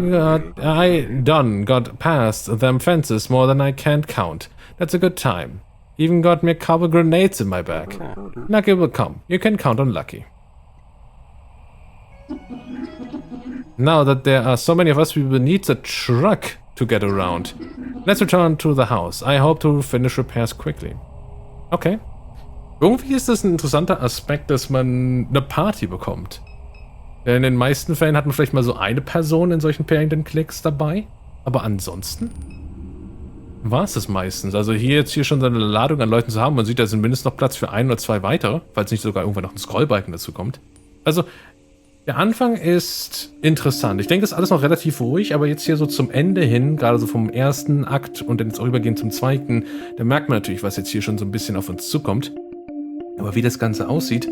got past them fences more than I can count. That's a good time. Even got me a couple grenades in my bag. Lucky will come. You can count on Lucky. Now that there are so many of us, we will need the truck to get around. Let's return to the house. I hope to finish repairs quickly. Okay. Irgendwie ist das ein interessanter Aspekt, dass man eine Party bekommt. Denn in den meisten Fällen hat man vielleicht mal so eine Person in solchen Pairing-Klicks dabei. Aber ansonsten war es das meistens. Also hier jetzt schon so eine Ladung an Leuten zu haben. Man sieht, da sind mindestens noch Platz für 1 oder 2 weitere, falls nicht sogar irgendwann noch ein Scrollbalken dazu kommt. Also der Anfang ist interessant. Ich denke, das ist alles noch relativ ruhig, aber jetzt hier so zum Ende hin, gerade so vom ersten Akt und dann jetzt auch übergehend zum zweiten, da merkt man natürlich, was jetzt hier schon so ein bisschen auf uns zukommt. Aber wie das Ganze aussieht,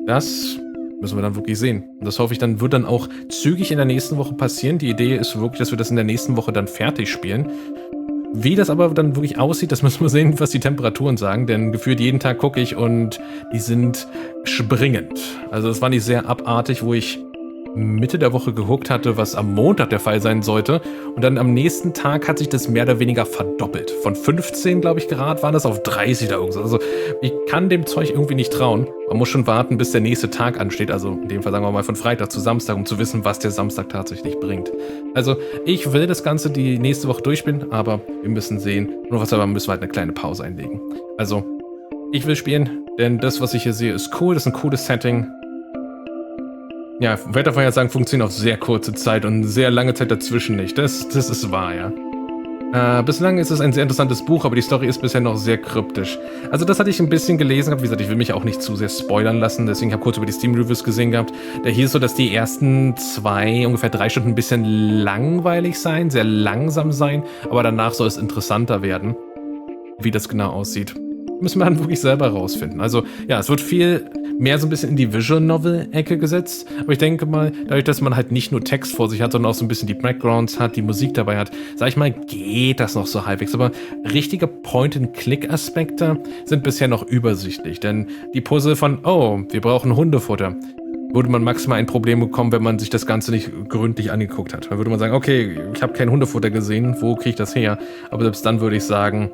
das müssen wir dann wirklich sehen. Und das hoffe ich dann, wird dann auch zügig in der nächsten Woche passieren. Die Idee ist wirklich, dass wir das in der nächsten Woche dann fertig spielen. Wie das aber dann wirklich aussieht, das müssen wir sehen, was die Temperaturen sagen. Denn gefühlt jeden Tag gucke ich und die sind springend. Also das war nicht sehr abartig, wo ich Mitte der Woche geguckt hatte, was am Montag der Fall sein sollte. Und dann am nächsten Tag hat sich das mehr oder weniger verdoppelt. Von 15, glaube ich, Grad waren das auf 30 da irgendwas. Also ich kann dem Zeug irgendwie nicht trauen. Man muss schon warten, bis der nächste Tag ansteht. Also in dem Fall sagen wir mal von Freitag zu Samstag, um zu wissen, was der Samstag tatsächlich bringt. Also ich will das Ganze die nächste Woche durchspielen, aber wir müssen sehen. Nur was aber müssen wir halt eine kleine Pause einlegen. Also ich will spielen, denn das, was ich hier sehe, ist cool. Das ist ein cooles Setting. Ja, Wetterfeuer sagen, funktioniert auf sehr kurze Zeit und sehr lange Zeit dazwischen nicht. Das ist wahr, ja. Bislang ist es ein sehr interessantes Buch, aber die Story ist bisher noch sehr kryptisch. Also das hatte ich ein bisschen gelesen gehabt. Wie gesagt, ich will mich auch nicht zu sehr spoilern lassen, deswegen habe ich kurz über die Steam-Reviews gesehen gehabt. Da hieß so, dass die ersten ungefähr 3 Stunden ein bisschen langweilig sein, sehr langsam sein, aber danach soll es interessanter werden, wie das genau aussieht. Müssen wir dann wirklich selber rausfinden. Also ja, es wird viel mehr so ein bisschen in die Visual Novel-Ecke gesetzt. Aber ich denke mal, dadurch, dass man halt nicht nur Text vor sich hat, sondern auch so ein bisschen die Backgrounds hat, die Musik dabei hat, sag ich mal, geht das noch so halbwegs. Aber richtige Point-and-Click-Aspekte sind bisher noch übersichtlich. Denn die Puzzle von, oh, wir brauchen Hundefutter, würde man maximal ein Problem bekommen, wenn man sich das Ganze nicht gründlich angeguckt hat. Dann würde man sagen, okay, ich habe kein Hundefutter gesehen, wo kriege ich das her? Aber selbst dann würde ich sagen,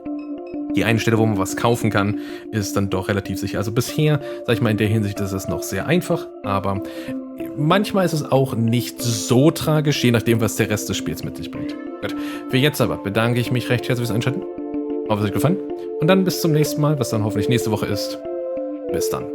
die eine Stelle, wo man was kaufen kann, ist dann doch relativ sicher. Also bisher, sag ich mal, in der Hinsicht ist es noch sehr einfach, aber manchmal ist es auch nicht so tragisch, je nachdem, was der Rest des Spiels mit sich bringt. Gut, für jetzt aber bedanke ich mich recht herzlich fürs Einschalten. Hoffe, es hat euch gefallen. Und dann bis zum nächsten Mal, was dann hoffentlich nächste Woche ist. Bis dann.